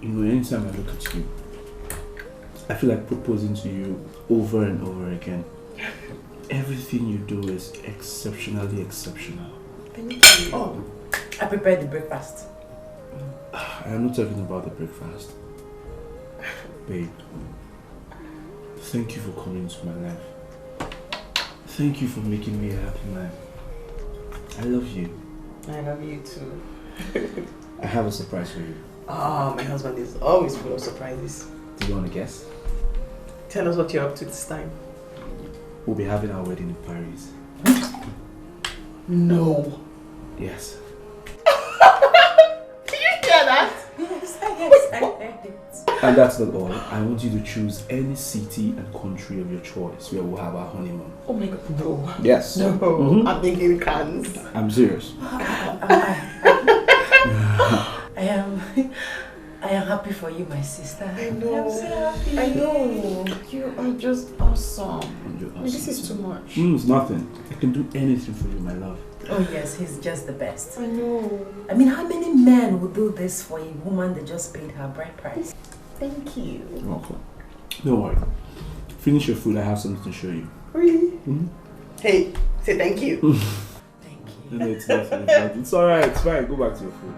You know, anytime I look at you, I feel like proposing to you over and over again. Everything you do is exceptionally exceptional. Thank you. Oh, I prepared the breakfast. I'm not talking about the breakfast. Babe, thank you for coming into my life. Thank you for making me a happy man. I love you. I love you too. I have a surprise for you. Oh, my husband is always full of surprises. Do you want to guess? Tell us what you're up to this time. We'll be having our wedding in Paris. No. Yes. Did you hear that? Yes, I heard it. And that's not all. I want you to choose any city and country of your choice where we'll have our honeymoon. Oh my god, no. Yes. No. I'm thinking Cannes. I'm serious. I am happy for you, my sister. I know. I'm so happy. I know. You are just awesome. You're awesome. This is too much. It's nothing. I can do anything for you, my love. Oh yes, he's just the best. I know. I mean, how many men would do this for a woman that just paid her bride price? Thank you. You're welcome. Don't worry. Finish your food. I have something to show you. Really? Hey, say thank you. Thank you. No, it's nothing. It's alright. It's fine. Go back to your food.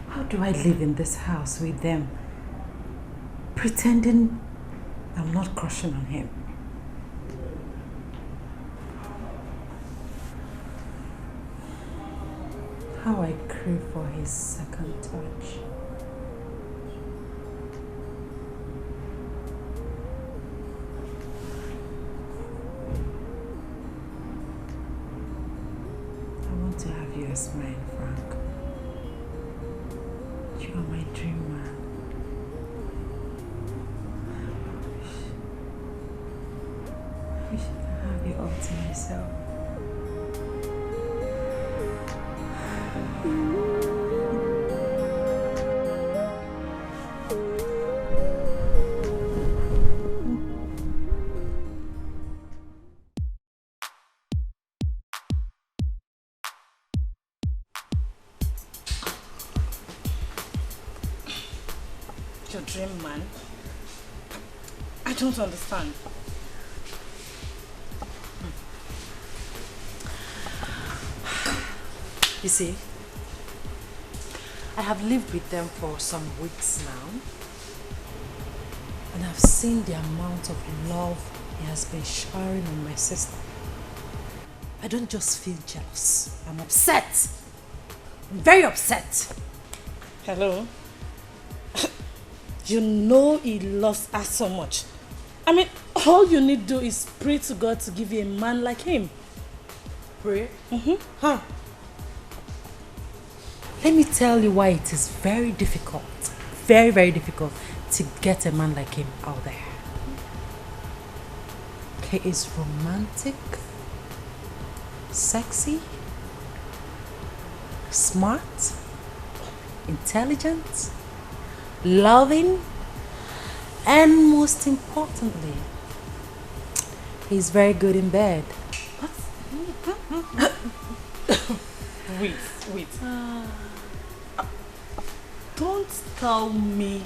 How do I live in this house with them, pretending I'm not crushing on him? How I crave for his second touch. I want to have you as mine, Frank. You are my dream man. I wish I could have you all to myself. Your dream man? I don't understand. You see, I have lived with them for some weeks now, and I've seen the amount of love he has been showering on my sister. I don't just feel jealous, I'm upset. I'm very upset. Hello? You know he loves us so much. I mean, all you need to do is pray to God to give you a man like him. Pray? Huh? Let me tell you why it is very difficult, very, very difficult to get a man like him out there. He is romantic, sexy, smart, intelligent, loving, and most importantly, he's very good in bed. Wait. Don't tell me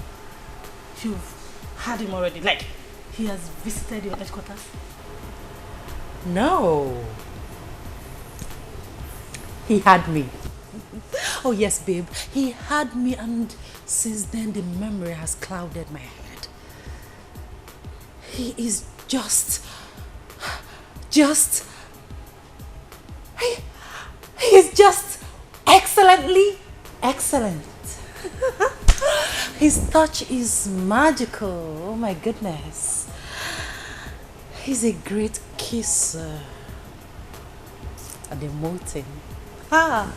you've had him already. Like, he has visited your headquarters? No. He had me. Oh yes, babe. He had me, and since then the memory has clouded my head. He is just... He is just excellently excellent. His touch is magical. Oh my goodness. He's a great kisser. And emoting. Now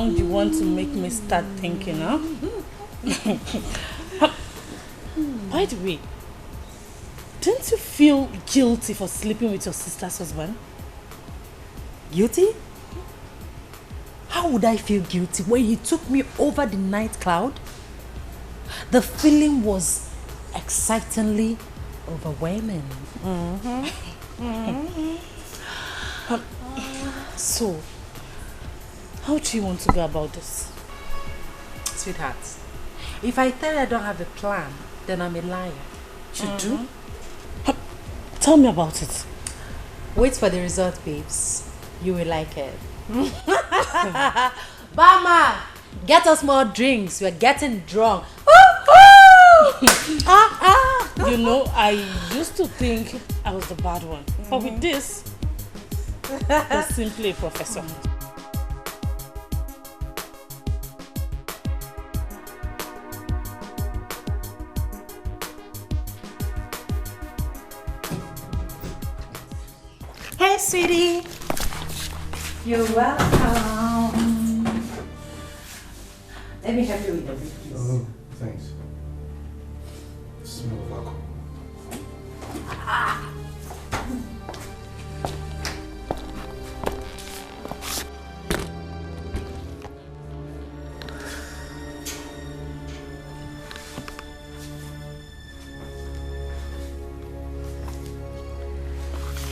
you want to make me start thinking, huh? By the way, don't you feel guilty for sleeping with your sister's husband? Guilty? How would I feel guilty when he took me over the night cloud? The feeling was excitingly overwhelming. So, how do you want to go about this? Sweetheart, if I tell you I don't have a plan, then I'm a liar. You do? Tell me about it. Wait for the result, babes. You will like it. Bama, get us more drinks. We're getting drunk. You know, I used to think I was the bad one. But with this, you're simply a professor. Hey, sweetie. You're welcome. Let me help you with the drink, please. Oh, thanks. Smell of alcohol.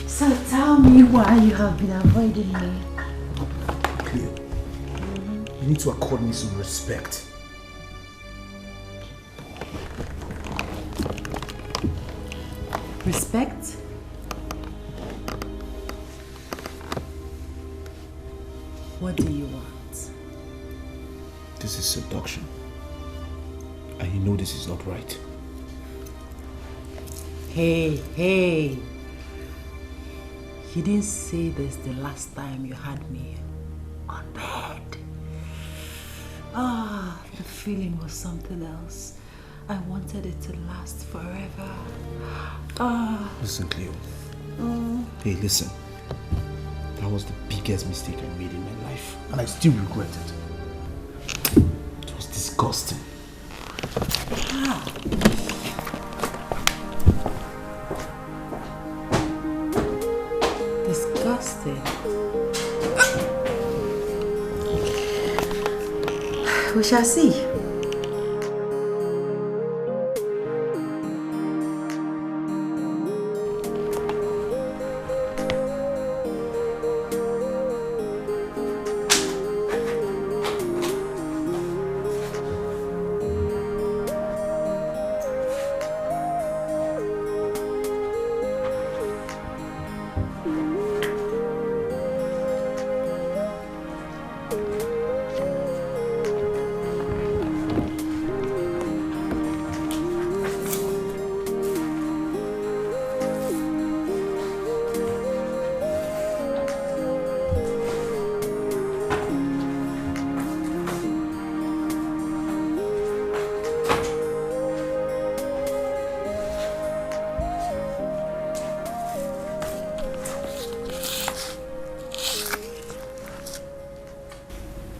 So tell me why you have been avoiding me. Cleo, you need to accord me some respect. Respect? What do you want? This is seduction. And you know this is not right. Hey. You didn't say this the last time you had me on bed. The feeling was something else. I wanted it to last forever. Listen, Cleo. Hey, listen. That was the biggest mistake I made in my life. And I still regret it. It was disgusting. Disgusting. We shall see.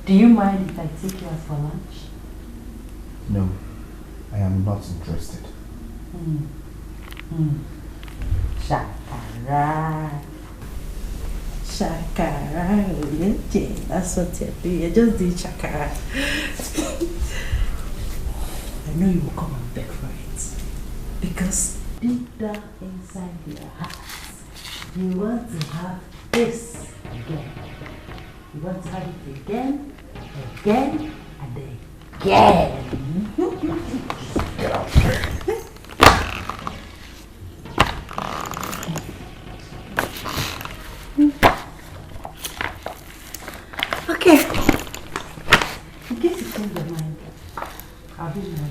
Do you mind if I take you out for lunch? No, I am not interested. Shakara. Shakara. Yeah, that's what you're doing. You just did shakara. I know you will come and beg for it. Because deep down inside your heart, you want to have this again. You want to have it again, and again. Get out here. Okay. In case you change your mind, I'll be ready.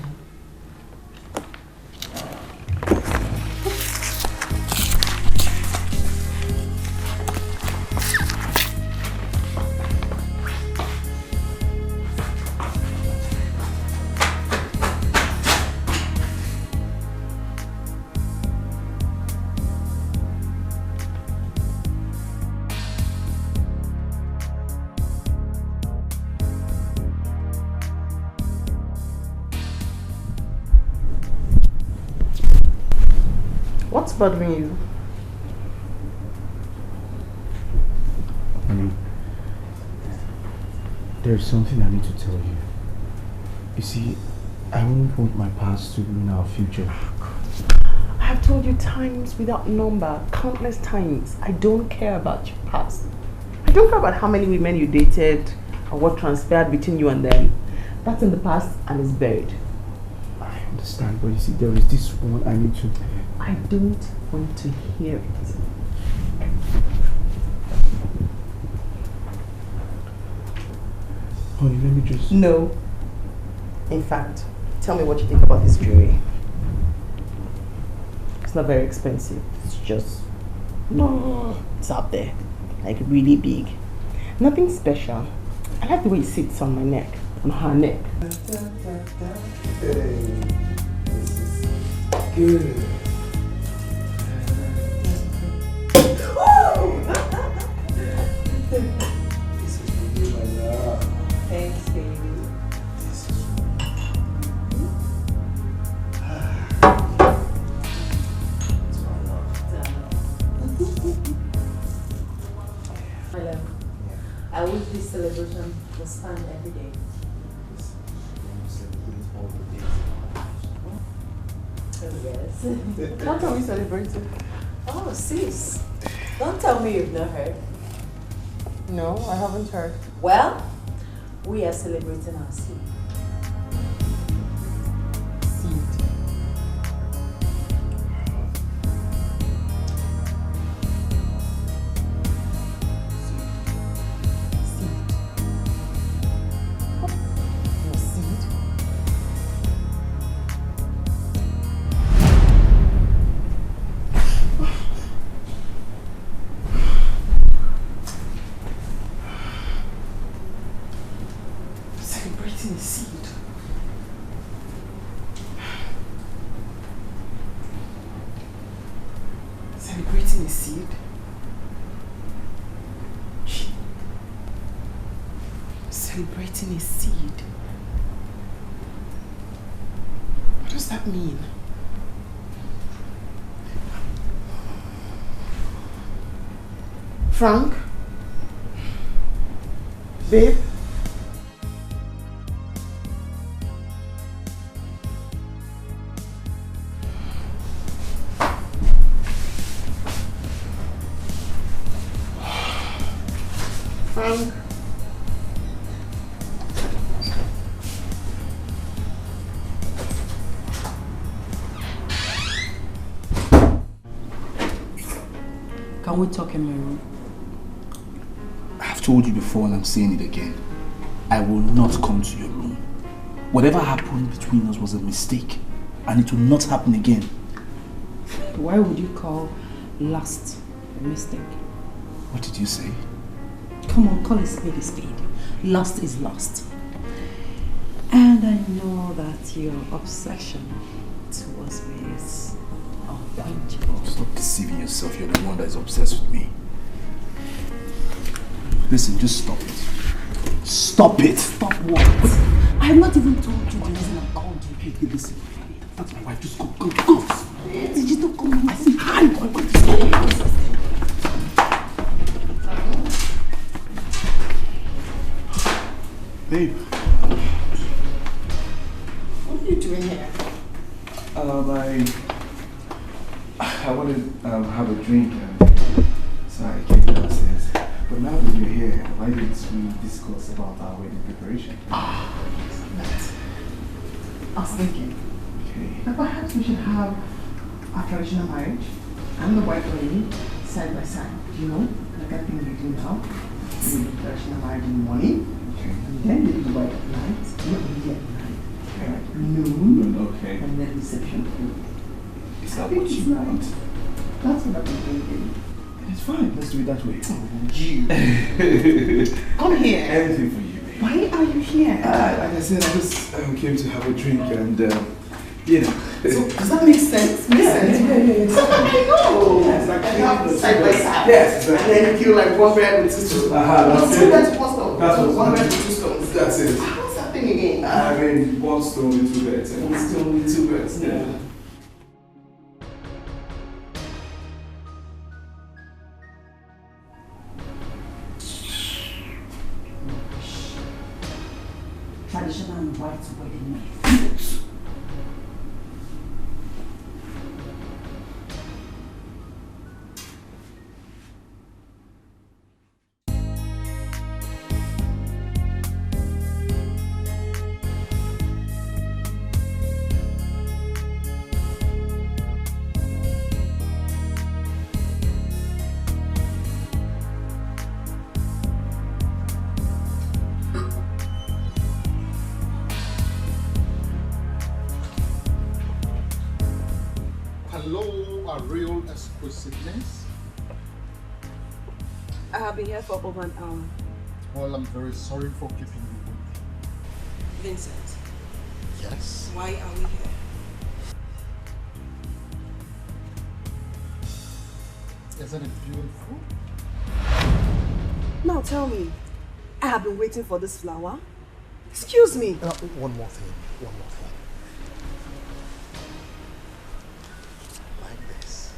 What's bothering you? Honey, there's something I need to tell you. You see, I won't want my past to ruin our future. I have told you times without number, countless times. I don't care about your past. I don't care about how many women you dated or what transpired between you and them. That's in the past and it's buried. I understand, but you see, there is this one I need to... I don't want to hear it. Honey, let me just... No. In fact, tell me what you think about this jewelry. It's not very expensive. It's just... No. It's out there. Like really big. Nothing special. I like the way it sits on my neck. On her neck. Hey, this is good. This is for you, my love. Thanks, baby. This is it's my love. My love, I wish this celebration was stand every day. Yes. How can we celebrate it? Oh, sis. Don't tell me you've not heard. No, I haven't heard. Well, we are celebrating our seed. Seed. Your seed? Celebrating a seed. Celebrating a seed. Celebrating a seed. What does that mean? Frank? Babe? Frank? Can we talk in my room? I've told you before and I'm saying it again. I will not come to your room. Whatever happened between us was a mistake and it will not happen again. Why would you call last a mistake? What did you say? Come on, call a spade a spade. Last is last. And I know that your obsession towards me is unquenchable. Stop deceiving yourself. You're the one that is obsessed with me. Listen, just stop it. Stop it! Stop what? I have not even told you the reason I called you. Hey, listen. That's my wife. Just go, go, go! Did you not come in? I said, hi, I'm going to stop. Babe. What are you doing here? I wanted to have a drink and so I came downstairs. But now that you're here, why didn't we discuss about our wedding preparation? I was thinking Okay. that perhaps we should have our traditional marriage and the white wedding side by side. You know, like I think we do now. We do the traditional marriage in the morning, Okay. and then we do the white at night, not really at night, at noon, Okay. and then reception. Is that what you want? That's what I've been thinking. It's fine. Let's do it that way. You. Come here. Anything for you, babe. Why are you here? Like I said, I just came to have a drink and, you know. So, does that make sense? Makes sense? Yeah. So, I know. Yes, like I have side by side. Yes, And then you kill like one bird with two stones. That's Two it. birds with one stone. That's what- One bird with two stones. That's it. What's that thing again? I mean, one stone with two birds. One stone with two birds. Yeah. international white wedding night. Real exclusiveness. I have been here for over an hour. Well, I'm very sorry for keeping you waiting. Vincent. Yes? Why are we here? Isn't it beautiful? Now tell me, I have been waiting for this flower. Excuse me. One more thing. Like this.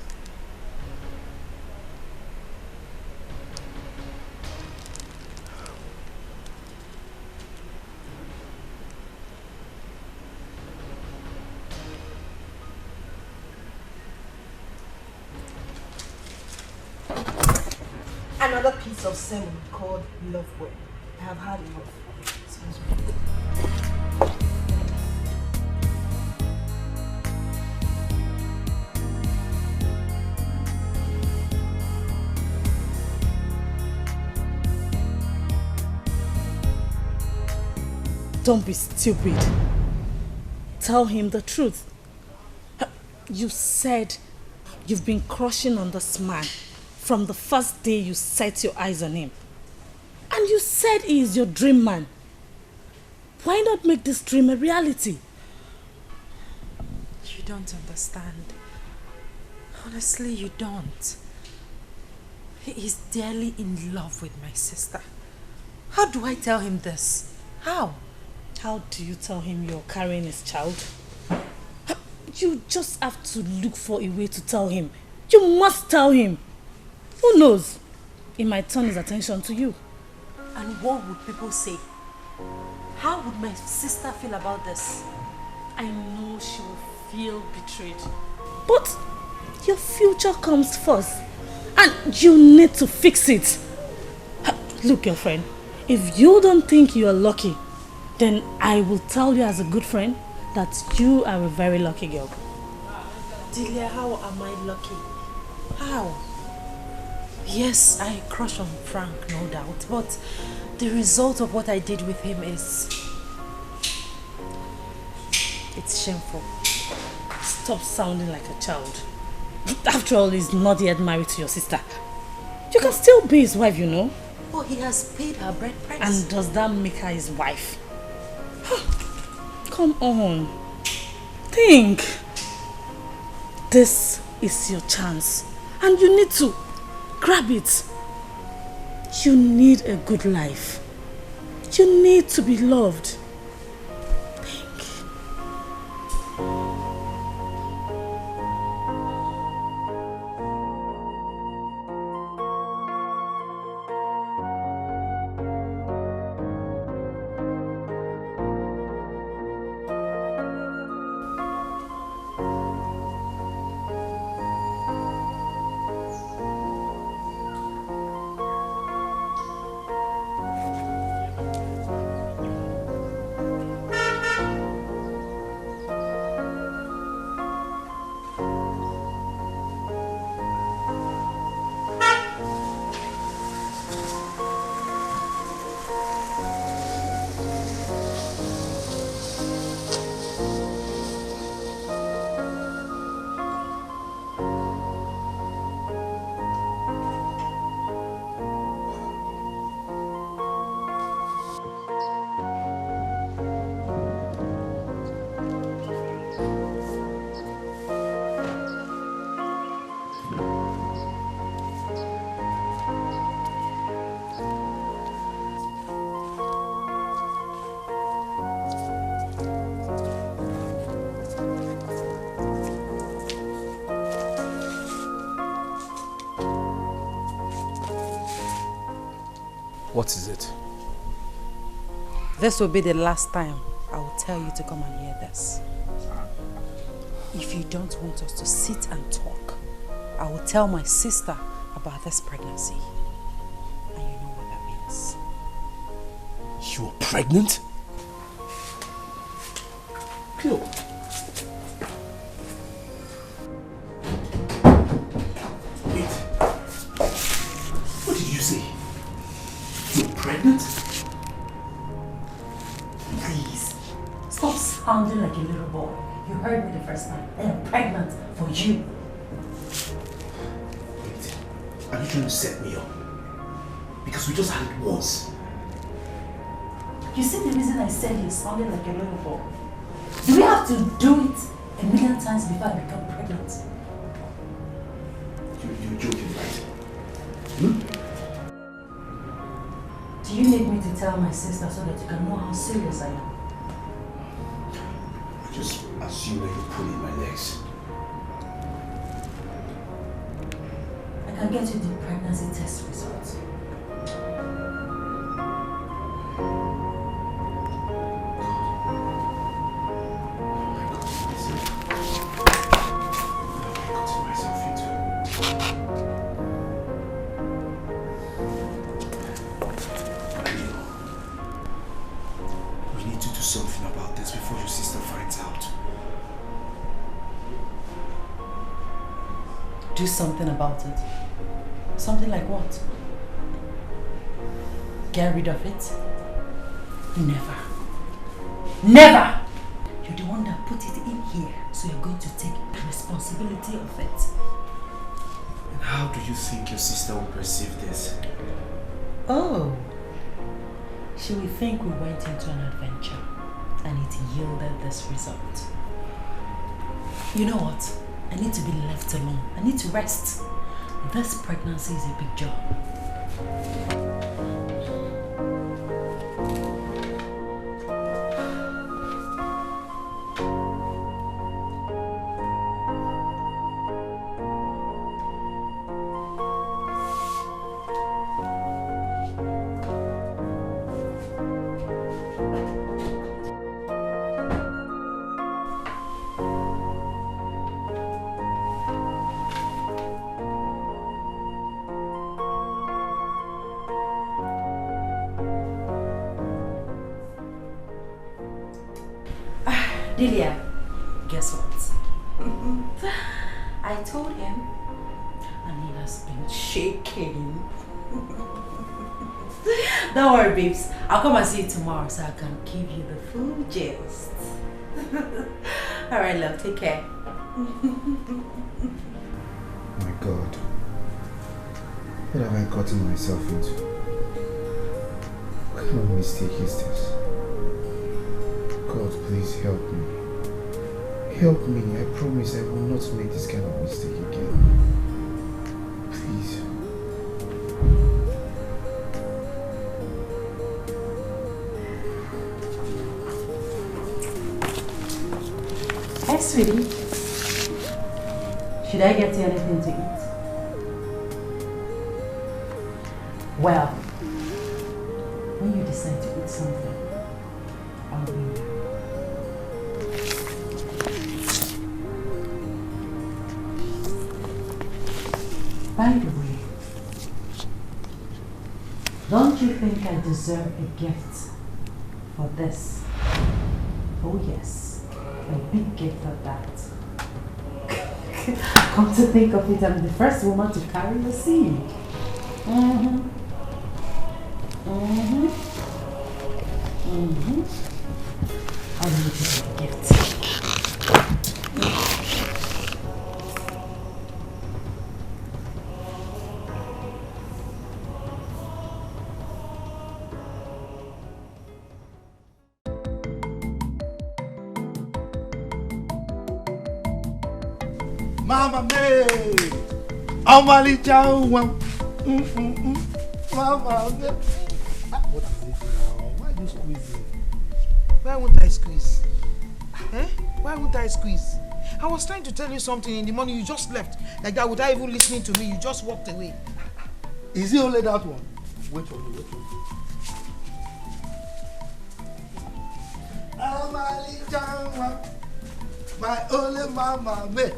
Another piece of sermon called Love Word. I have had enough. Excuse me. Don't be stupid. Tell him the truth. You said you've been crushing on this man from the first day you set your eyes on him. And you said he is your dream man. Why not make this dream a reality? You don't understand. Honestly, you don't. He is dearly in love with my sister. How do I tell him this? How? How do you tell him you're carrying his child? You just have to look for a way to tell him. You must tell him. Who knows? It might turn his attention to you. And what would people say? How would my sister feel about this? I know she will feel betrayed. But your future comes first. And you need to fix it. Look, girlfriend, if you don't think you are lucky, then I will tell you as a good friend that you are a very lucky girl. Delia, how am I lucky? How? Yes, I crush on Frank, no doubt, but the result of what I did with him is... it's shameful. Stop sounding like a child. After all, he's not yet married to your sister. You can still be his wife, you know. Oh, he has paid her bride price. And does that make her his wife? Come on. Think. This is your chance. And you need to grab it. You need a good life. You need to be loved. What is it? This will be the last time I will tell you to come and hear this. If you don't want us to sit and talk, I will tell my sister about this pregnancy. And you know what that means. You are pregnant? Cleo. Wait. What did you say? You're pregnant? Please, stop sounding like a little boy. You heard me the first time. I am pregnant for you. Wait. Are you trying to set me up? Because we just had it once. You see the reason I said you sounded like a little boy? Do we have to do it a million times before I become pregnant? You're joking, right? Hmm? Do you need me to tell my sister so that you can know how serious I am? I just assume that you're pulling my legs. I can get you the pregnancy test results. Do something about it. Something like what? Get rid of it? Never. Never! You're the one that put it in here, so you're going to take the responsibility of it. And how do you think your sister will perceive this? Oh. She will think we went into an adventure and it yielded this result. You know what? I need to be left alone. I need to rest. This pregnancy is a big job. Delia, guess what? I told him and he has been shaking. Don't worry, babes. I'll come and see you tomorrow so I can give you the full gist. Alright, love. Take care. My God. What have I gotten myself into? What kind of mistake is this? God, please help me. Help me. I promise I will not make this kind of mistake again. Please. Hey, sweetie. Should I get you anything to eat? Well, when you decide to eat something, I'll be there. By the way, don't you think I deserve a gift for this? Oh yes, a big gift of that. Come to think of it, I'm the first woman to carry the seed. I'll make you a gift. Mama me, Amali Chow. Mama me. What is it now? Why you squeezing? Why won't I squeeze? Eh? Why won't I squeeze? I was trying to tell you something in the morning, you just left. Like that, without even listening to me, you just walked away. Is it only that one? Wait for me, wait for me. My only mama, man.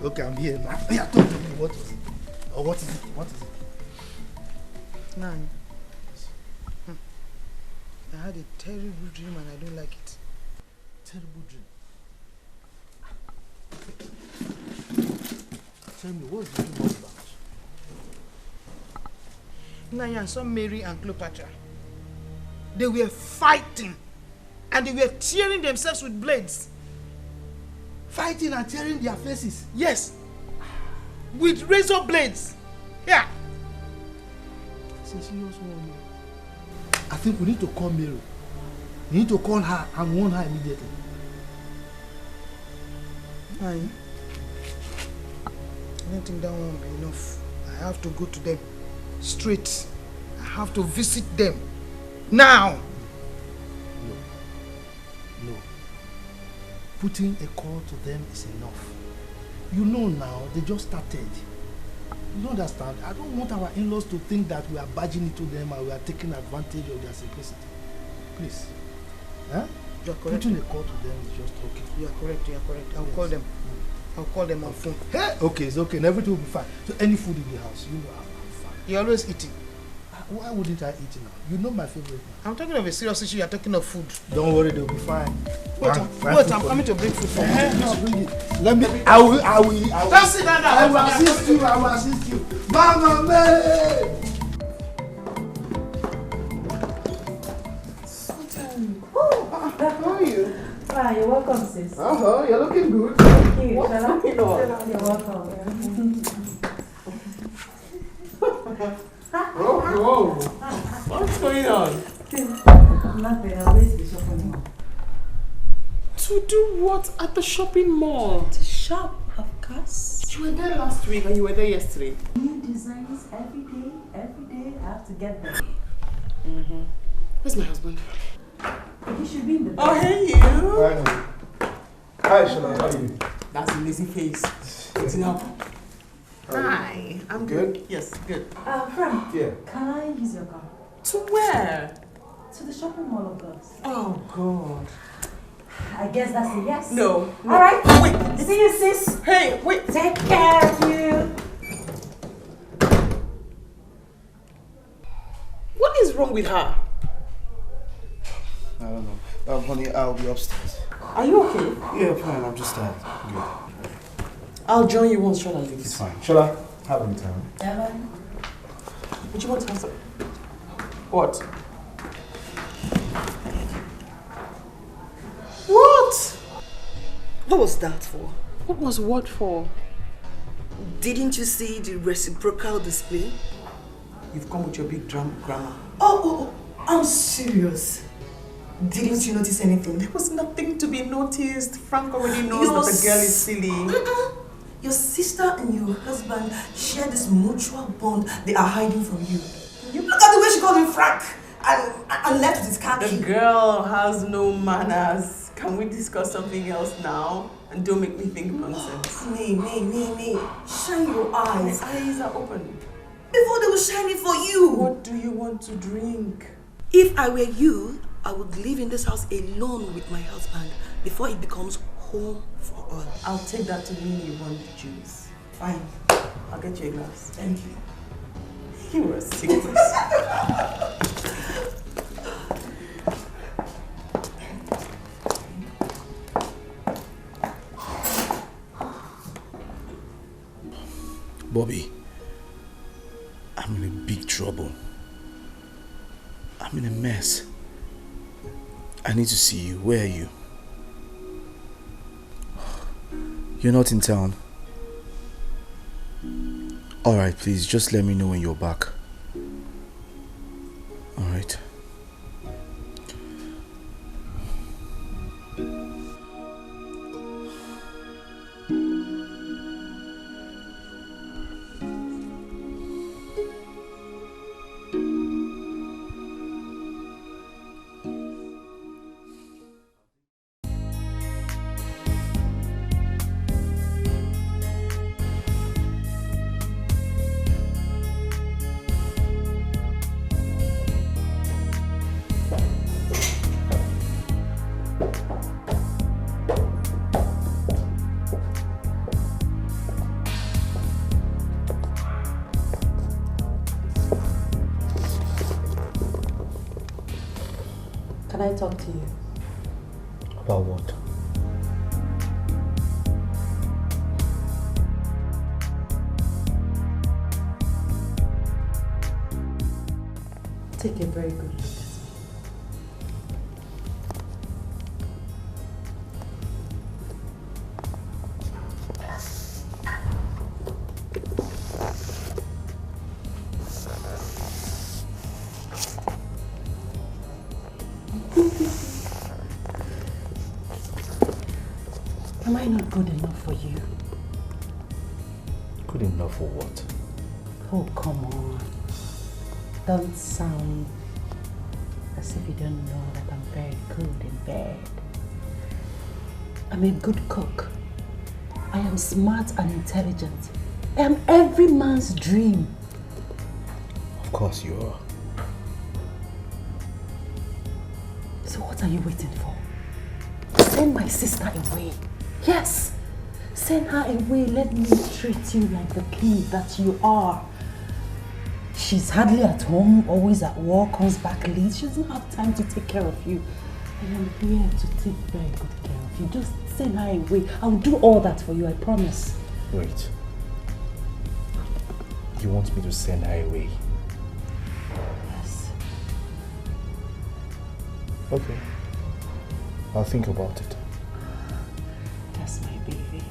Okay, I'm here now. Yeah, talk to me. What was it? Or what is it? What is it? Nine. I had a terrible dream and I don't like it. Terrible dream. Tell me, what's the dream all about? Naya and saw Mary and Cleopatra. They were fighting and they were tearing themselves with blades. Fighting and tearing their faces? Yes. With razor blades. Yeah. It's a serious one. I think we need to call Mary. We need to call her and warn her immediately. I don't think that won't be enough. I have to go to them straight. I have to visit them now. No. Putting a call to them is enough. You know now, they just started. You don't understand? I don't want our in-laws to think that we are barging into them and we are taking advantage of their simplicity. Please. Huh? You are correct. Putting a call to them is just okay. You are correct, you are correct. I'll call them. I'll call them on phone. Hey, okay, it's okay. And everything will be fine. So any food in the house, you know I'm fine. You're always eating. Why wouldn't I eat now? You know my favorite now. I'm talking of a serious issue, you're talking of food. Don't worry, they'll be fine. Wait, I'm coming to bring food for you. No, bring it. Let me, I will. Just sit down now. I will assist you, Mama, man! How are you? Ah, you're welcome, sis. You're looking good. Thank you. What's going on? You're welcome. Whoa. What's going on? Nothing. I'll wait to the shopping mall. To do what at the shopping mall? To shop, of course. You were there last week and you were there yesterday. New designs every day. Every day I have to get them. Where's my husband? You should be in the bed. Oh, hey you! Hi, Shola, how are you? That's a lazy face. What's up? Hi, I'm good. Yes, good. Friend, Yeah. can I use your car? To where? To the shopping mall, of course. Oh, God. I guess that's a yes. No. All right. Wait. See you, sis. Hey, wait. Take care of you. What is wrong with her? I don't know. Honey, I'll be upstairs. Are you okay? Yeah, fine. I'm just tired. Good. I'll join you once Shola leaves. It's fine. Shola, have a good time. Would you want to have some? What? What? What was that for? What was what for? Didn't you see the reciprocal display? You've come with your big grammar. Oh, I'm serious. Didn't you notice anything? There was nothing to be noticed. Frank already knows that the girl is silly. Your sister and your husband share this mutual bond they are hiding from you. Look at the way she called him Frank and left with his car key. The girl has no manners. Can we discuss something else now? And don't make me think nonsense. Me. Shine your eyes. My eyes are open. Before they were shining for you. What do you want to drink? If I were you, I would live in this house alone with my husband before it becomes home for all. I'll take that to mean you want the juice. Fine. I'll get you a glass. Thank you. You were sick. Bobby, I'm in a big trouble. I'm in a mess. I need to see you. Where are you? You're not in town. Alright, please, just let me know when you're back. Alright. Can I talk to you? About what? Take a very good look at me. Am I not good enough for you? Good enough for what? Oh, come on. Don't sound as if you don't know that I'm very good in bed. I'm a good cook. I am smart and intelligent. I am every man's dream. Of course you are. So what are you waiting for? Send my sister away. Yes, send her away. Let me treat you like the king that you are. She's hardly at home, always at work, comes back late. She doesn't have time to take care of you. I am here to take very good care of you. Just send her away. I'll do all that for you, I promise. Wait. You want me to send her away? Yes. Okay. I'll think about it. That's my baby.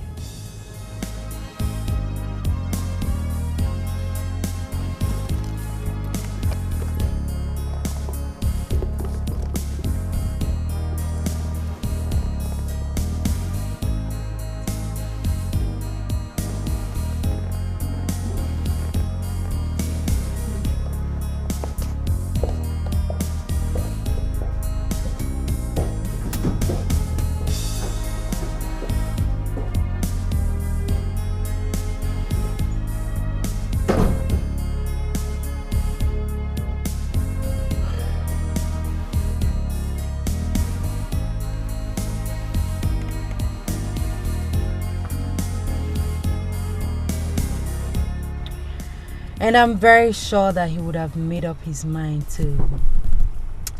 And I'm very sure that he would have made up his mind to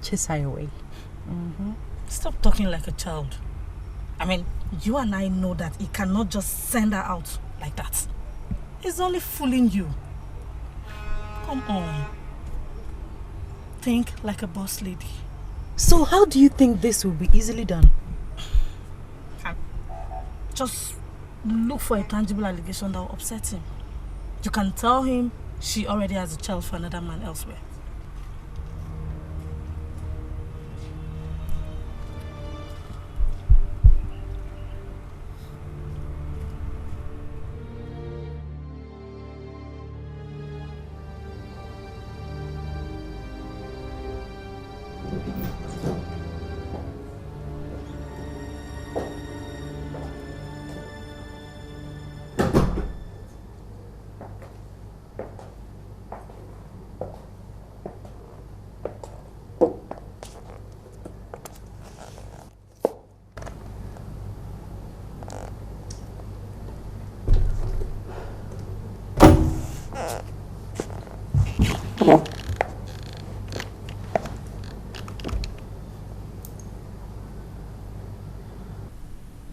chase her away. Stop talking like a child. I mean, you and I know that he cannot just send her out like that. He's only fooling you. Come on. Think like a boss lady. So how do you think this will be easily done? Just look for a tangible allegation that will upset him. You can tell him she already has a child for another man elsewhere.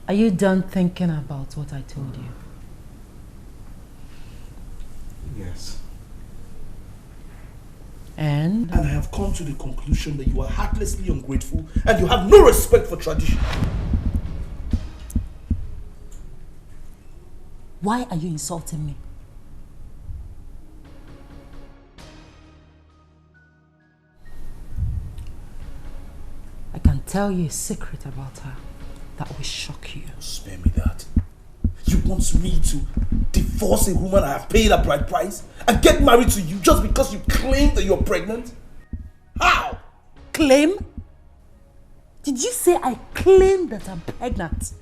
Are you done thinking about what I told you? Yes. And I have come to the conclusion that you are heartlessly ungrateful and you have no respect for tradition. why are you insulting me? I can tell you a secret about her that will shock you. Spare me that. You want me to divorce a woman I have paid a bride price and get married to you just because you claim that you're pregnant? How? Claim? Did you say I claim that I'm pregnant?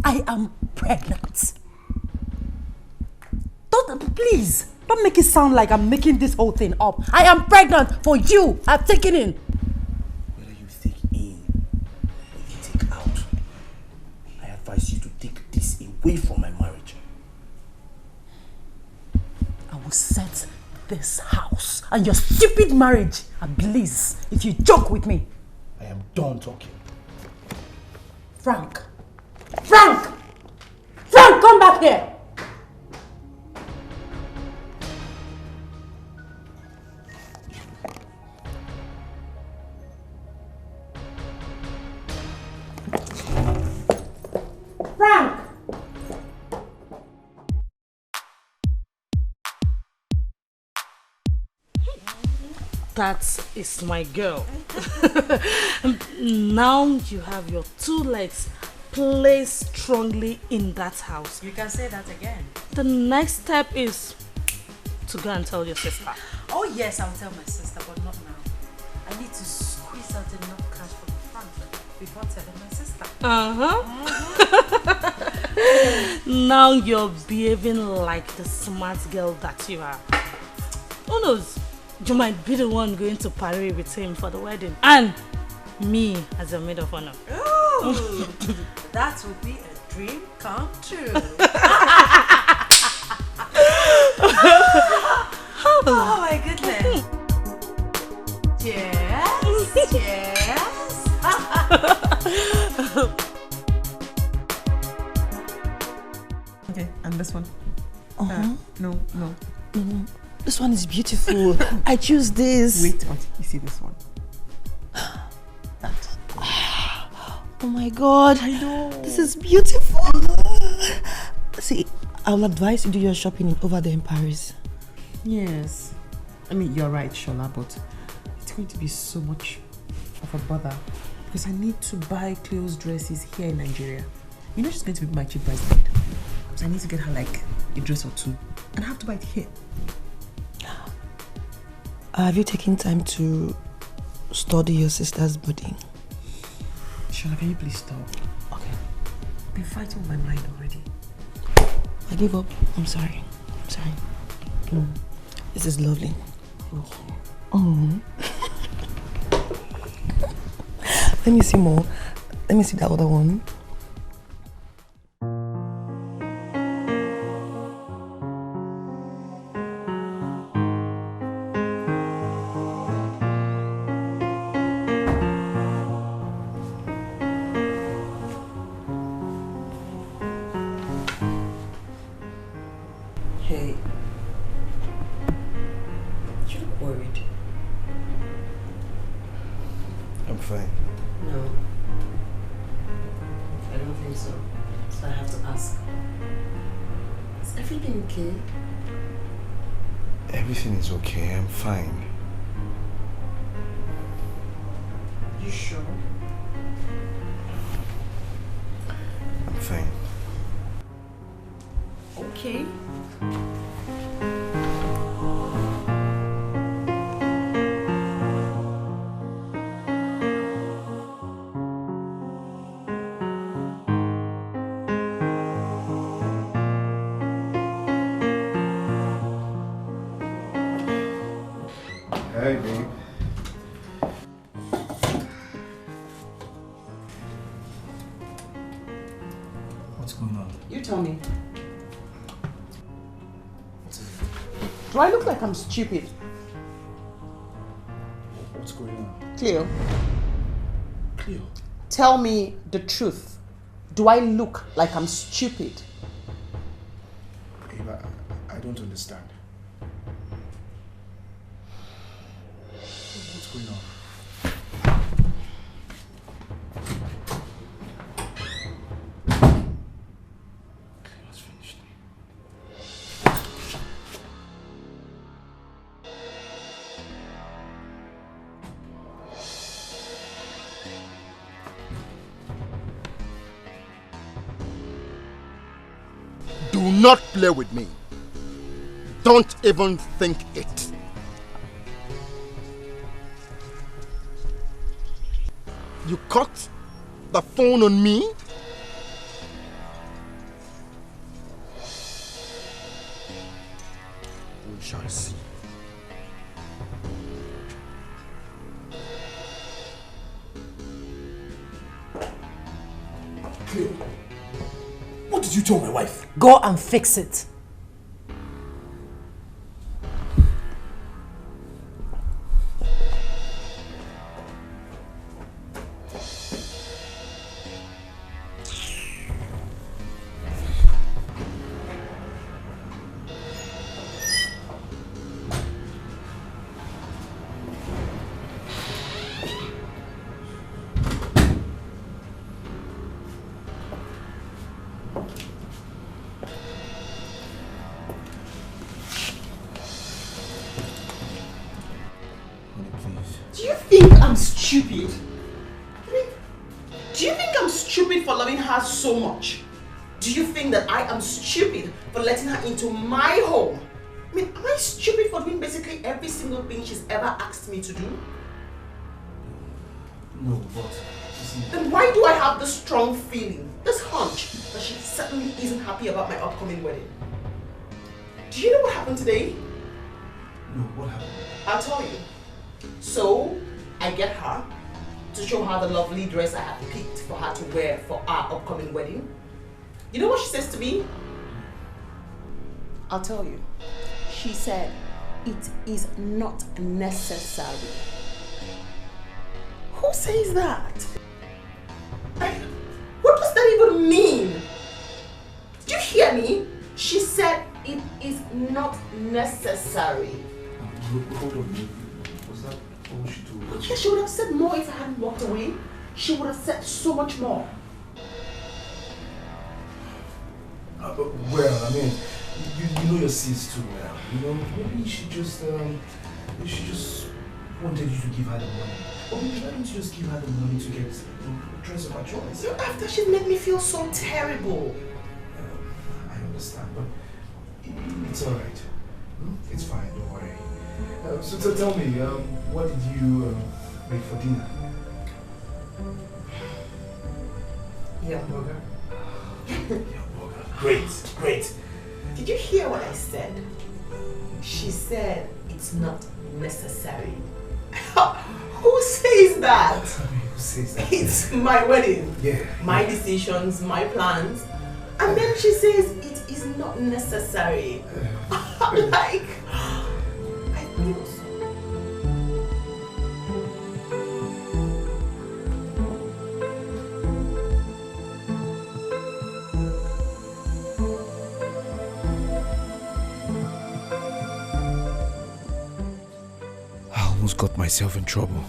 I am pregnant. Don't make it sound like I'm making this whole thing up. I am pregnant for you. I've taken in. Whether you take in or you take out, I advise you to take this away from my marriage. I will set this house and your stupid marriage ablaze if you joke with me. I am done talking. Frank! Frank! Frank, come back here! Frank! That is my girl. Now you have your two legs placed strongly in that house. You can say that again. The next step is to go and tell your sister. Oh yes, I'll tell my sister, but not now. I need to squeeze out enough cash from Frank before telling my sister. Now you're behaving like the smart girl that you are. Who knows? You might be the one going to party with him for the wedding. And me as a maid of honor. Ooh, that will be a dream come true. Oh my goodness. Cheers. Cheers. Okay, and this one? No. This one is beautiful. I choose this. Wait, you see this one? That. Oh my God. I know. This is beautiful. See, I will advise you do your shopping over there in Paris. Yes. I mean, you're right, Shola, but it's going to be so much of a bother because I need to buy Cleo's dresses here in Nigeria. You know she's going to be my cheap bridesmaid. So I need to get her like a dress or two and I have to buy it here. Have you taken time to study your sister's body? Shola, can you please stop? Okay. I've been fighting with my mind already. I give up. I'm sorry. This is lovely. Thank you. Oh. Let me see more. Let me see that other one. Hey. You look worried. I'm fine. No. I don't think so. So I have to ask. Is everything okay? Everything is okay. I'm fine. You sure? I'm fine. Okay. Hey, babe. What's going on? You tell me. Do I look like I'm stupid? What's going on? Cleo, Cleo. tell me the truth. Do I look like I'm stupid? Babe, I don't understand. What's going on? Cleo's finished. Do not play with me. Don't even think it. You caught the phone on me? We shall see. Cleo, what did you tell my wife? Go and fix it. think I'm stupid? Do you think I'm stupid for loving her so much? Do you think that I am stupid for letting her into my home? I mean, am I stupid for doing basically every single thing she's ever asked me to do? No, but... Then why do I have this strong feeling, this hunch, that she certainly isn't happy about my upcoming wedding? Do you know what happened today? No, what happened? I'll tell you. So, I get her to show her the lovely dress I have picked for her to wear for our upcoming wedding. You know what she says to me? I'll tell you. She said, it is not necessary. Who says that? What does that even mean? Did you hear me? She said it is not necessary. Hold on. Was that all she told you? Yeah, she would have said more if I hadn't walked away. She would have said so much more. Well, I mean, you know your sis too well. You know, maybe she just wanted you to give her the money. Or maybe why don't you just give her the money to get a dress of her choice? After she made me feel so terrible. I understand, but it's alright. It's fine, don't worry. So tell me, what did you make for dinner? Hamburger. Hamburger. Great. Did you hear what I said? She said it's not necessary. Who says that? Who says that? It's my wedding. Yeah. My decisions, my plans. And then she says it is not necessary. I'm like, I feel so. I almost got myself in trouble.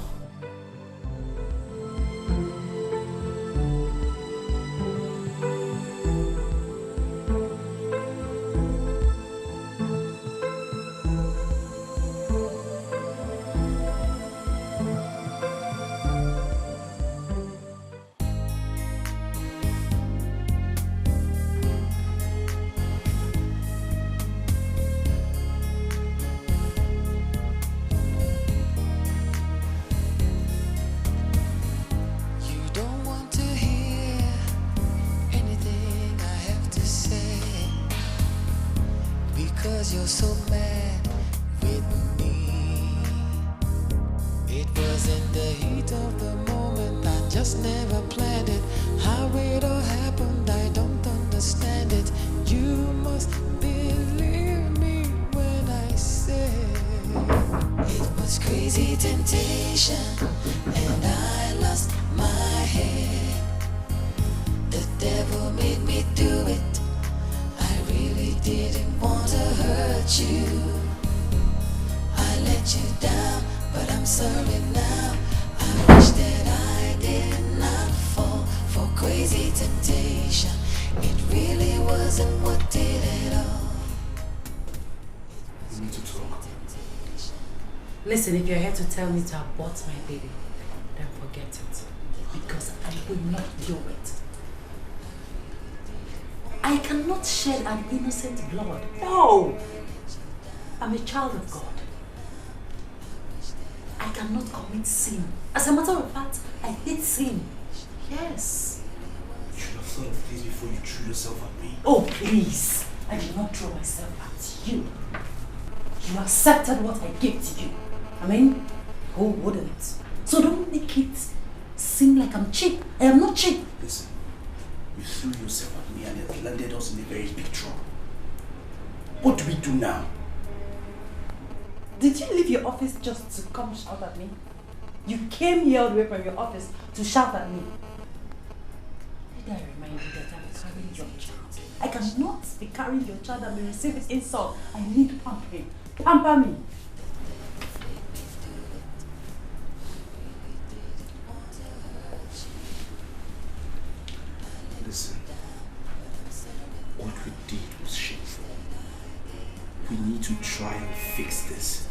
Because you're so mad with me. It was in the heat of the moment, I just never planned it. How it all happened, I don't understand it. You must believe me when I say it was crazy temptation, and I lost my head. The devil made me do it. Didn't want to hurt you. I let you down, but I'm sorry now. I wish that I did not fall for crazy temptation. It really wasn't what did it all. We need to talk. Listen, if you're here to tell me to abort my baby, then forget it. Because I will not do it. I cannot shed an innocent blood. No! I'm a child of God. I cannot commit sin. As a matter of fact, I hate sin. Yes. You should have thought of this before you threw yourself at me. Oh, please. I did not throw myself at you. You accepted what I gave to you. I mean, who wouldn't? So don't make it seem like I'm cheap. I am not cheap. Listen, you threw yourself at me and it landed us in a very big trouble. What do we do now? Did you leave your office just to come shout at me? You came here all the way from your office to shout at me. Did I remind you that I'm carrying your child? I cannot be carrying your child and be receiving insult. I need pampering. Pamper me. Listen, what we did was shameful. We need to try and fix this.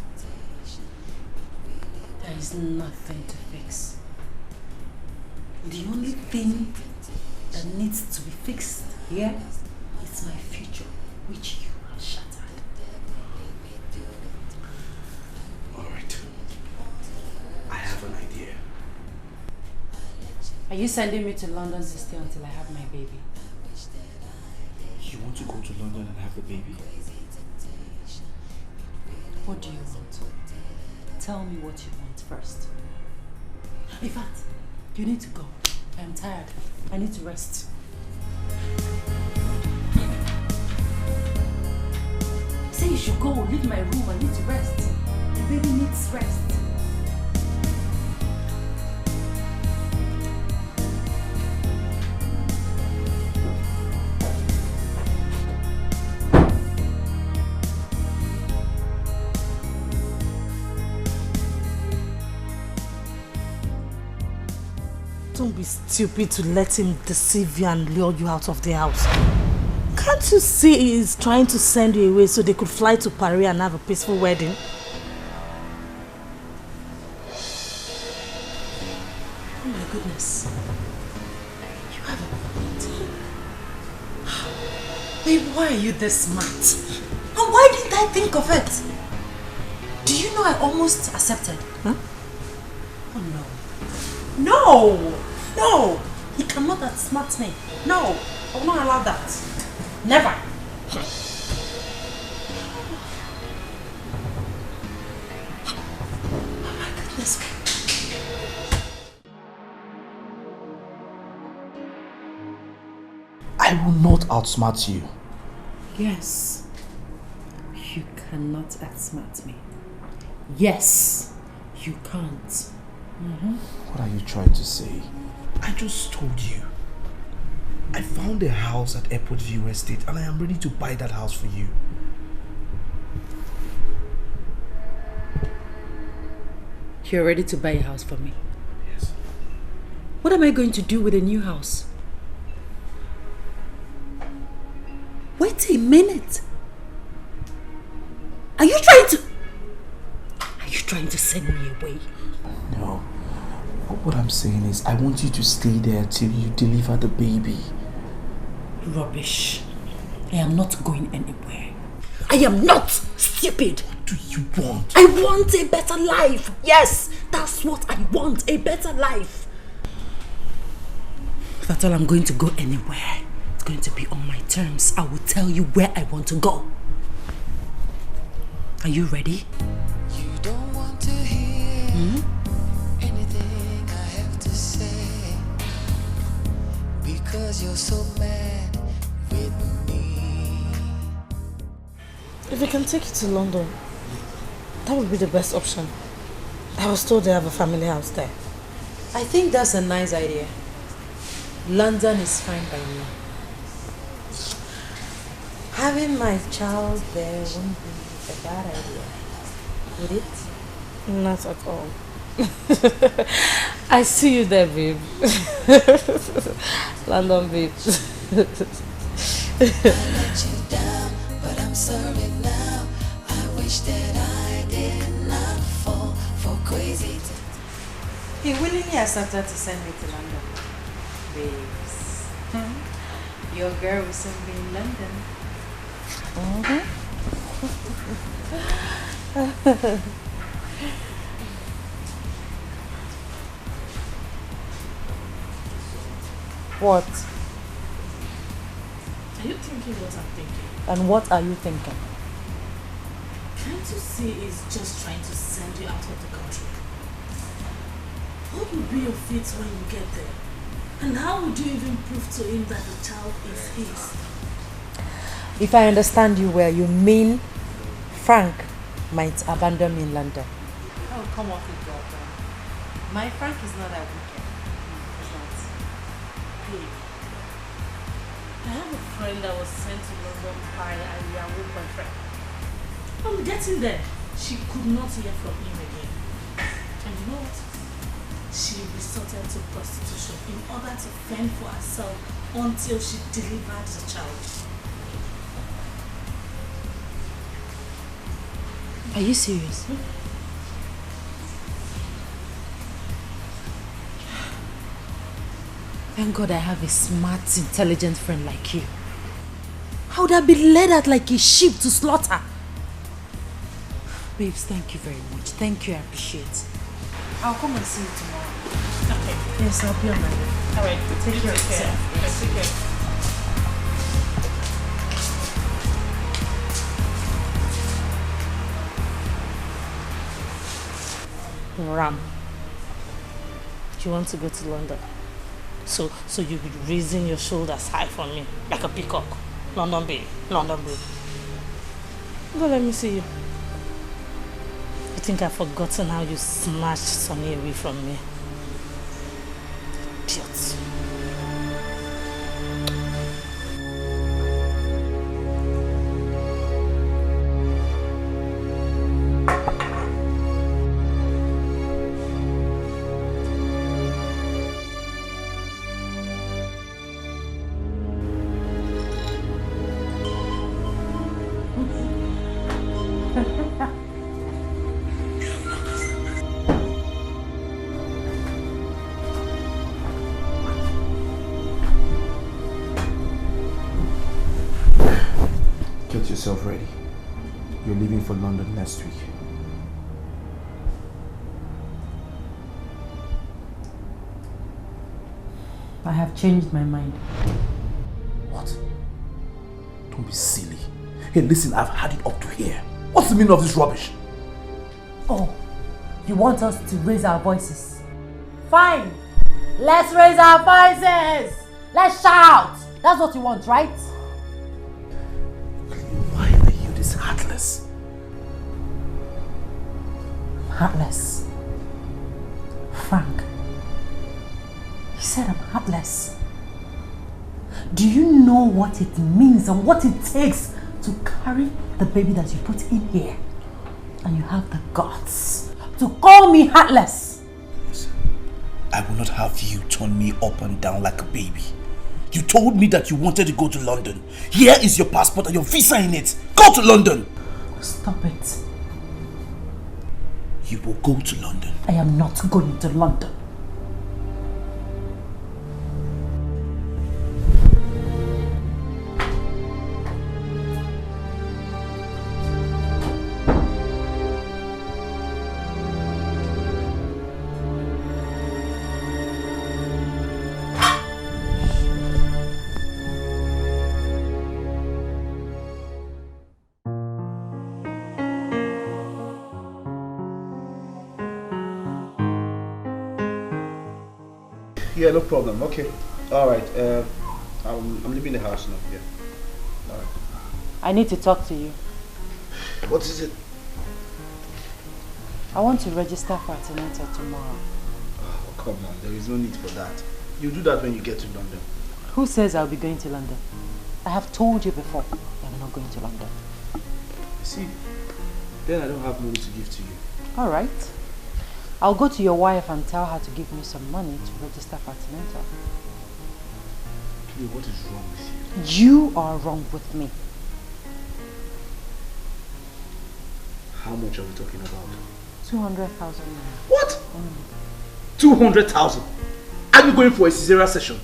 There is nothing to fix. The only thing that needs to be fixed here is my future, which you have shattered. Alright. I have an idea. Are you sending me to London to stay until I have my baby? You want to go to London and have the baby? What do you want? Tell me what you want first. In fact, you need to go. I'm tired. I need to rest. Say you should go. Leave my room. I need to rest. The baby needs rest. Don't be stupid to let him deceive you and lure you out of the house. Can't you see he's trying to send you away so they could fly to Paris and have a peaceful wedding? Oh my goodness. You have a point. Babe, why are you this smart? And why didn't I think of it? Do you know I almost accepted? Huh? Oh no. No! No! He cannot outsmart me. No! I will not allow that. Never! Oh my goodness. I will not outsmart you. Yes. You cannot outsmart me. Yes. You can't. What are you trying to say? I just told you. I found a house at Airport View Estate and I am ready to buy that house for you. You're ready to buy a house for me? Yes. What am I going to do with a new house? Wait a minute. Are you trying to send me away? No. What I'm saying is I want you to stay there till you deliver the baby. Rubbish. I am not going anywhere. I am not stupid. What do you want? I want a better life. Yes, that's what I want. A better life. If at all I'm going to go anywhere, it's going to be on my terms. I will tell you where I want to go. Are you ready? You don't want to hear anything I have to say because you're so mad with me. If we can take you to London, that would be the best option. I was told they have a family house there. I think that's a nice idea. London is fine by me. Having my child there won't be a bad idea, would it? Not at all. I see you there, babe. London, babe. I let you down, but I'm sorry now. I wish that I did not fall for crazy. He willingly accepted to send me to London. Babes. Your girl will soon be in London. What? Are you thinking what I'm thinking? And what are you thinking? Can't you see he's just trying to send you out of the country? What will be your fate when you get there? And how would you even prove to him that the child is his? If I understand you well, you mean Frank might abandon me in London. Oh, come off it, girlfriend. My Frank is not that wicked. He's not. Hey, I have a friend that was sent to London by a Yahoo boyfriend. On getting there, she could not hear from him again. And you know what? She resorted to prostitution in order to fend for herself until she delivered the child. Are you serious? Thank God I have a smart, intelligent friend like you. How would I be led out like a sheep to slaughter? Babes, thank you very much. Thank you, I appreciate it. I'll come and see you tomorrow. Okay. Yes, I'll be on my way. Alright, Take care of yourself. Yes. Take care. Ram, you want to go to London? So you be raising your shoulders high for me, like a peacock. London babe, London babe. Go let me see you. You think I've forgotten how you snatched Sonny away from me? Idiot. Get yourself ready. You're leaving for London next week. I have changed my mind. What? Don't be silly. Hey, listen, I've had it up to here. What's the meaning of this rubbish? Oh, you want us to raise our voices? Fine. Let's raise our voices. Let's shout. That's what you want, right? Why are you this heartless? Heartless. Frank. He said I'm heartless. Do you know what it means and what it takes to carry the baby that you put in here? And you have the guts to call me heartless. Listen, I will not have you turn me up and down like a baby. You told me that you wanted to go to London. Here is your passport and your visa in it. Go to London. Stop it. You will go to London. I am not going to London. Yeah, no problem. Okay. Alright. I'm leaving the house now. Yeah. Alright. I need to talk to you. What is it? I want to register for antenatal tomorrow. Oh, come on. There is no need for that. You do that when you get to London. Who says I'll be going to London? I have told you before that I'm not going to London. See, then I don't have money to give to you. Alright. I'll go to your wife and tell her to give me some money to register for antenatal. What is wrong with you? You are wrong with me. How much are we talking about? 200,000. What? 200,000? Are you going for a cesarean session?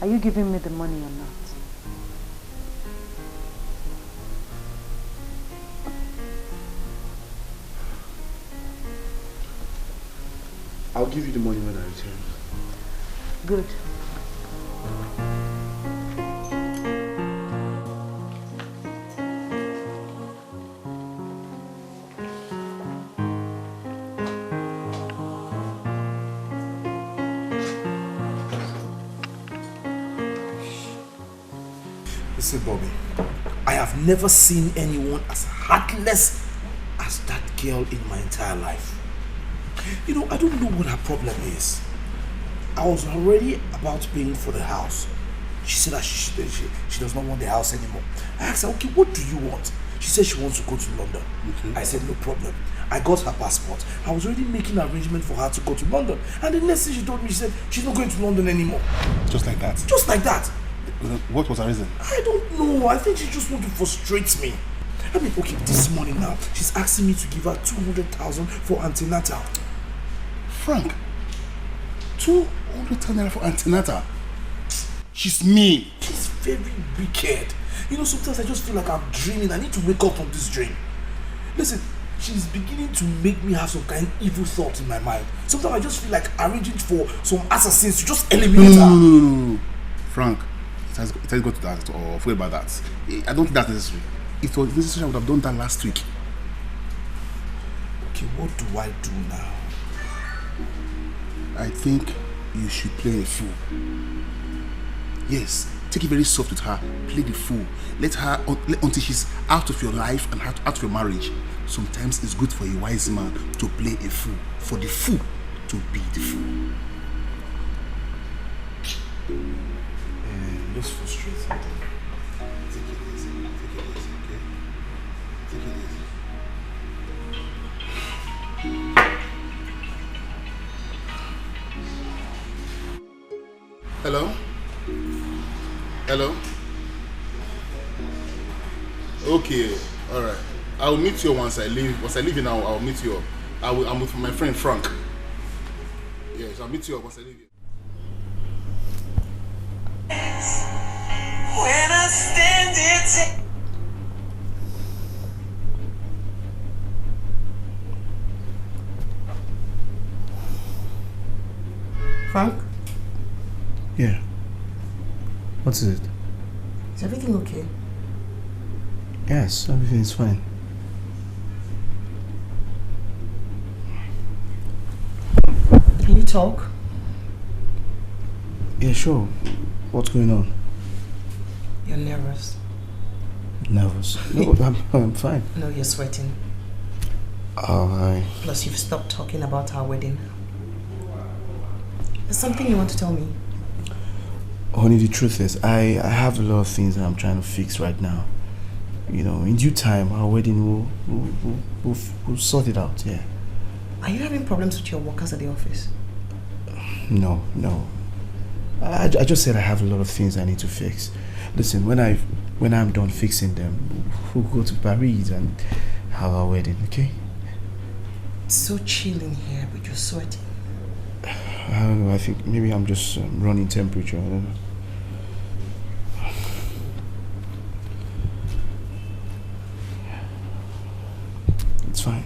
Are you giving me the money or not? I'll give you the money when I return. Good. Listen, Bobby, I have never seen anyone as heartless as that girl in my entire life. You know, I don't know what her problem is. I was already about paying for the house. She said that she does not want the house anymore. I asked her, okay, what do you want? She said she wants to go to London. I said, no problem. I got her passport. I was already making an arrangement for her to go to London. And the next thing she told me, she said she's not going to London anymore. Just like that? Just like that. What was her reason? I don't know. I think she just wants to frustrate me. I mean, okay, this morning now, she's asking me to give her 200,000 for antenatal. Frank, 200,000 naira for antenatal. She's mean. She's very wicked. You know, sometimes I just feel like I'm dreaming. I need to wake up from this dream. Listen, she's beginning to make me have some kind of evil thoughts in my mind. Sometimes I just feel like arranging for some assassins to just eliminate her. No. Frank, it has got to that, or forget about that. I don't think that's necessary. If it was necessary, I would have done that last week. Okay, what do I do now? I think you should play a fool. Yes, take it very soft with her. Play the fool. Let her until she's out of your life and out of your marriage. Sometimes it's good for a wise man to play a fool. For the fool to be the fool. Just frustrated. Take it easy, okay? Take it easy. Hello? Okay, alright. I'll meet you once I leave. Once I leave now, I'll meet you up. I'm with my friend Frank. Yes, I'll meet you up once I leave you. When I stand it. Frank? Yeah. What's it? Is everything okay? Yes, everything's fine. Can you talk? Yeah, sure. What's going on? You're nervous. Nervous? No, I'm fine. No, you're sweating. Alright. Plus, you've stopped talking about our wedding. There's something you want to tell me? Honey, the truth is, I have a lot of things that I'm trying to fix right now. You know, in due time, our wedding we'll sort it out, yeah. Are you having problems with your workers at the office? No. I just said I have a lot of things I need to fix. Listen, when I'm done fixing them, we'll go to Paris and have our wedding, okay? It's so chill in here, but you're sweating. I don't know, I think maybe I'm just running temperature, I don't know. It's fine.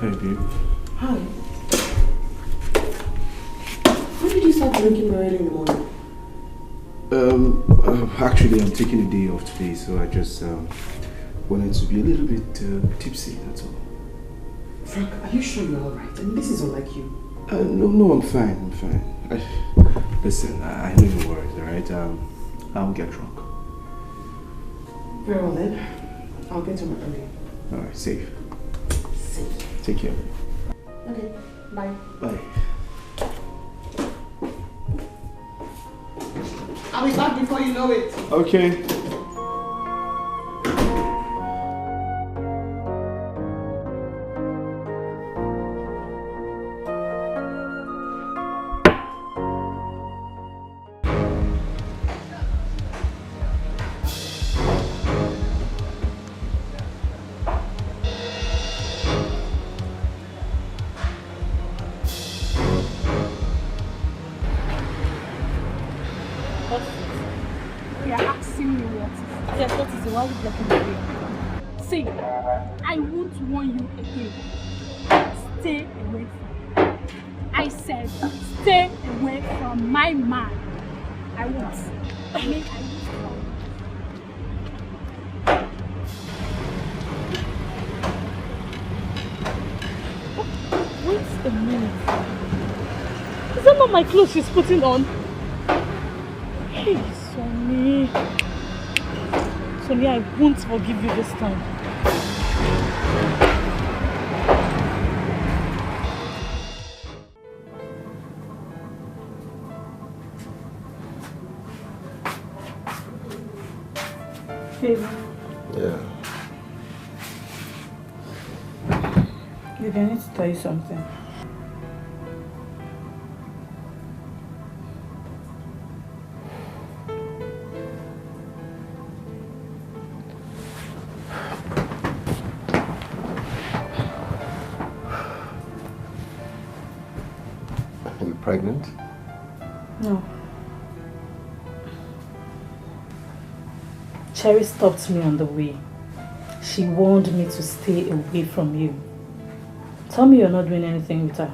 Hey, babe. Hi. When did you start drinking very early in the morning? Actually, I'm taking a day off today, so I just wanted to be a little bit tipsy, that's all. Frank, are you sure you're alright? I mean, this is unlike you. No, I'm fine. Listen, I know you're worried, alright? I won't get drunk. Very well then. I'll get to my room. Alright, safe. Safe. Take care. Okay, bye. Bye. I'll be back before you know it. Okay. See, I won't warn you again. Stay away from me. I said, stay away from my man. I won't. I mean, I won't. Wait a minute. Is that not my clothes she's putting on? Hey, Sonny. Sonny, I won't forgive you this time. Favor. Yeah. Baby, I need to tell you something. Are you pregnant? No. Cherry stopped me on the way. She warned me to stay away from you. Tell me you're not doing anything with her.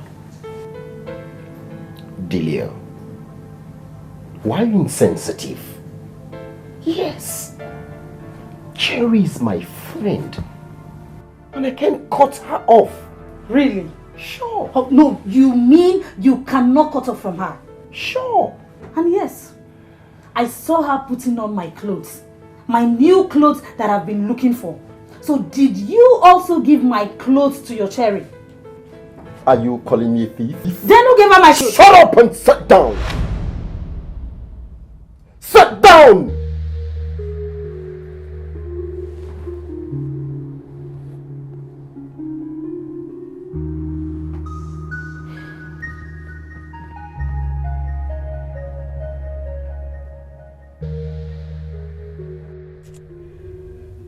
Delia, why are you insensitive? Yes, Cherry is my friend. And I can't cut her off. Really? Sure. Oh, no, you mean you cannot cut off from her? Sure. And yes, I saw her putting on my clothes. My new clothes that I've been looking for. So did you also give my clothes to your Cherry? Are you calling me a thief? Then who gave her my clothes? Shut up and sit down! Sit down!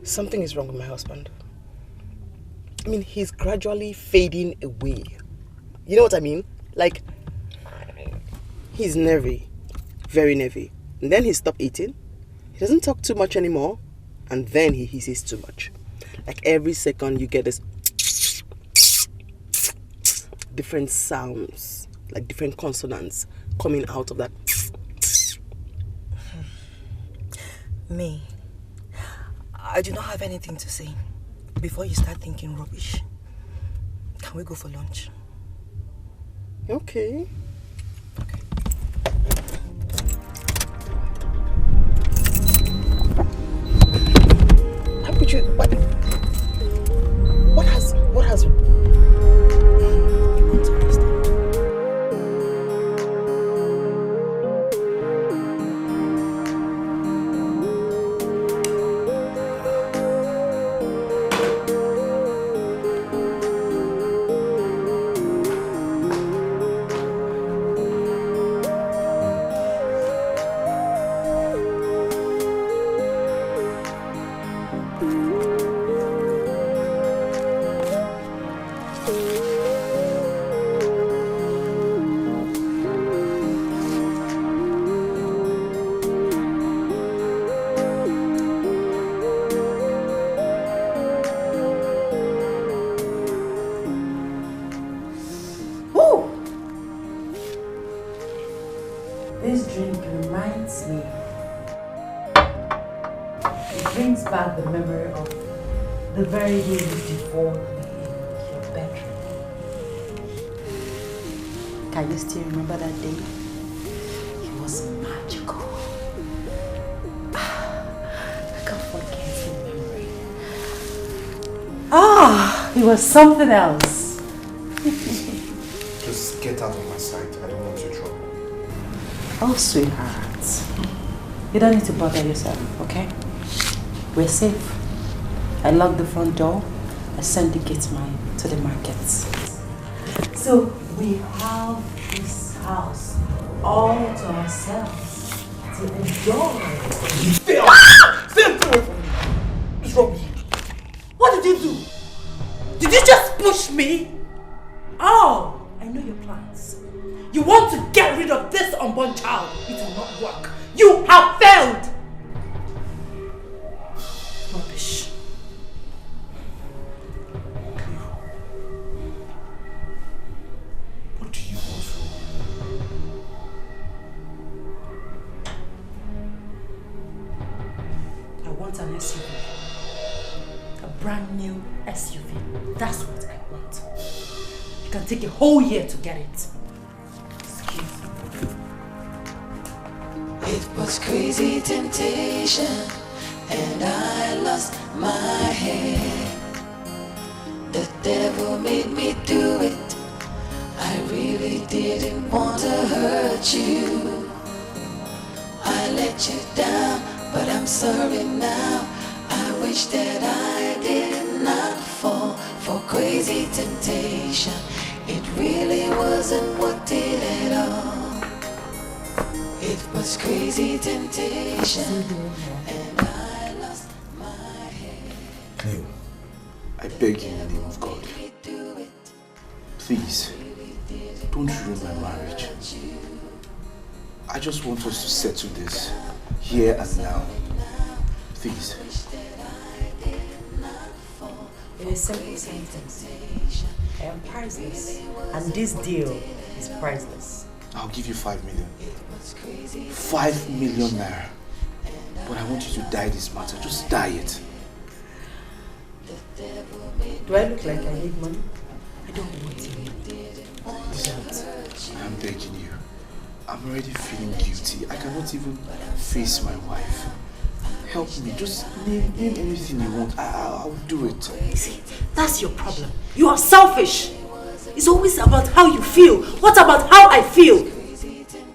Something is wrong with my husband. I mean, he's gradually fading away. You know what I mean? Like, he's nervy. Very nervy. And then he stopped eating. He doesn't talk too much anymore. And then he hisses too much. Like every second you get this different sounds, like different consonants coming out of that. Me, I do not have anything to say. Before you start thinking rubbish, can we go for lunch? Okay. How could you? What has? You want to understand? This drink reminds me. It brings back the memory of the very day you devoted me in your bedroom. Can you still remember that day? It was magical. I can't forget the memory. It was something else. Just get out of my sight. I don't want your trouble. Oh, sweetheart. You don't need to bother yourself, okay? We're safe. I locked the front door. I sent the gate man to the market. So we have this house all to ourselves to enjoy. Stay away from me. What's wrong with you? What did you do? Did you just push me? Oh, I know your plans. You want to get rid of this unborn child. It will not work. You have failed. Rubbish. What do you want from me? I want an SUV. A brand new SUV. That's what I want. You can take a whole year to get it. Excuse me. It was crazy temptation, and I lost my head. The devil made me do it. I really didn't want to hurt you. I let you down, but I'm sorry now. wish that I did not fall for crazy temptation. It really wasn't worth it at all. It was crazy temptation, and I lost my head. Cleo, I beg you in the name of God, please, don't ruin my marriage. I just want us to settle this here and now. Please. In a simple sentence, I am priceless, and this deal is priceless. I'll give you 5 million. 5 million naira. But I want you to die this matter. Just die it. Do I look like I need money? I don't want your money. I'm begging you. I'm already feeling guilty. I cannot even face my wife. Help me. Just name anything you want. I'll do it. You see, that's your problem. You are selfish. It's always about how you feel. What about how I feel?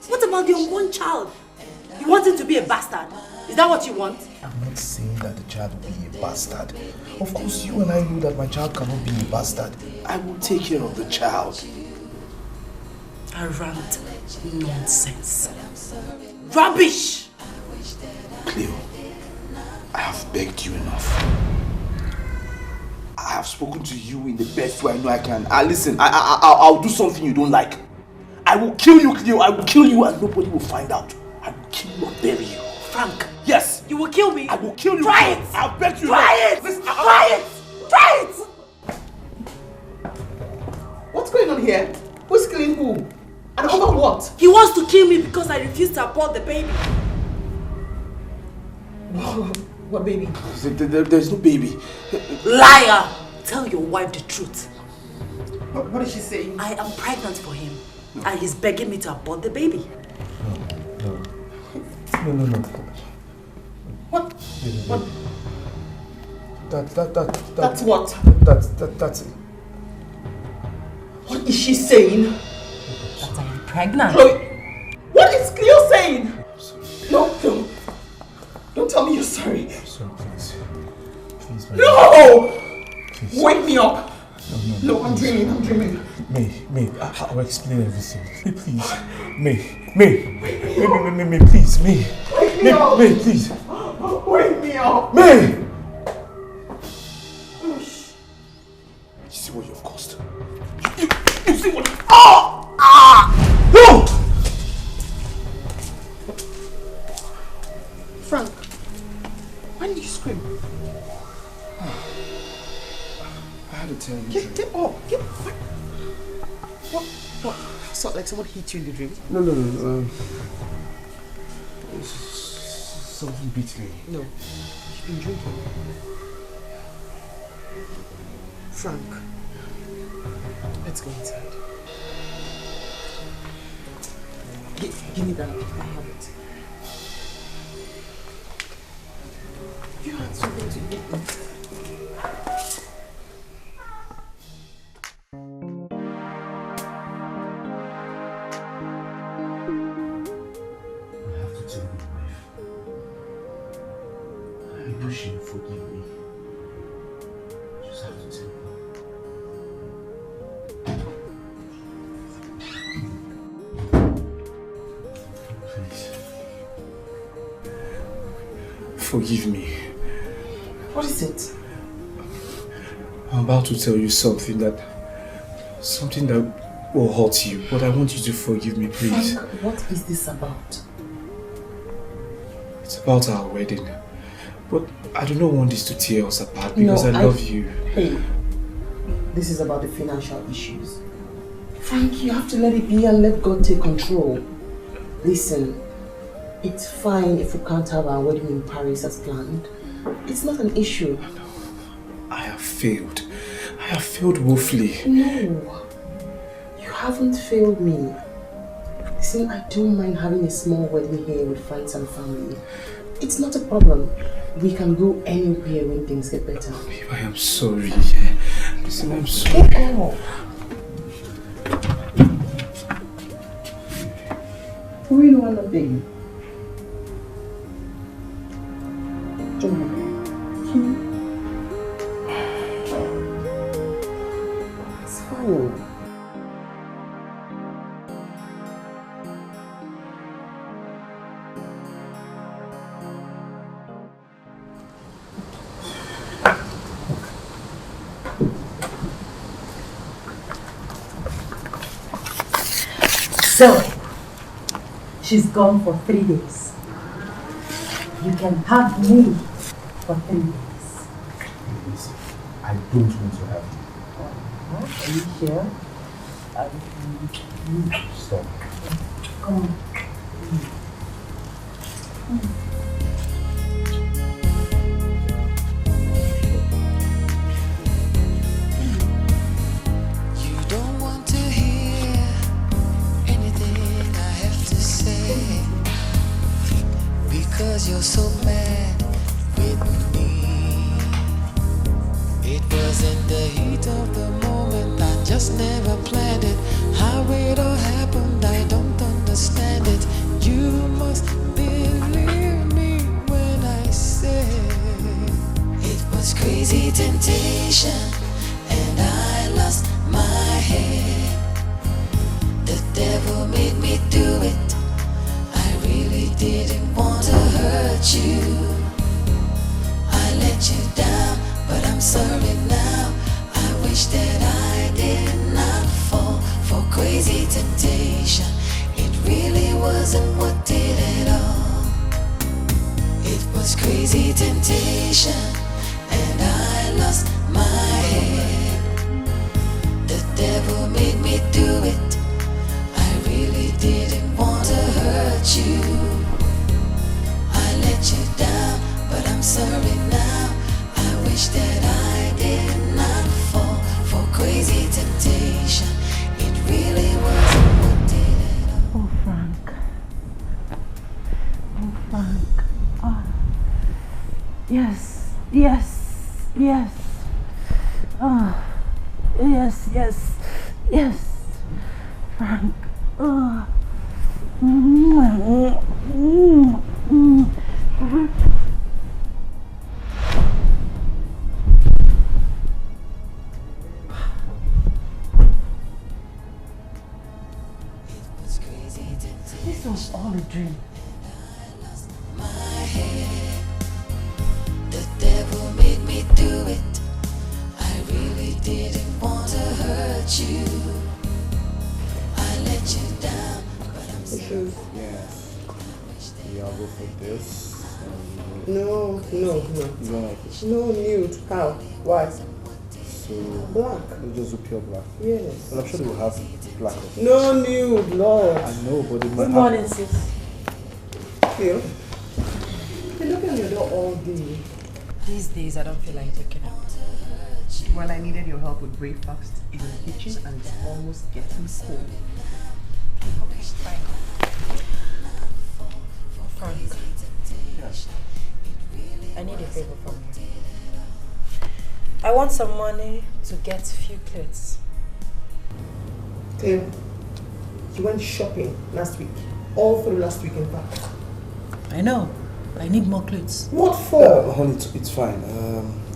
What about your one child? You want him to be a bastard? Is that what you want? I'm not saying that the child will be a bastard. Of course, you and I know that my child cannot be a bastard. I will take care of the child. Arrant nonsense. Rubbish! Cleo, I have begged you enough. I have spoken to you in the best way I know I can. Listen, I'll do something you don't like. I will kill you, Cleo. I will kill you and nobody will find out. I will kill you and bury you. Frank. Yes. You will kill me? I will kill you. Try it. I've begged you. Try it. Listen, Try it. Try it. What's going on here? Who's killing who? And over what? He wants to kill me because I refused to abort the baby. What baby? There's no baby. Liar! Tell your wife the truth. What is she saying? I am pregnant for him. And he's begging me to abort the baby. No. What? What? That's what? That's it. What is she saying? That I am pregnant. Chloe, what is Cleo saying? No. Don't tell me you're sorry. I'm sorry, please. Please, No! Please. Wake me up. No, I'm dreaming. May, I'll explain everything. Please. May, please, May. Wake me up. May, please. Wake me up. May! You see what you've caused? You see what? No! Frank, why did you scream? I had to tell you. Get up. What? So, like someone hit you in the dream? No. Something beat me. No. You've been drinking. Frank, let's go inside. Give me that. I have it. You had something to eat. She will forgive me. Just have to tell her. Please. Forgive me. What is it? I'm about to tell you something that will hurt you, but I want you to forgive me, please. Frank, what is this about? It's about our wedding. But I do not want this to tear us apart because I love you. Hey, this is about the financial issues. Frank, you have to let it be and let God take control. Listen, it's fine if we can't have our wedding in Paris as planned. It's not an issue. I have failed. I have failed woefully. No, you haven't failed me. Listen, I don't mind having a small wedding here with friends and family. It's not a problem. We can go anywhere when things get better. I am sorry. Listen, I'm sorry. Get off. Who you want to be? Come on. go. So, she's gone for 3 days. You can have me for 3 days. Please, I don't want to have you. Are you sure? Stop. Come on. You don't want to hear anything I have to say because you're so mad with me. It was in the heat of the moment, I just never planned it. How it all happened, I don't understand it. You must believe me when I say it was crazy temptation and I lost my head. The devil made me do it. I really didn't want to hurt you. I let you down, but I'm sorry now. I wish that I did not fall for crazy temptation. It really wasn't what did it all. It was crazy temptation and I lost my head. The devil made me do it. I really didn't want to hurt you. I let you down, but I'm sorry now. I wish that I did not fall for crazy temptation. It really wasn't what did it all. Oh, Frank. Oh, Frank. Ah. Yes, yes, yes. Ah. Yes, yes, yes. Frank. Ah. This was all a dream. My head. The devil made me do it. I really didn't want to hurt you. I let you down, but I'm sorry. Yeah, I'll go for this. No. You don't like it? No nude. How? Why? So Black. we'll just do pure black. Yes. Well, I'm sure they will have black. No nude, Lord. I know, but they might Good morning, sis. You. Been knocking on your door all day. These days I don't feel like taking out. Well, I needed your help with breakfast in the kitchen and it's almost getting cold. Okay, fine. Frank, Yes. I need a favor from you. I want some money to get few clothes. Cleo, you went shopping last week. All through last week, in fact. I know. I need more clothes. What for? Honey, it's fine.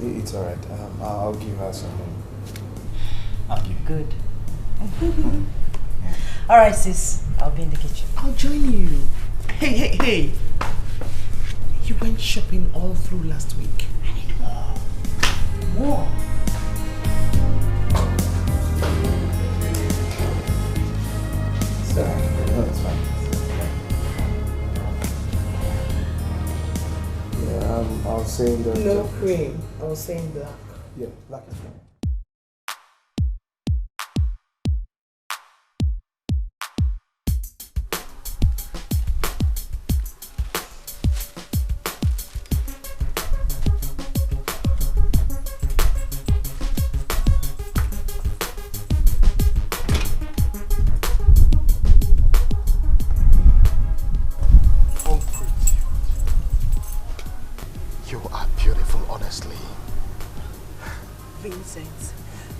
It's alright. I'll give her some money. I'll give you. Good. Alright, sis. I'll be in the kitchen. I'll join you. Hey. You went shopping all through last week. I need more. More? Sorry. No, it's fine. Yeah, I'll say in the... No cream. I was saying black. Yeah, black is fine.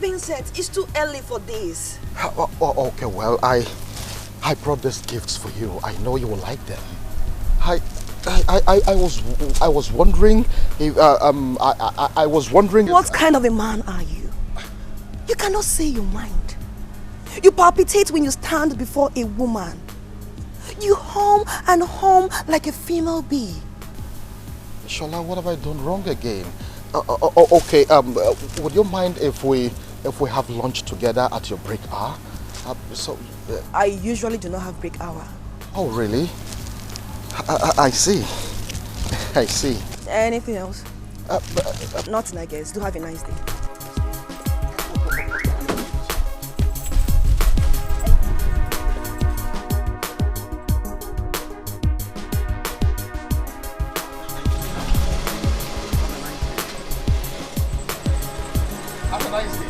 Vincent, it's too early for this. Okay, well, I brought these gifts for you. I know you will like them. I was wondering if I was wondering. What kind of a man are you? You cannot say your mind. You palpitate when you stand before a woman. You hum and hum like a female bee. Shola, what have I done wrong again? Okay, would you mind if we have lunch together at your break hour? I usually do not have break hour. Oh, really? I see. I see. Anything else? Nothing, I guess. Do have a nice day. Have a nice day.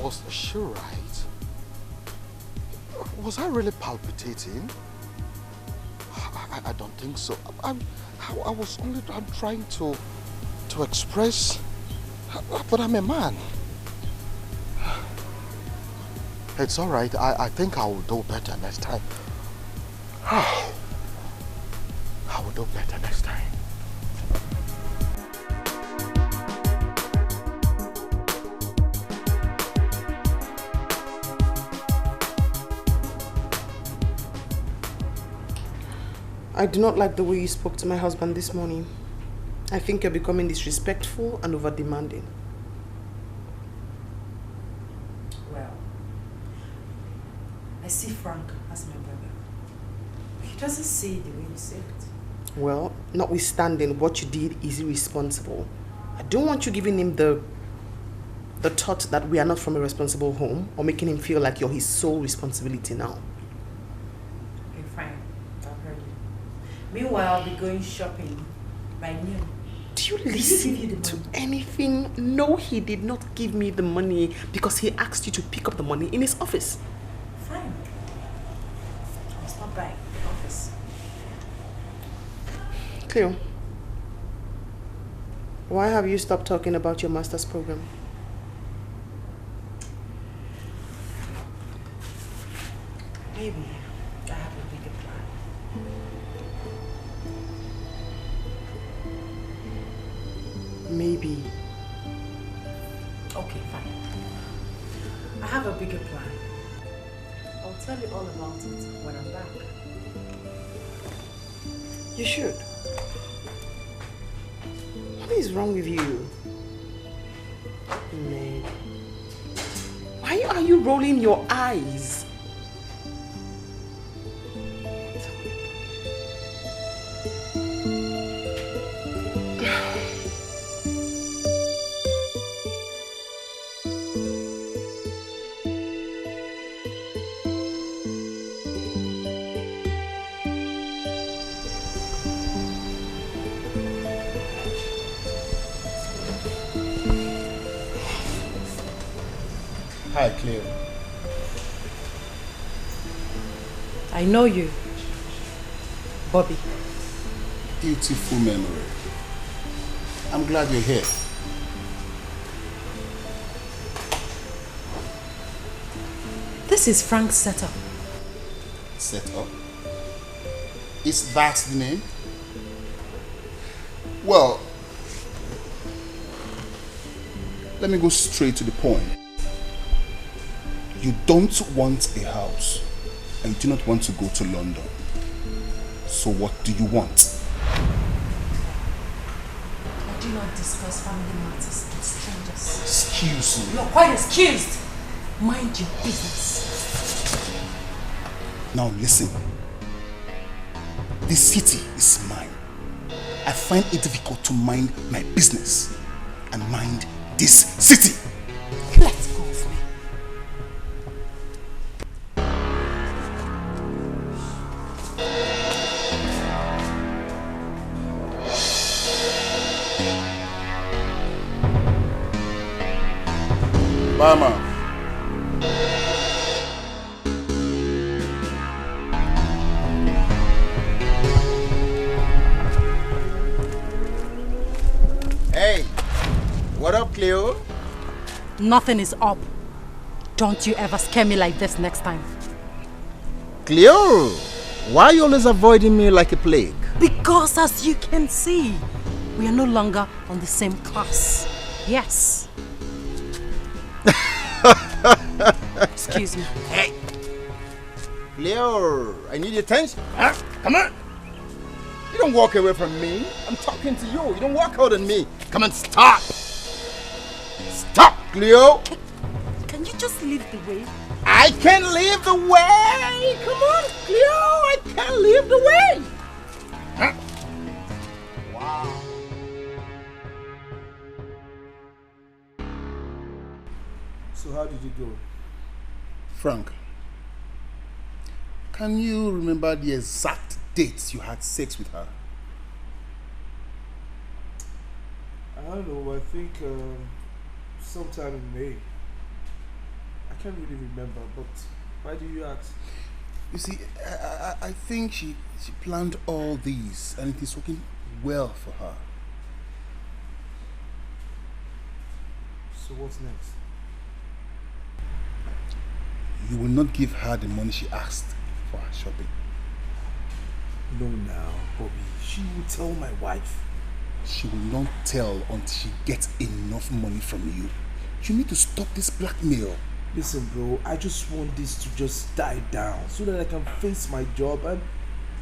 Was she right? Was I really palpitating? I don't think so. I'm trying to express, but I'm a man. It's all right. I think I will do better next time. I will do better next time. I do not like the way you spoke to my husband this morning. I think you're becoming disrespectful and over-demanding. Well, I see Frank as my brother. He doesn't see it the way you say it. Well, notwithstanding what you did is irresponsible. I don't want you giving him the thought that we are not from a responsible home or making him feel like you're his sole responsibility now. Okay, fine. I've heard you. Meanwhile, I'll be going shopping by noon. Do you listen to anything? No, he did not give me the money because he asked you to pick up the money in his office. Fine. I'll stop by the office. Cleo, why have you stopped talking about your master's program? Maybe I have a bigger plan. Maybe. Okay, fine. I have a bigger plan. I'll tell you all about it when I'm back. You should. What is wrong with you? Meg. Why are you rolling your eyes? Hi, Cleo. I know you, Bobby. Beautiful memory. I'm glad you're here. This is Frank's setup. Setup? Is that the name? Well, let me go straight to the point. You don't want a house and you do not want to go to London. So what do you want? I do not discuss family matters with strangers. Excuse me. You're quite excused. Mind your business. Now listen. This city is mine. I find it difficult to mind my business and mind this city. Let go of me. Mama. Hey, what up, Cleo? Nothing is up. Don't you ever scare me like this next time. Cleo, why are you always avoiding me like a plague? Because as you can see, we are no longer on the same class. Yes. Excuse me. Hey! Cleo, I need your attention. Huh? Come on! You don't walk away from me. I'm talking to you. You don't walk out on me. Come on, stop! Stop, Cleo! Can you just leave the way? I can leave the way! Come on, Cleo! I can leave the way! Huh? Wow. So how did it go? Frank, can you remember the exact dates you had sex with her? I don't know, I think sometime in May. I can't really remember, but why do you ask? You see, I think she planned all these and it is working well for her. So what's next? You will not give her the money she asked for her shopping. No now, Bobby. She will tell my wife. She will not tell until she gets enough money from you. You need to stop this blackmail. Listen, bro, I just want this to just die down so that I can face my job and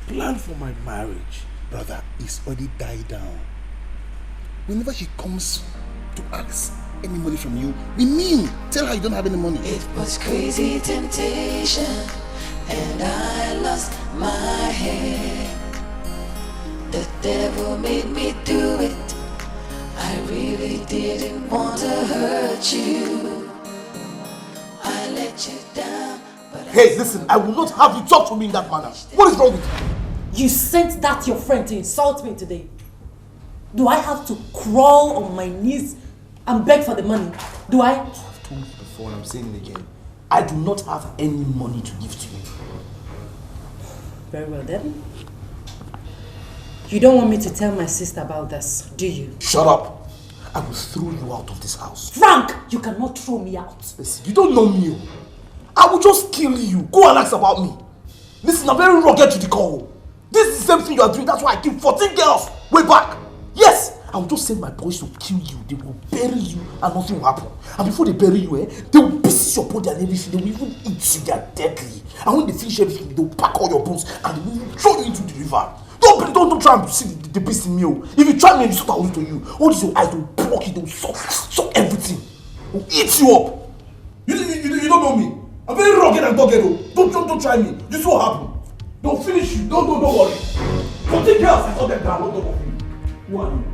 plan for my marriage. Brother, it's already died down. Whenever she comes to ask any money from you, be mean. Tell her you don't have any money. It was crazy temptation, and I lost my head. The devil made me do it. I really didn't want to hurt you. I let you down, but Hey, listen, I will not have you talk to me in that manner. What is wrong with you? You sent that your friend to insult me today. Do I have to crawl on my knees and beg for the money? Do I? I've told you before and I'm saying it again. I do not have any money to give to you. Very well then. You don't want me to tell my sister about this, do you? Shut up. I will throw you out of this house. Frank, you cannot throw me out. Listen, you don't know me. I will just kill you. Go and ask about me. Listen, I'm very rugged to the core. This is the same thing you are doing. That's why I killed 14 girls way back. Yes, I will just send my boys to kill you. They will bury you and nothing will happen. And before they bury you, they will pieces your body and everything. They will even eat you. They are deadly. And when they finish everything, they will pack all your bones and they will throw you into the river. Don't try and see the beast in me. If you try me, this is what I will do to you. All these your eyes will block you. They will suck everything. They will eat you up. You don't know me. I'm very rugged and dogged. Don't try me. This is what happened. They'll finish you. Don't worry. 14 girls, I saw them down. Don't talk of you. Who are you?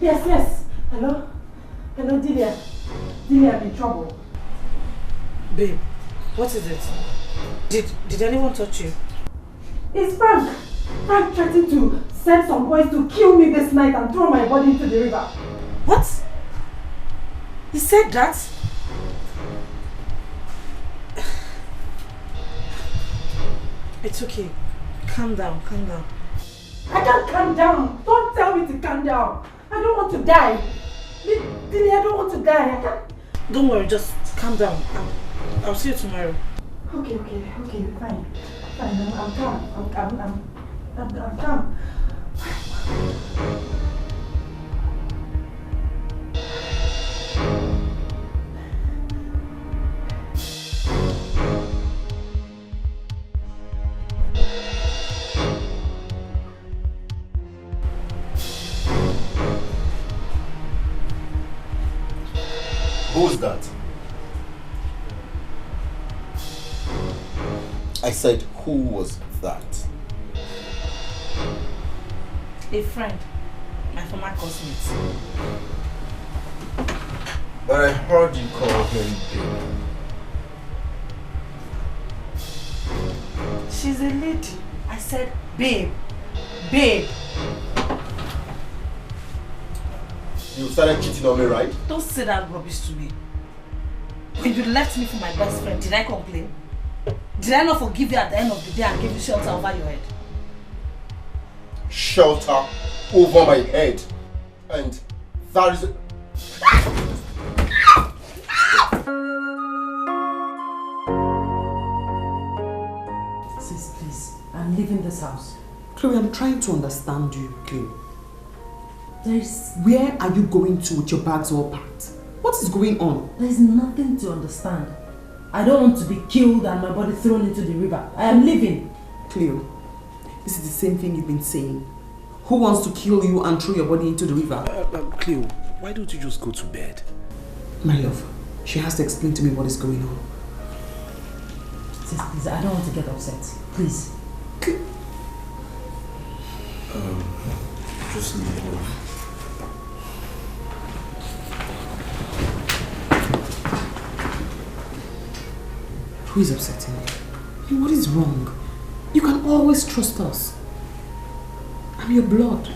Yes. Hello, Delia. Delia, I'm in trouble. Babe, what is it? Did anyone touch you? It's Frank. Frank threatened to send some boys to kill me this night and throw my body into the river. What? He said that? It's okay. Calm down. I can't calm down. Don't Don't tell me to calm down. I don't want to die. Lily, I don't want to die. Don't worry, just calm down. I'll see you tomorrow. Okay, fine. I'm calm. I'm calm. Who's that? I said, who was that? A friend. My former classmate. But I heard you call him babe. She's a lady. I said, babe. Babe. You started cheating on me, right? Don't say that rubbish to me. When you left me for my best friend, did I complain? Did I not forgive you at the end of the day and give you shelter over your head? Shelter over my head. And that is... Sis, please. I'm leaving this house. Chloe, I'm trying to understand you, Chloe. There's Where are you going to with your bags all packed? What is going on? nothing to understand. I don't want to be killed and my body thrown into the river. I am leaving. Cleo, this is the same thing you've been saying. Who wants to kill you and throw your body into the river? Cleo, why don't you just go to bed? My love, she has to explain to me what is going on. Sis, please, I don't want to get upset. Please. Just leave it alone. Who is upsetting you? What is wrong? You can always trust us. I'm your blood.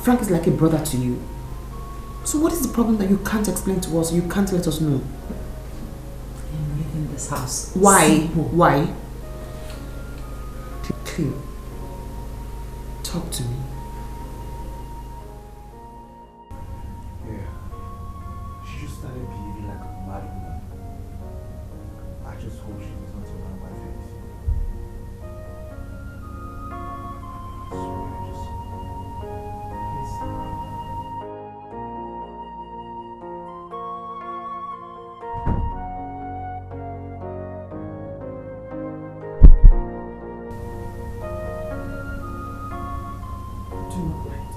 Frank is like a brother to you. So what is the problem that you can't explain to us or you can't let us know? I'm leaving this house. Why? Simple. Why? Cleo, talk to me. Yeah. She just started behaving like a mad woman. I just hope she does not turn out my face. Sorry, please. Do not write.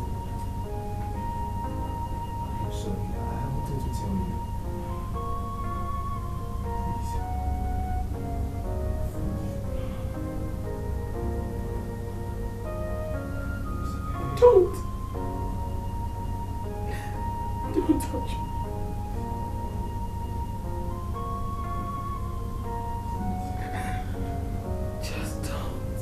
I'm sorry, I wanted to tell you. Please. Don't touch me. Just don't.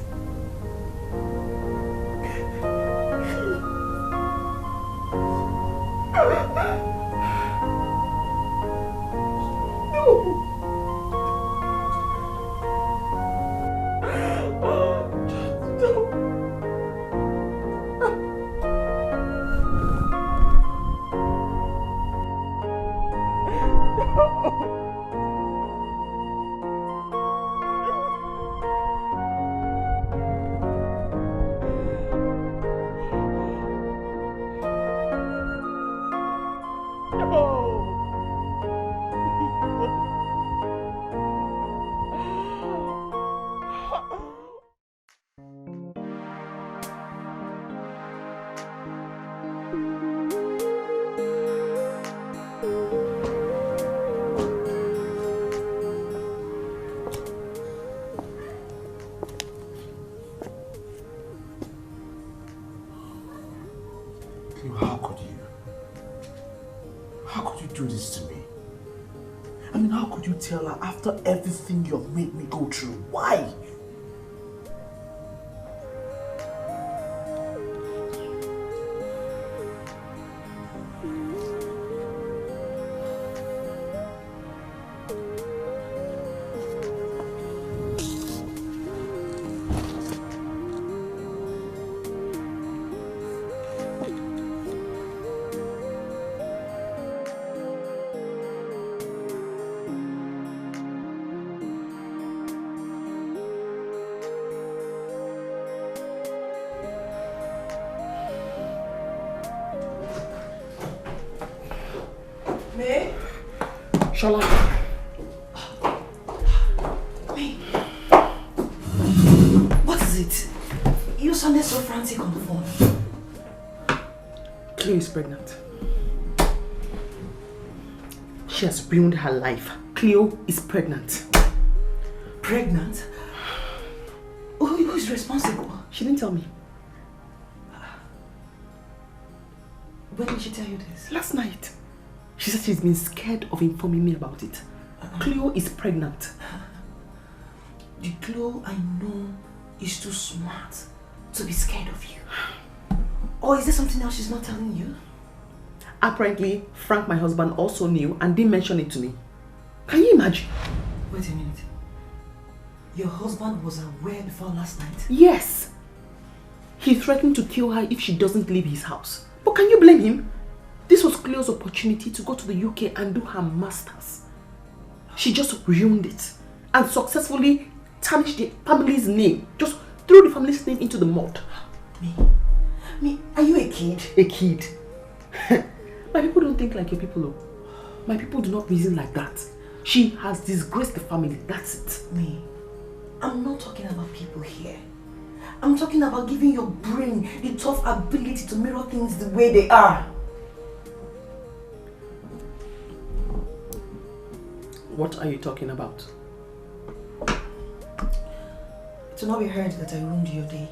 How could you? How could you do this to me? I mean, how could you tell her after everything you've made me go through? Why? May? Shola. May? What is it? You sounded so frantic on the phone. Cleo is pregnant. She has ruined her life. Cleo is pregnant. Pregnant? Who is responsible? She didn't tell me. When did she tell you this? Last night. She said she's been scared of informing me about it. Cleo is pregnant. The Cleo I know is too smart to be scared of you. Or is there something else she's not telling you? Apparently, Frank, my husband, also knew and didn't mention it to me. Can you imagine? Wait a minute. Your husband was aware before last night? Yes. He threatened to kill her if she doesn't leave his house. But can you blame him? This was Cleo's opportunity to go to the UK and do her masters. She just ruined it and successfully tarnished the family's name. Just threw the family's name into the mud. Me, are you a kid? A kid? My people don't think like your people, though. My people do not reason like that. She has disgraced the family, that's it. Me, I'm not talking about people here. I'm talking about giving your brain the tough ability to mirror things the way they are. What are you talking about? To not be heard that I ruined your day.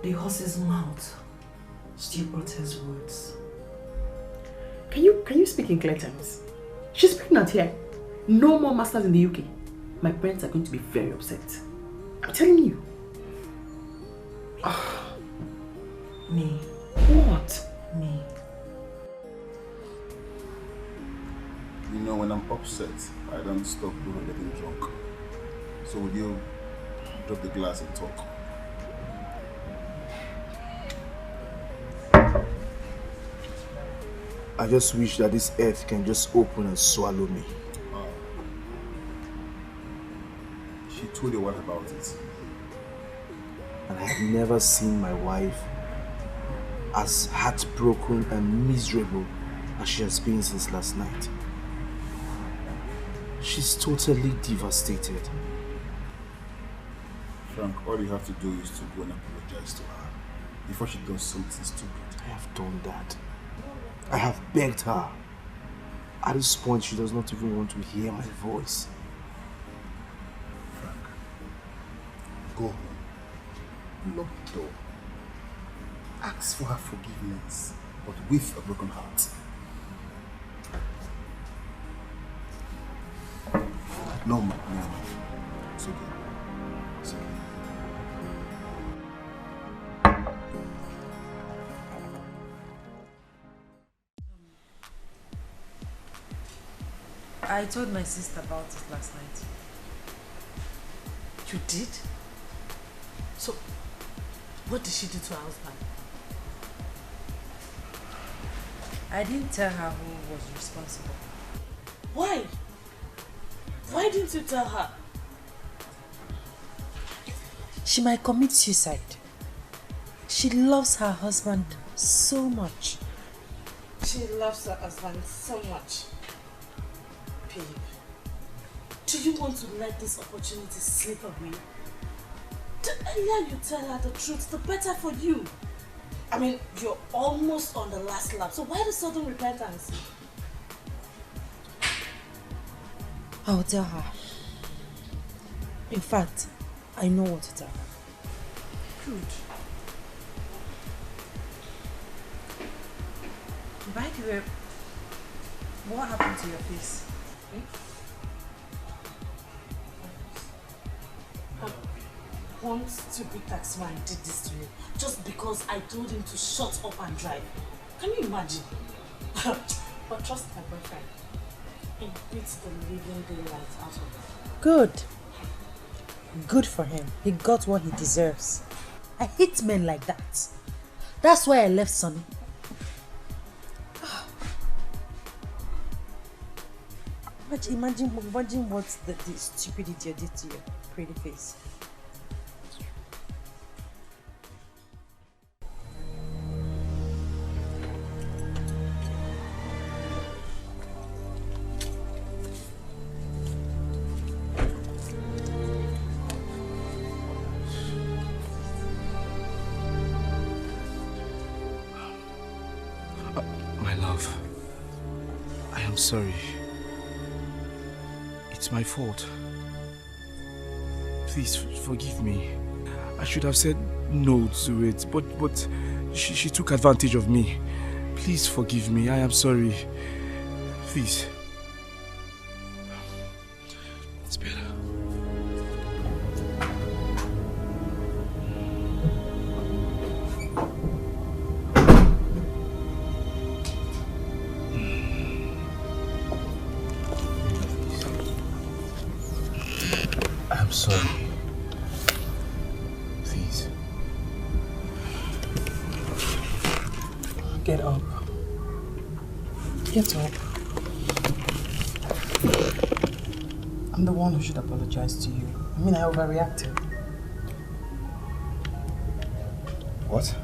The horse's mouth still utters words. Can you speak in clear terms? She's pregnant here. No more masters in the UK. My parents are going to be very upset. I'm telling you. Me. What? Me. You know, when I'm upset, I don't stop even getting drunk. So would you drop the glass and talk? I just wish that this earth can just open and swallow me. She told you what about it? And I have never seen my wife as heartbroken and miserable as she has been since last night. She's totally devastated. Frank, all you have to do is to go and apologize to her before she does something stupid. I have done that. I have begged her. At this point, she does not even want to hear my voice. Frank, go home. Lock the door. Ask for her forgiveness, but with a broken heart. No, no. It's okay. It's okay. I told my sister about it last night. You did? So, what did she do to her husband? I didn't tell her who was responsible. Why? Why didn't you tell her? She might commit suicide. She loves her husband so much. She loves her husband so much. Babe, do you want to let this opportunity slip away? The earlier you tell her the truth, the better for you. I mean, you're almost on the last lap, so why the sudden repentance? I'll tell her. In fact, I know what to tell her. Good. By the way, what happened to your face? One stupid taxman did this to me just because I told him to shut up and drive. Can you imagine? But trust my boyfriend. He beats the living daylight out of him. Good. Good for him. He got what he deserves. I hate men like that. That's why I left Sonny. Imagine what the stupid idiot did to your pretty face. My love, I am sorry. It's my fault. Please forgive me. I should have said no to it, but she took advantage of me. Please forgive me. I am sorry. Please. It's better. I'm sorry. Please. Get up. Get up. I'm the one who should apologize to you. I mean, I overreacted. What?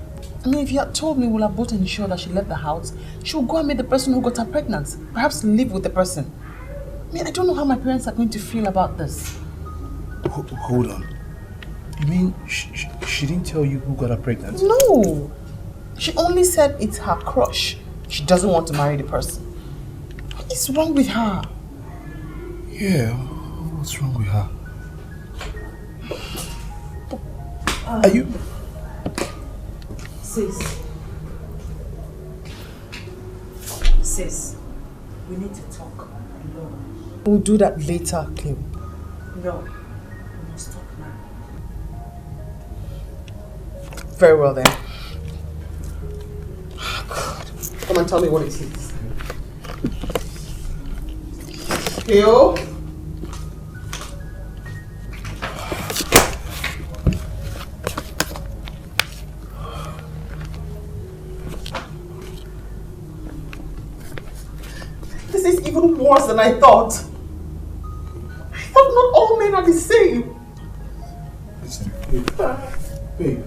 I mean, if you had told me we'll have both ensured that she left the house, she would go and meet the person who got her pregnant. Perhaps live with the person. I mean, I don't know how my parents are going to feel about this. Hold on. You mean she didn't tell you who got her pregnant? No. She only said it's her crush. She doesn't want to marry the person. What is wrong with her? Yeah, what's wrong with her? Are you... Sis, we need to talk alone. We'll do that later, Cleo. No, we must talk now. Very well then. God. Come and tell me what it is. Cleo? This is even worse than I thought. I thought not all men are the same. Listen, babe.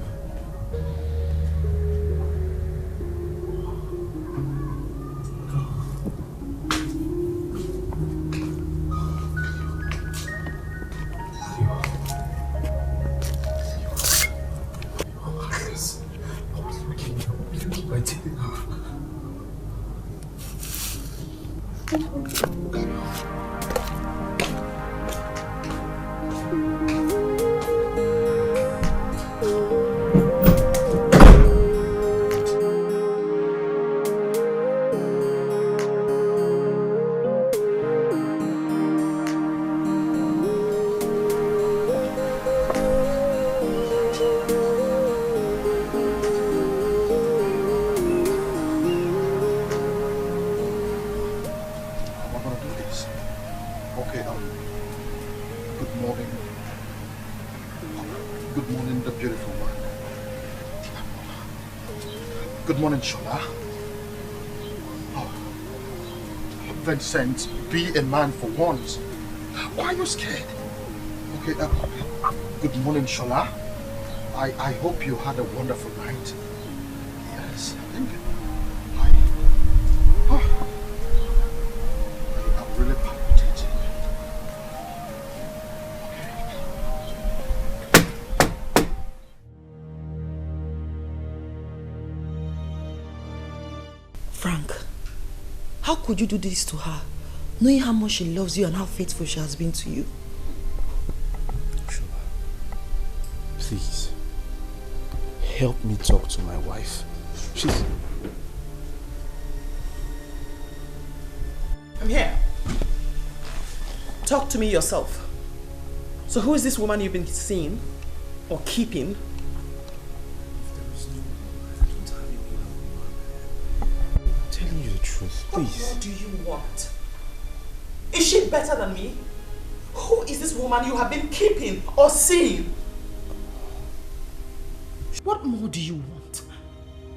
Vincent, be a man for once. Why are you scared? Okay, good morning, Shola. I hope you had a wonderful night. Yes, I think I'm really palpitating. Frank, how could you do this to her, knowing how much she loves you and how faithful she has been to you? Shola, please, help me talk to my wife. She's... I'm here. Talk to me yourself. So who is this woman you've been seeing or keeping? Telling you the truth, please. What do you want? Is she better than me? Who is this woman you have been keeping or seeing? What more do you want?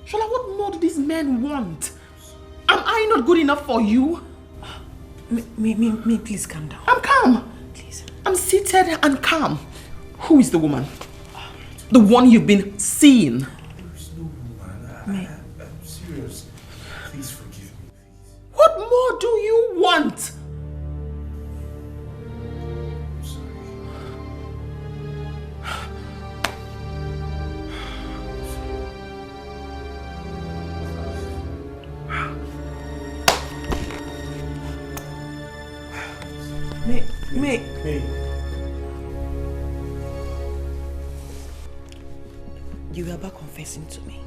Shola, what more do these men want? Am I not good enough for you? Me, please calm down. I'm calm. Please. I'm seated and calm. Who is the woman? The one you've been seeing? There's no woman. I'm serious. Please forgive me, please. What more do you want? I'm sorry. May. You were about confessing to me.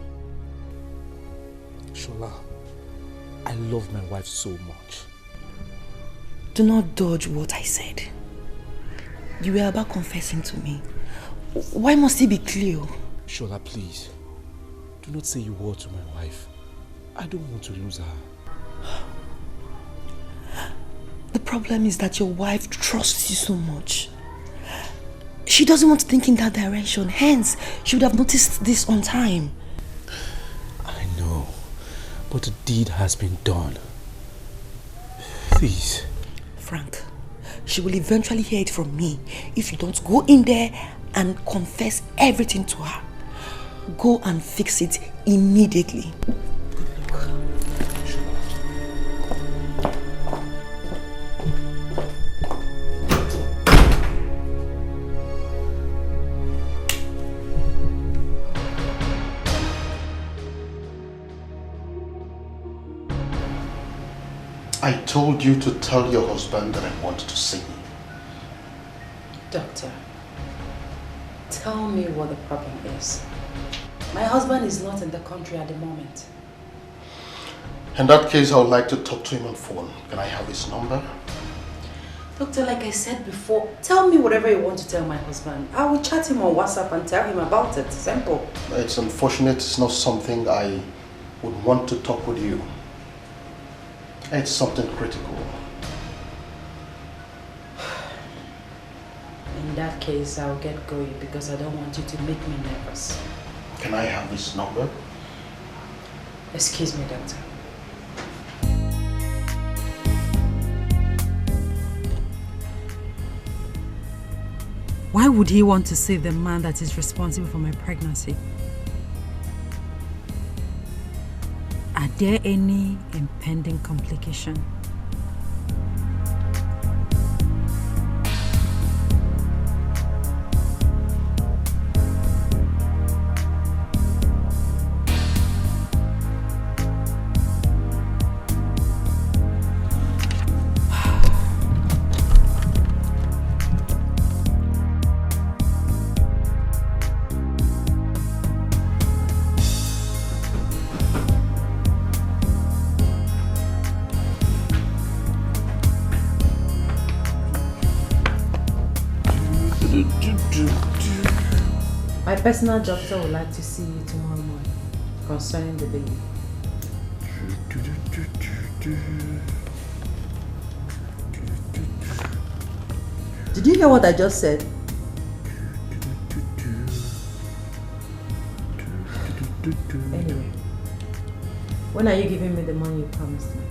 Shola, I love my wife so much. Do not dodge what I said. You were about confessing to me. Why must it be clear? Shola, please. Do not say a word to my wife. I don't want to lose her. The problem is that your wife trusts you so much. She doesn't want to think in that direction. Hence, she would have noticed this on time. I know, but the deed has been done. Please. Frank, she will eventually hear it from me if you don't go in there and confess everything to her. Go and fix it immediately. I told you to tell your husband that I wanted to see him. Doctor, tell me what the problem is. My husband is not in the country at the moment. In that case, I would like to talk to him on phone. Can I have his number? Doctor, like I said before, tell me whatever you want to tell my husband. I will chat him on WhatsApp and tell him about it. Simple. It's unfortunate. It's not something I would want to talk with you. It's something critical. In that case, I'll get going because I don't want you to make me nervous. Can I have his number? Excuse me, doctor. Why would he want to see the man that is responsible for my pregnancy? Are there any impending complications? My personal doctor would like to see you tomorrow morning concerning the baby. Did you hear what I just said? Anyway, when are you giving me the money you promised me?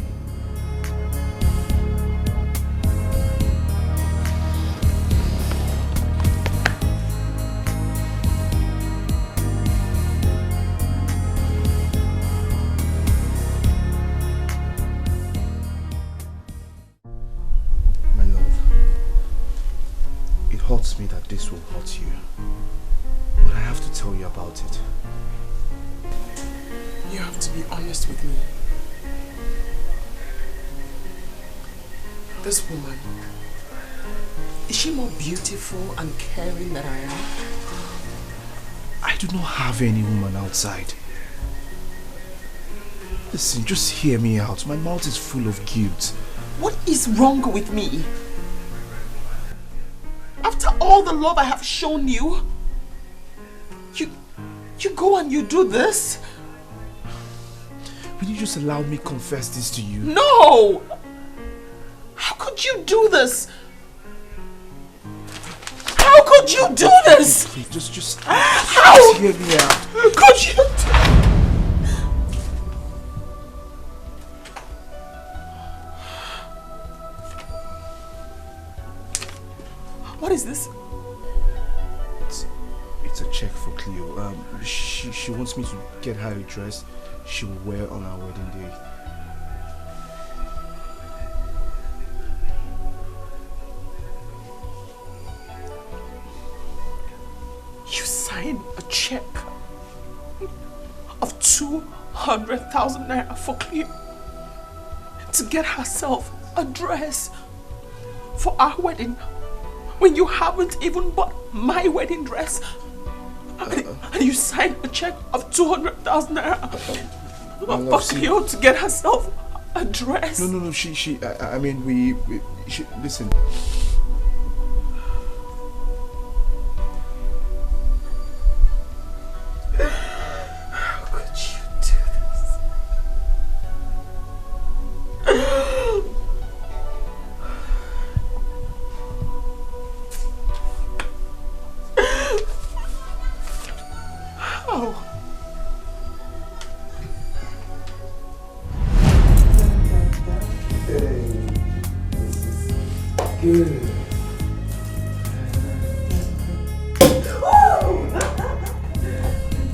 Me that this will hurt you, but I have to tell you about it. You have to be honest with me. This woman, is she more beautiful and caring than I am? I do not have any woman outside. Listen, just hear me out. My mouth is full of guilt. What is wrong with me? After all the love I have shown you, you go and you do this? Will you just allow me confess this to you? No! How could you do this? How could you do this? Please, just hear me out. Could you? What is this? It's a check for Cleo. She wants me to get her a dress she will wear on our wedding day. You signed a check of 200,000 naira for Cleo to get herself a dress. for our wedding when you haven't even bought my wedding dress? And you signed a check of 200,000 naira for Cleo to get herself a dress. No, I mean, listen. How could you do this? How? Good.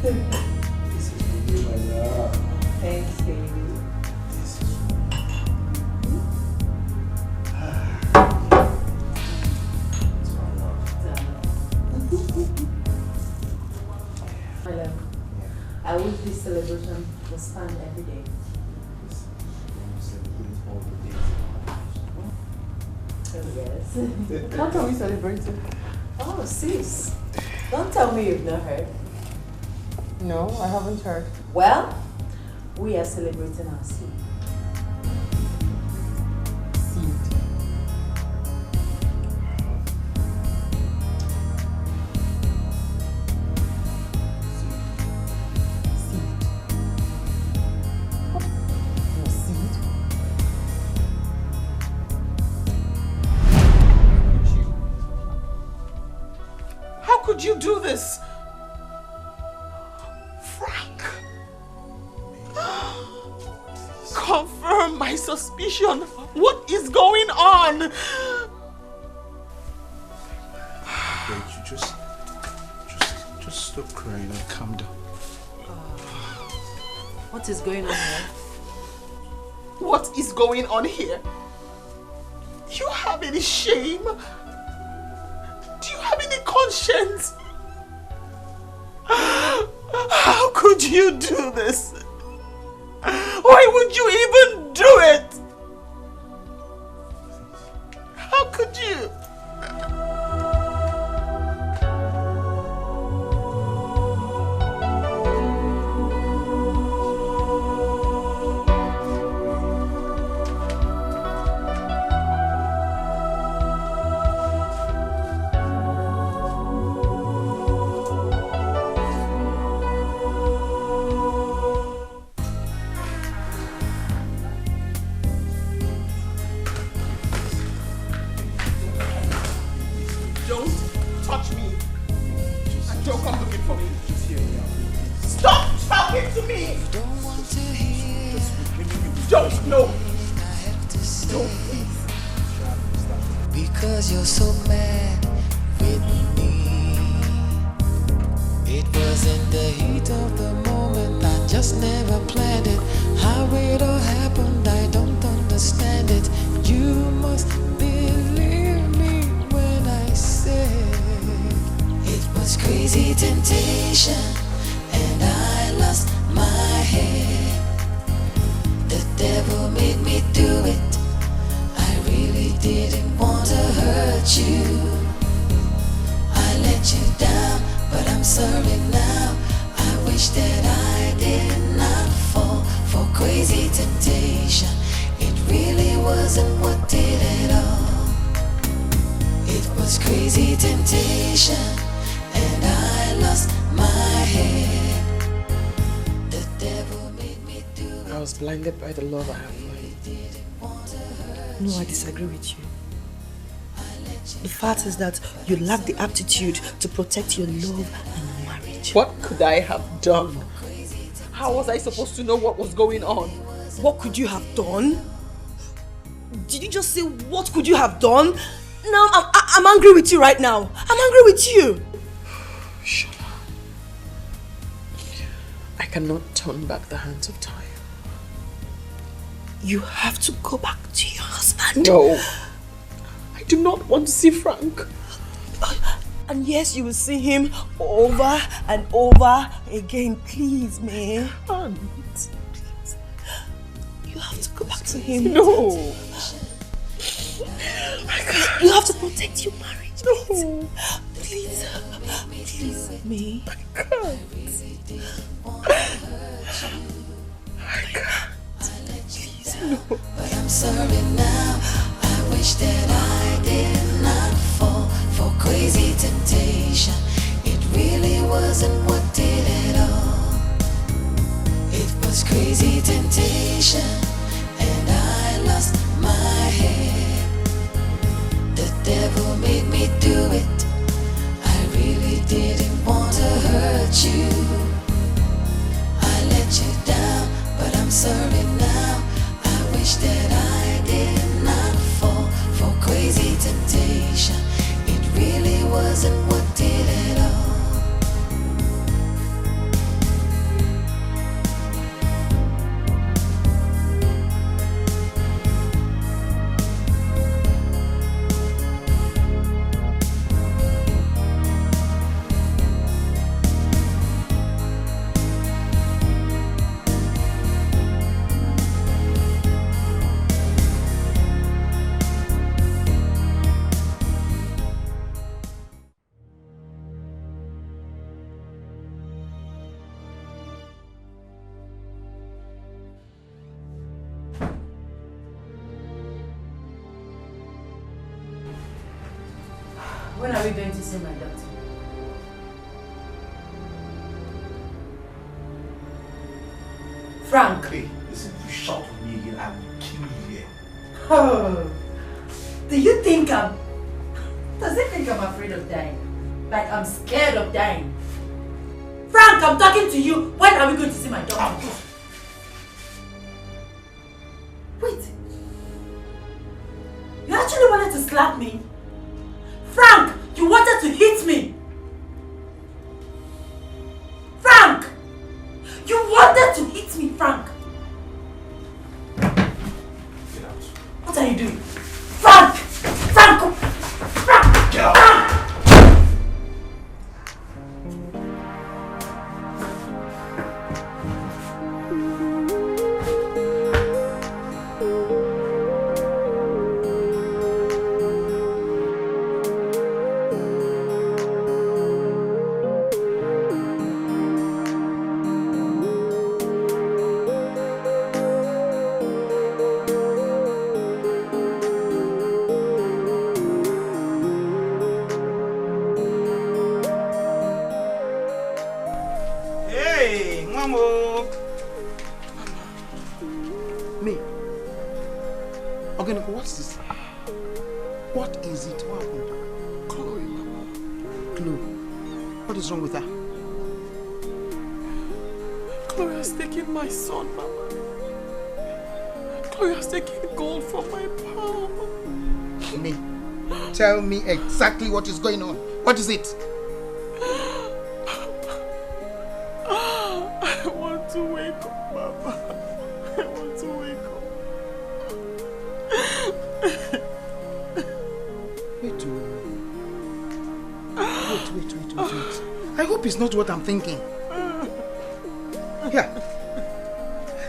This is for you, my love. Thanks, baby. This is it's my love. My love, I wish this celebration was fun every day. Oh, yes. How can we celebrate it? Oh, sis. Don't tell me you've not heard. No, I haven't heard. Well, we are celebrating our seed. How could you do this? Frank! Confirm my suspicion. What is going on? Wait, you just stop crying and calm down. What is going on here? What is going on here? Do you have any shame? Do you have any conscience? How could you do this? Why would you even do it? How could you? Don't touch me. And don't come looking for me. Stop talking to me. Don't, no. Don't, please. Because you're so mad with me. It was in the heat of the moment. I just never planned it. How it all happened, I don't understand it. You must believe me when I said it was crazy temptation, and I lost my head. The devil made me do it. I really didn't want to hurt you. I let you down, but I'm sorry now. I wish that I did not fall for crazy temptation. It really wasn't what did it all. It was crazy temptation, and I lost my head. The devil made me do it. I was blinded by the love I have for you. No, I disagree with you. The fact is that you lack the aptitude to protect your love and your marriage. What could I have done? How was I supposed to know what was going on? What could you have done? Did you just say, what could you have done? Now, I'm angry with you right now. I'm angry with you. Shola, I cannot turn back the hands of time. You have to go back to your husband. No. I do not want to see Frank. And yes, you will see him over and over again. Please, man. Please. You have to go back to him. No. I You have to protect your marriage. No. Please. Please. Me. I can't. I can't. Please, no. But I'm sorry now. I wish that I did not fall for crazy temptation. It really wasn't what did it all. It was crazy temptation, and I lost my head. The devil made me do it. I really didn't want to hurt you. I let you down, but I'm sorry now. I wish that I did not fall for crazy temptation. It really wasn't what did it all. When are we going to see my doctor? Frank! Hey, listen, you shout at me again, I will kill you here. Oh, do you think does he think I'm afraid of dying? Like I'm scared of dying? Frank, I'm talking to you. When are we going to see my doctor? Wait. You actually wanted to slap me? Frank, you wanted to hit me. Frank! You wanted to hit me, Frank. Get out. What are you doing? Frank! Frank! Frank! Get out. Frank! What's this? What is it? What happened? Chloe, Mama. Chloe, what is wrong with her? Chloe has taken my son, Mama. Chloe has taken gold from my palm. Me? Tell me exactly what is going on. What is it? I want to wake up, Mama. I want to wake up. Wait. I hope it's not what I'm thinking. Yeah.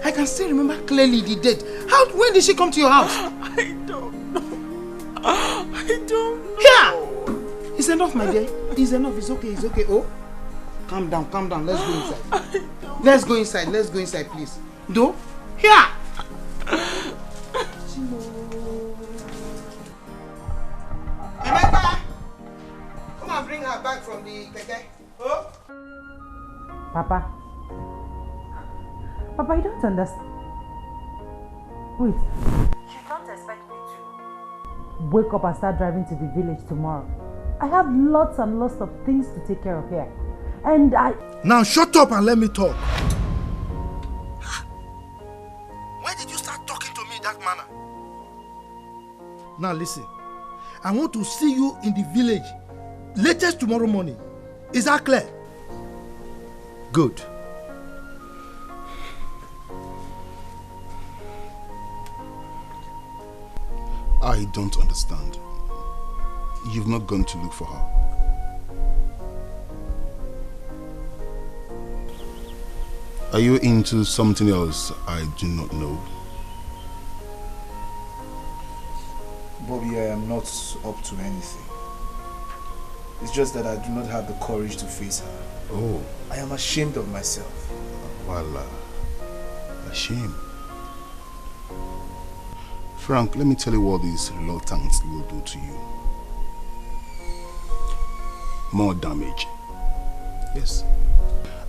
I can still remember clearly the date. When did she come to your house? I don't know. I don't know. Yeah. It's enough, my dear. It's enough. It's okay. Oh, calm down. Let's go inside. Let's go inside, please. Do? Here. Emeka, come and bring her back from the keke. Oh. Papa, you don't understand. Wait. You don't expect me to wake up and start driving to the village tomorrow? I have lots and lots of things to take care of here. And Now shut up and let me talk. Why did you start talking to me that manner? Now listen. I want to see you in the village latest tomorrow morning. Is that clear? Good. I don't understand. You've not gone to look for her. Are you into something else I do not know? Bobby, I am not up to anything. It's just that I do not have the courage to face her. Oh. I am ashamed of myself. Voila. Ashamed. Frank, let me tell you what this reluctance will do to you. More damage. Yes.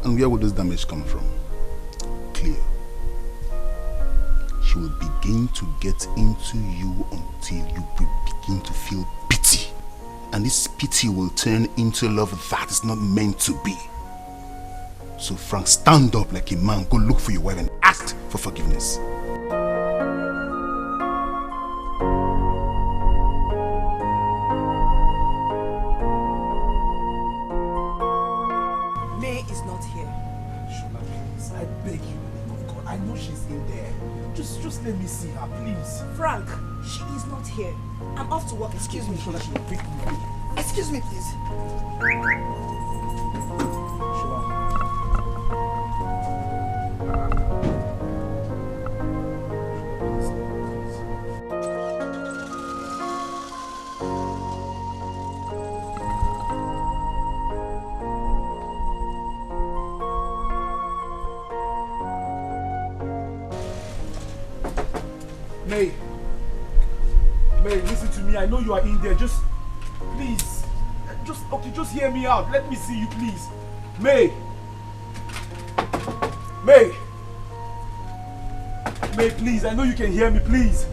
And where will this damage come from? Clear. She will begin to get into you until you will begin to feel pity. And this pity will turn into love that is not meant to be. So Frank, stand up like a man, go look for your wife and ask for forgiveness. May is not here. Shola, please, I beg you in the name of God. I know she's in there. Just let me see her, please. Frank, she is not here. I'm off to work. Excuse me. Shola, Excuse me, please. May, listen to me. I know you are in there. Just, please. Just hear me out. Let me see you, please. May, please. I know you can hear me, please.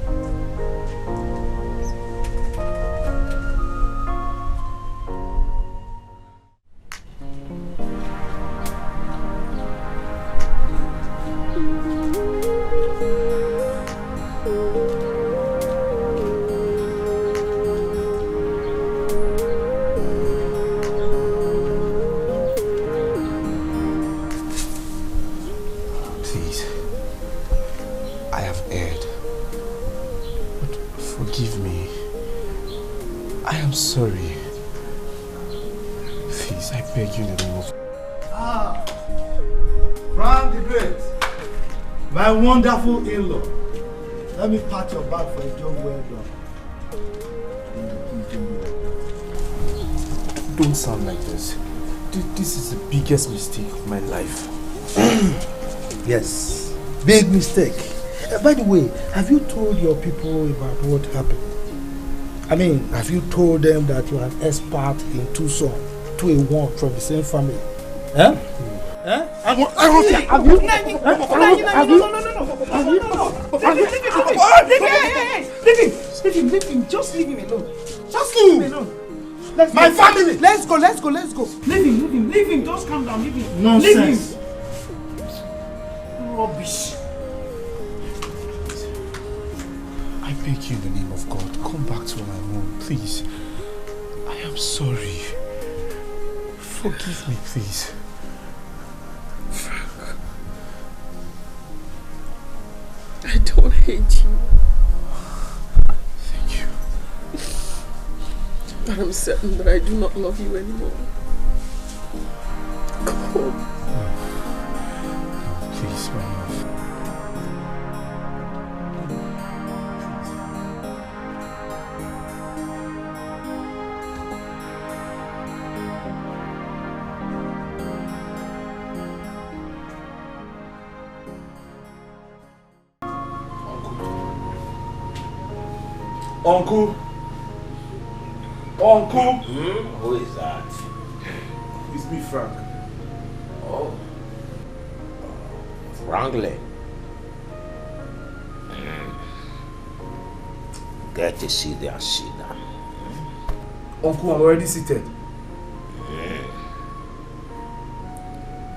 My wonderful in-law, let me pat your back for a job well done. Don't sound like this. This is the biggest mistake of my life. Yes, big mistake. By the way, have you told your people about what happened? I mean, have you told them that you are an expert in two sons, 2 in 1 from the same family? Huh? Huh? Leave him. Just leave him alone. Just leave him alone. My family. Let's go. Leave him. Just calm down. Leave him. Nonsense. Leave him. Rubbish. I beg you in the name of God, come back to my home, please. I am sorry. Forgive me, please. I don't hate you. Thank you. But I'm certain that I do not love you anymore. Go home. No, please, my love. Uncle? Who is that? It's me, Frank. Oh. Frankly. Get to see their seat now. Uncle, I'm already seated.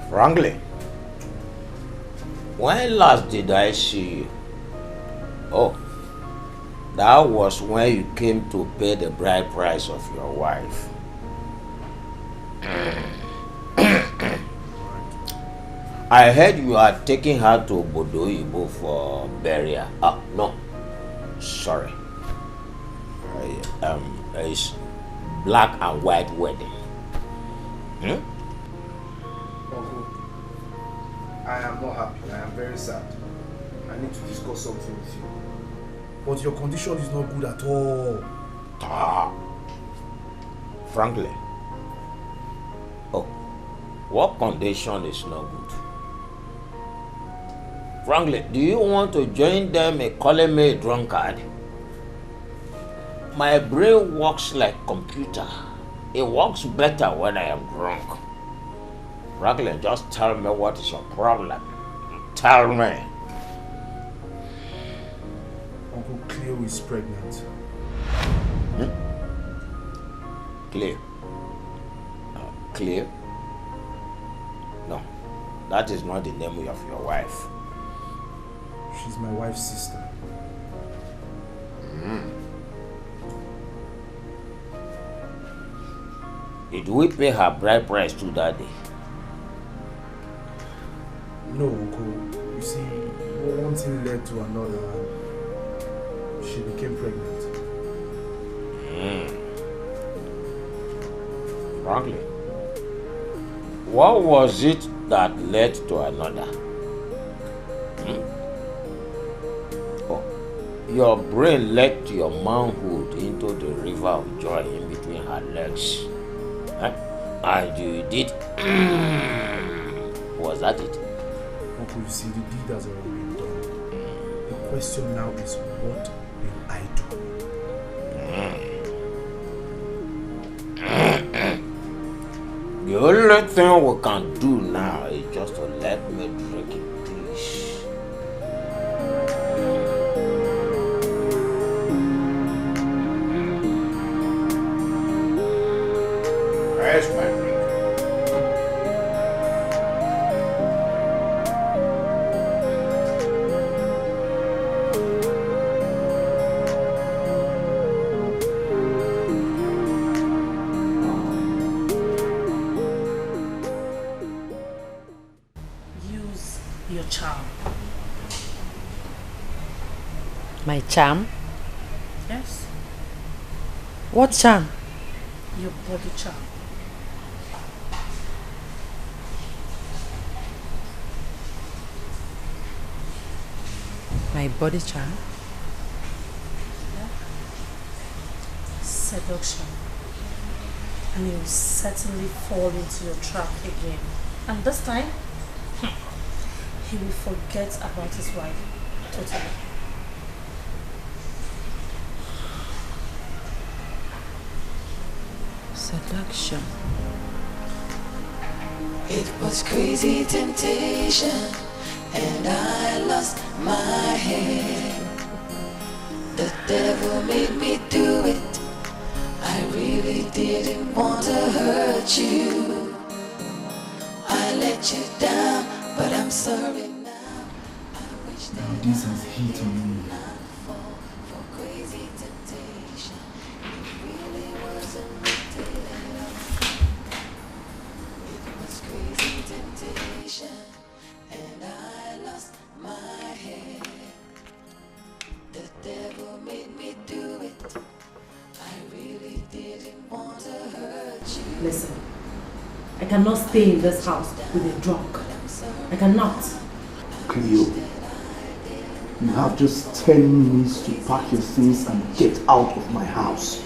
Frankly. When last did I see you? Oh. That was when you came to pay the bride price of your wife. I heard you are taking her to Bodoibo for burial. No. Sorry. It's black and white wedding. Uncle, I am not happy. I am very sad. I need to discuss something with you. But your condition is not good at all. Frankly. Oh, what condition is not good? Frankly, do you want to join them in calling me a drunkard? My brain works like computer. It works better when I am drunk. Frankly, just tell me what is your problem. Tell me. Uncle Cleo is pregnant. Cleo? Cleo? No, that is not the name of your wife. She's my wife's sister. Did we pay her bride price too that day? No, Uncle. You see, one thing led to another. She became pregnant. Frankly, what was it that led to another? Oh, your brain let your manhood into the river of joy in between her legs. And you did. Was that it? Uncle, you see, the deed has already been done. The question now is, what will I do? The only thing we can do now is just to let me drink it, please. Where's my drink? Your charm. My charm? Yes. What charm? Your body charm. My body charm? Yeah. Seduction. And he will certainly fall into your trap again. And this time, he will forget about his wife totally. Seduction. It was crazy temptation, and I lost my head. The devil made me do it. I really didn't want to hurt you. I let you down, but I'm sorry now. Now this has hit on me. And I lost my head. The devil made me do it. I really didn't want to hurt you. Listen, I cannot stay in this house with a drunk. I cannot. Cleo, you have just 10 minutes to pack your things and get out of my house.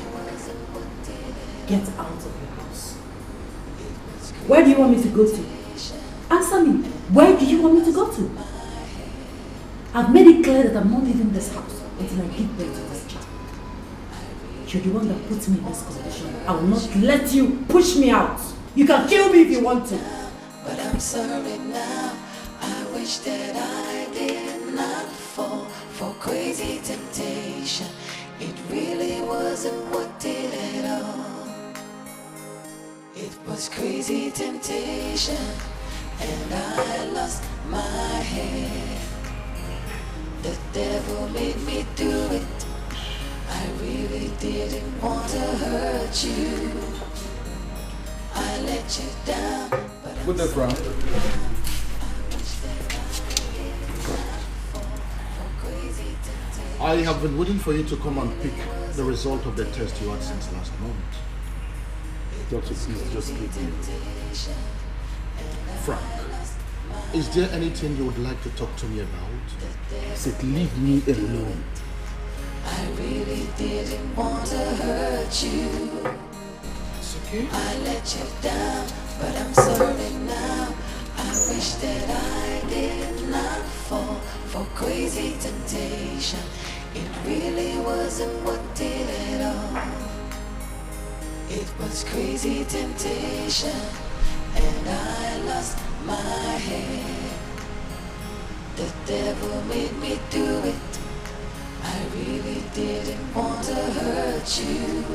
Get out of your house. Where do you want me to go to? Answer me. Where do you want me to go to? I've made it clear that I'm not leaving this house until I give birth to this child. You're the one that put me in this condition. I will not let you push me out. You can kill me if you want to. But I'm sorry now. I wish that I did not fall for crazy temptation. It really wasn't worth it at all. It was crazy temptation, and I lost my head. The devil made me do it. I really didn't want to hurt you. I let you down, but Good day, Frank. I have been waiting for you to come and pick the result of the test you had since last month. Doctor, please just leave me. Frank, is there anything you would like to talk to me about? I said, leave me alone. didn't want to hurt you. It's okay. I let you down, but I'm sorry now. I wish that I did not fall for crazy temptation. It really wasn't what did it all. It was crazy temptation, and I lost my head. The devil made me do it. I really didn't want to hurt you.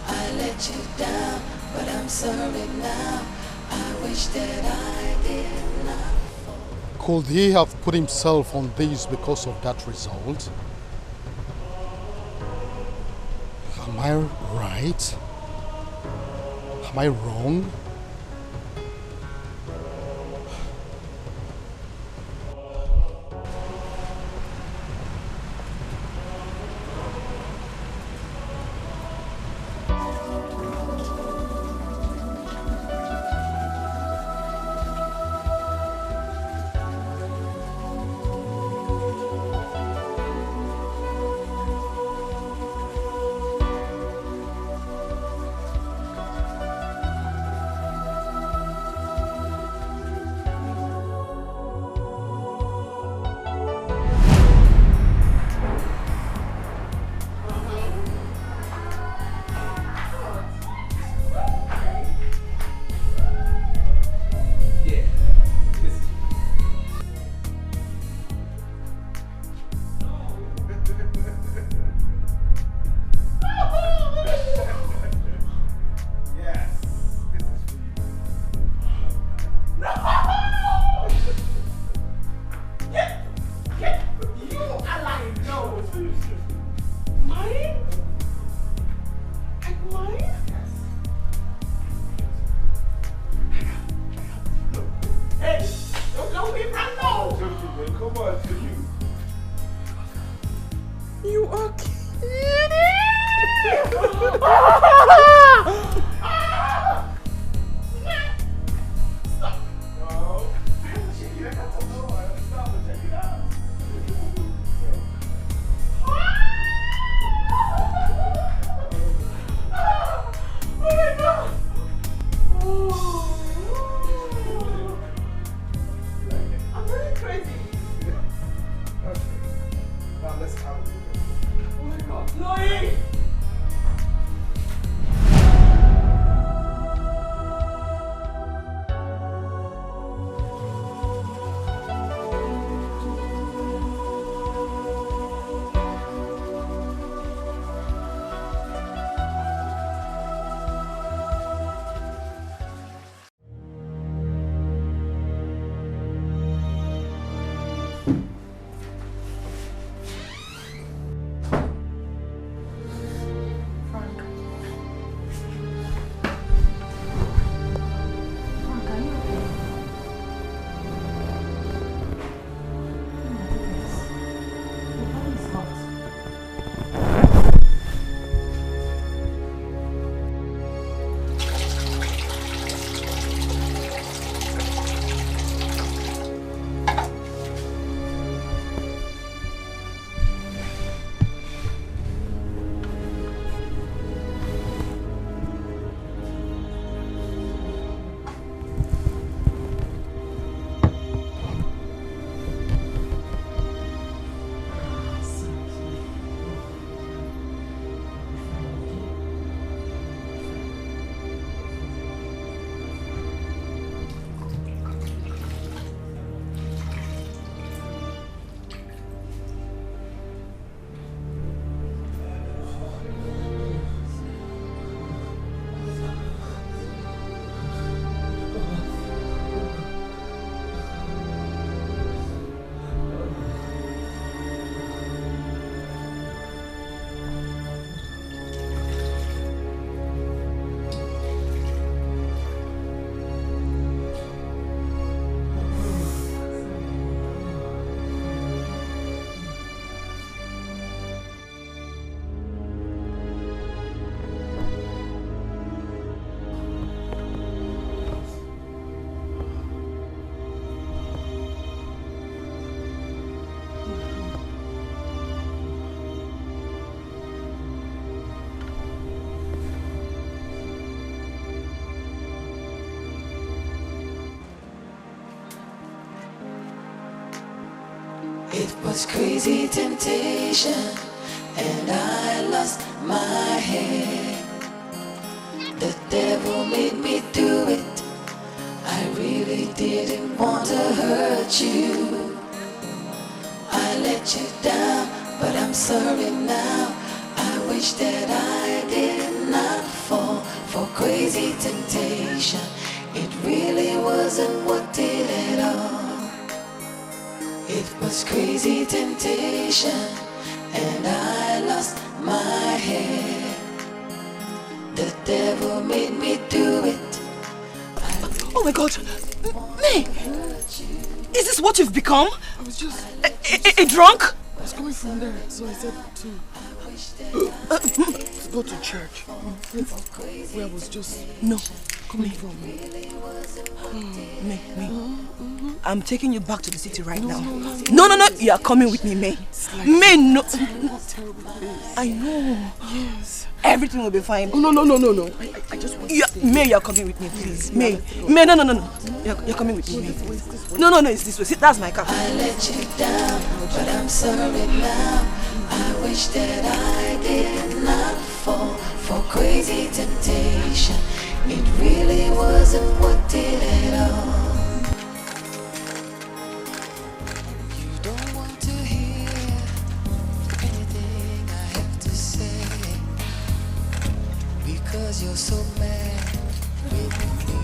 I let you down, but I'm sorry now. I wish that I did not. Could he have put himself on this because of that result? Am I right? Am I wrong? It was crazy temptation, and I lost my head. The devil made me do it. I really didn't want to hurt you. I let you down, but I'm sorry now. I wish that I did not fall for crazy temptation. It really wasn't worth it at all. It was crazy temptation, and I lost my head. The devil made me do it. Oh my God! May! Is this what you've become? I was just... A drunk? I was coming from there, so I said to go to church. Where I was just... No. Coming from. May. I'm taking you back to the city right now. No. You are coming with me, May. May, no. I know. Yes. Everything will be fine. Oh, no. I just want to stay. May, you're coming with me, please. May, no. You're coming with me, May. No, it's this way. See, that's my car. I let you down, but I'm sorry now. I wish that I did not fall for crazy temptation. It really wasn't worth it at all. You don't want to hear anything I have to say, because you're so mad with me.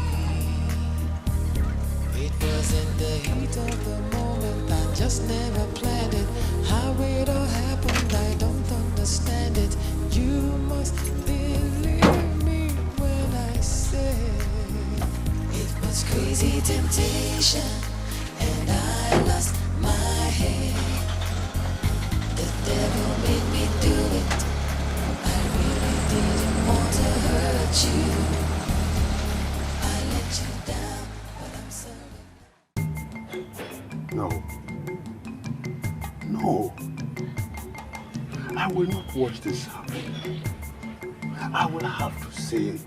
It was in the heat of the moment, I just never planned it. How it all happened, I don't understand it. You must believe me when I say it was crazy temptation, and I lost my head. The devil made me do it. I really didn't want to hurt you. I let you down, but I'm sorry. No. I will not watch this happen. I will have to say,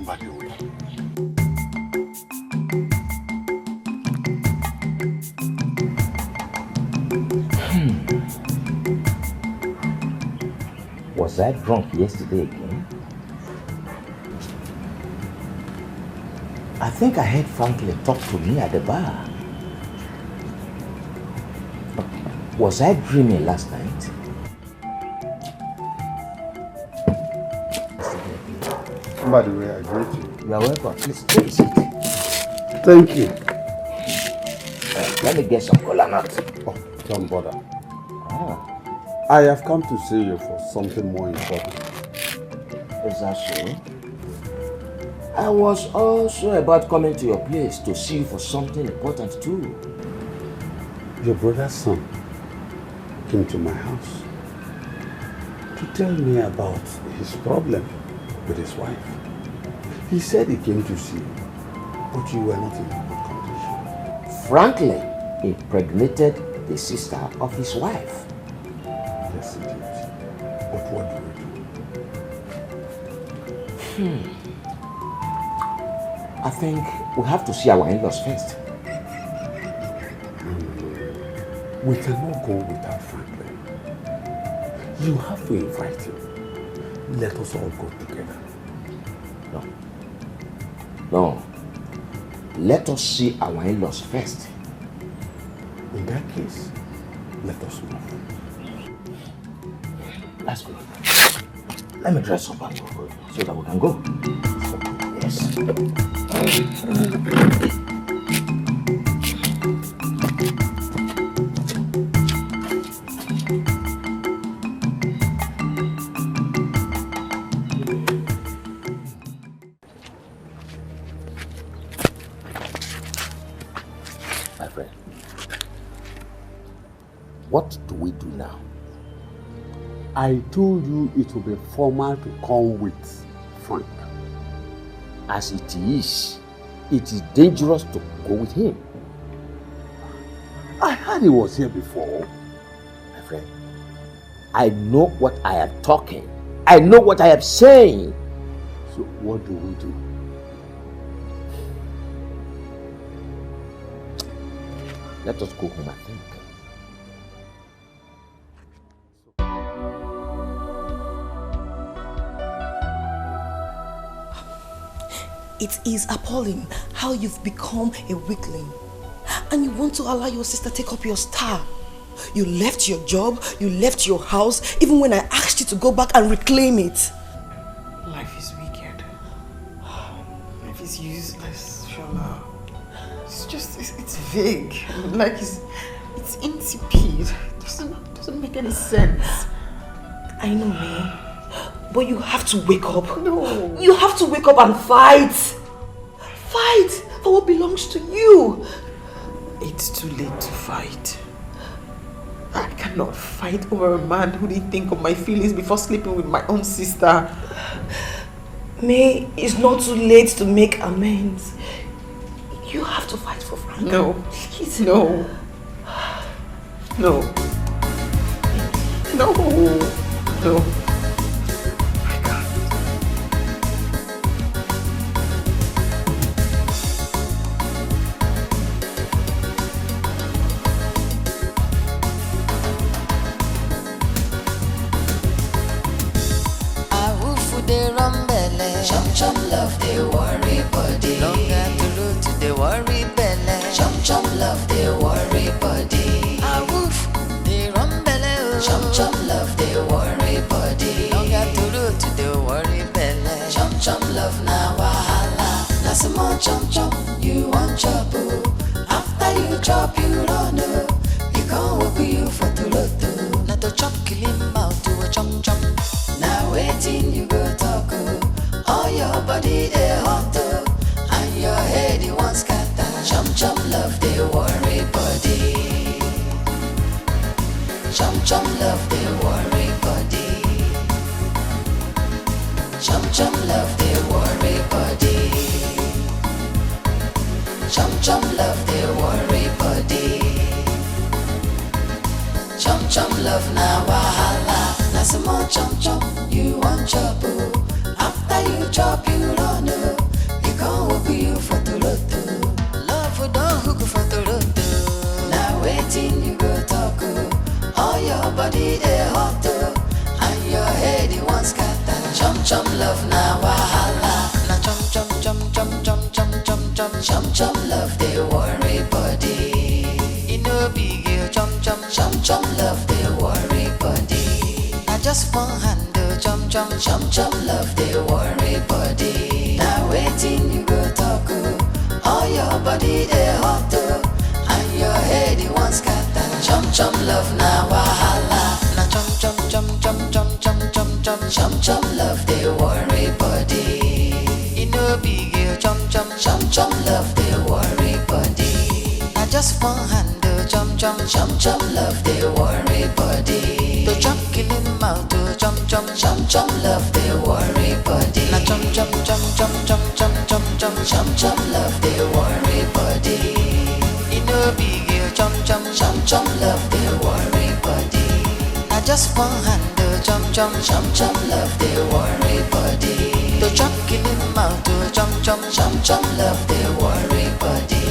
by the way. Was I drunk yesterday again? I think I heard Franklin talk to me at the bar. Was I dreaming last night? By the way, I greet you. You are welcome. Please take a seat. Thank you. Let me get some cola nuts. Oh, don't bother. Ah. I have come to see you for something more important. Is that so? I was also about coming to your place to see you for something important too. Your brother's son came to my house to tell me about his problem with his wife. He said he came to see you, but you were not in a good condition. Franklin impregnated the sister of his wife. Yes, he did. But what do we do? I think we have to see our in-laws first. We cannot go without Franklin. You have to invite him. Let us all go together. No. Let us see our in-laws first. In that case, let us move. That's good. Let me dress up and go so that we can go. Yes. My friend, what do we do now? I told you it will be formal to come with Frank. As it is dangerous to go with him. I heard he was here before. My friend, I know what I am talking. I know what I am saying. So what do we do? Let us go home, I think. It is appalling how you've become a weakling. And you want to allow your sister take up your star. You left your job, you left your house, even when I asked you to go back and reclaim it. Life is wicked. Life is useless, Shola. It's vague. Like it's insipid. It doesn't make any sense. I know, man. But you have to wake up. No. You have to wake up and fight. Fight for what belongs to you. It's too late to fight. I cannot fight over a man who didn't think of my feelings before sleeping with my own sister. May, it's not too late to make amends. You have to fight for Frank. No, please, no. No. No. No. Chum love they worry body. Long after to they worry belly. Chum love they worry body. A woof they run belly. Chum love they worry body. Long after to they worry belly. Chum love na wahala. Na some more chum you want chop. After you chop you run. You can't walk you for to. Not to chop kill him out to a chum. Now waiting you go talk. All your body they hot and your head you want scatter. Chum love they worry body. Chum love they worry body. Chum love they worry body. Chum love they worry body. Chum love na wahala. Na some more chum you want chop. After you chop, you run. You can't walk you for to love for don't hook for to now waiting you go talk. All your body they hot and your head you want scatter. Chum love na wahala. Na chum love they worry body. You know big chum love they worry body. I just want hand. Chum love they worry body. Now waiting you go talk. All your body they hot and your head you want scatter. Chum love na wahala. Na chum love they worry body. You know big chum love they worry body. I just want hand. Chum love they worry body. To chop kill him out to chum love they worry body. Na chum love they worry body. You know big chum love they worry body. I just want hand chum love they worry body. To chop kill him out to chum love they worry body.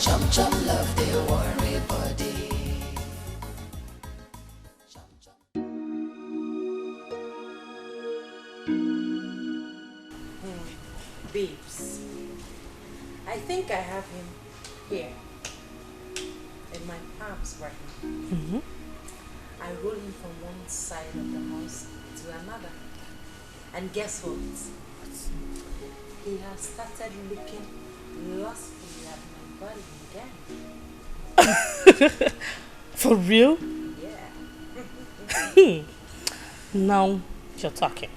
Chum love they worry body. Babes, I think I have him here in my palms right now. I roll him from one side of the house to another. And guess what? He has started looking lustfully at my body again. For real? Yeah. Now you're talking.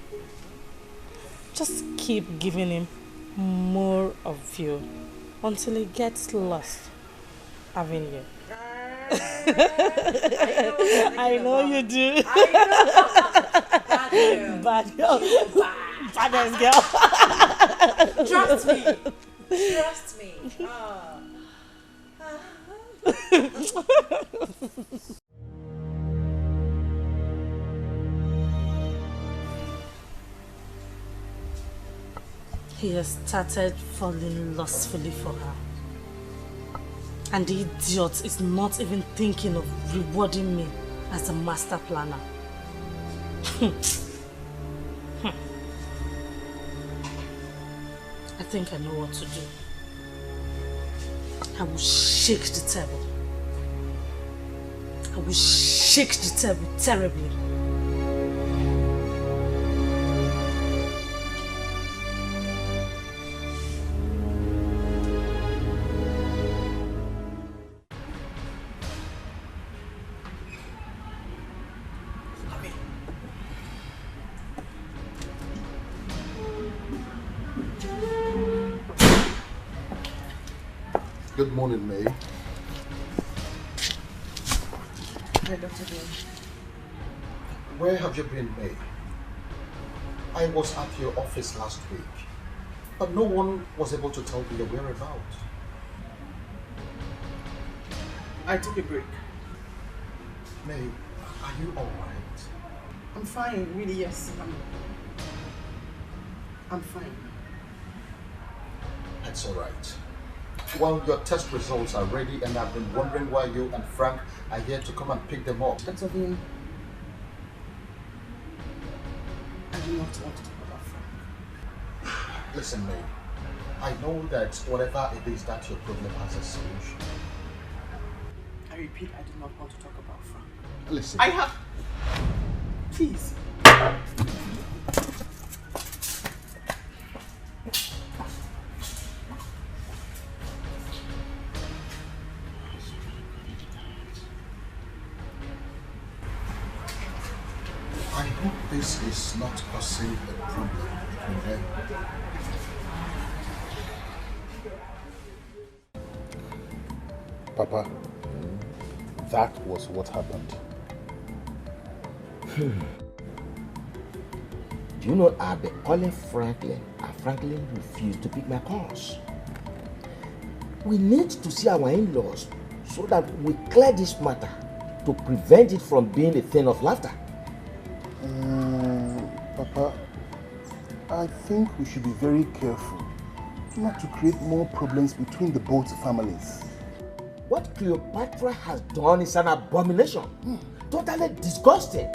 Just keep giving him more of you until he gets lost having you. I know you do. Bad girl. Baddest girl. Trust me. Trust me. He has started falling lustfully for her. And the idiot is not even thinking of rewarding me as a master planner. I think I know what to do. I will shake the table. I will shake the table terribly. Good morning, May. Hi, Dr. Dean. Where have you been, May? I was at your office last week, but no one was able to tell me your whereabouts. I took a break. May, are you alright? I'm fine, really, yes. I'm fine. That's alright. Well, your test results are ready and I've been wondering why you and Frank are here to come and pick them up. Dr. Dean, I do not want to talk about Frank. Listen, May, I know that whatever it is that your problem has a solution. I repeat, I do not want to talk about Frank. Listen. I have... Please. I hope this is not causing a problem between them. Papa, that was what happened. Do you know I've been calling Franklin and Franklin refused to pick my calls. We need to see our in-laws so that we clear this matter to prevent it from being a thing of laughter. Papa, I think we should be very careful not to create more problems between the both families. What Cleopatra has done is an abomination. Totally disgusting.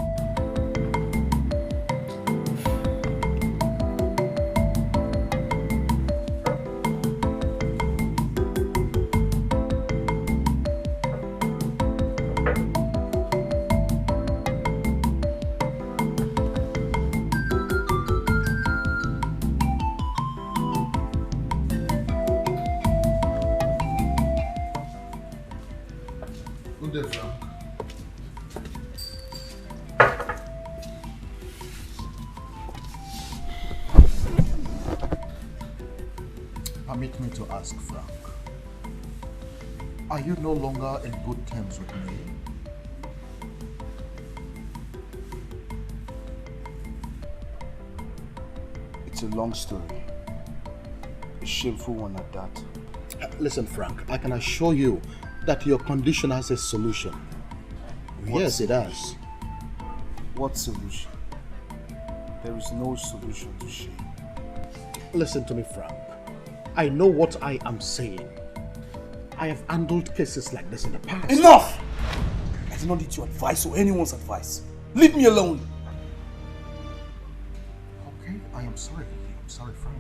Good day, Frank. Permit me to ask, Frank. Are you no longer in good terms with me? It's a long story. A shameful one at that. Listen, Frank, I can assure you that your condition has a solution. Yes, it has. What solution? There is no solution to shame. Listen to me, Frank. I know what I am saying. I have handled cases like this in the past. Enough! I do not need your advice or anyone's advice. Leave me alone. Okay, I am sorry. I'm sorry, Frank.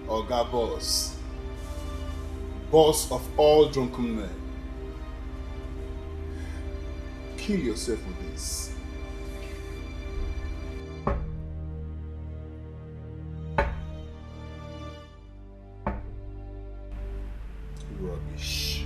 Oga Boss. Boss of all drunken men. Kill yourself with this. Rubbish.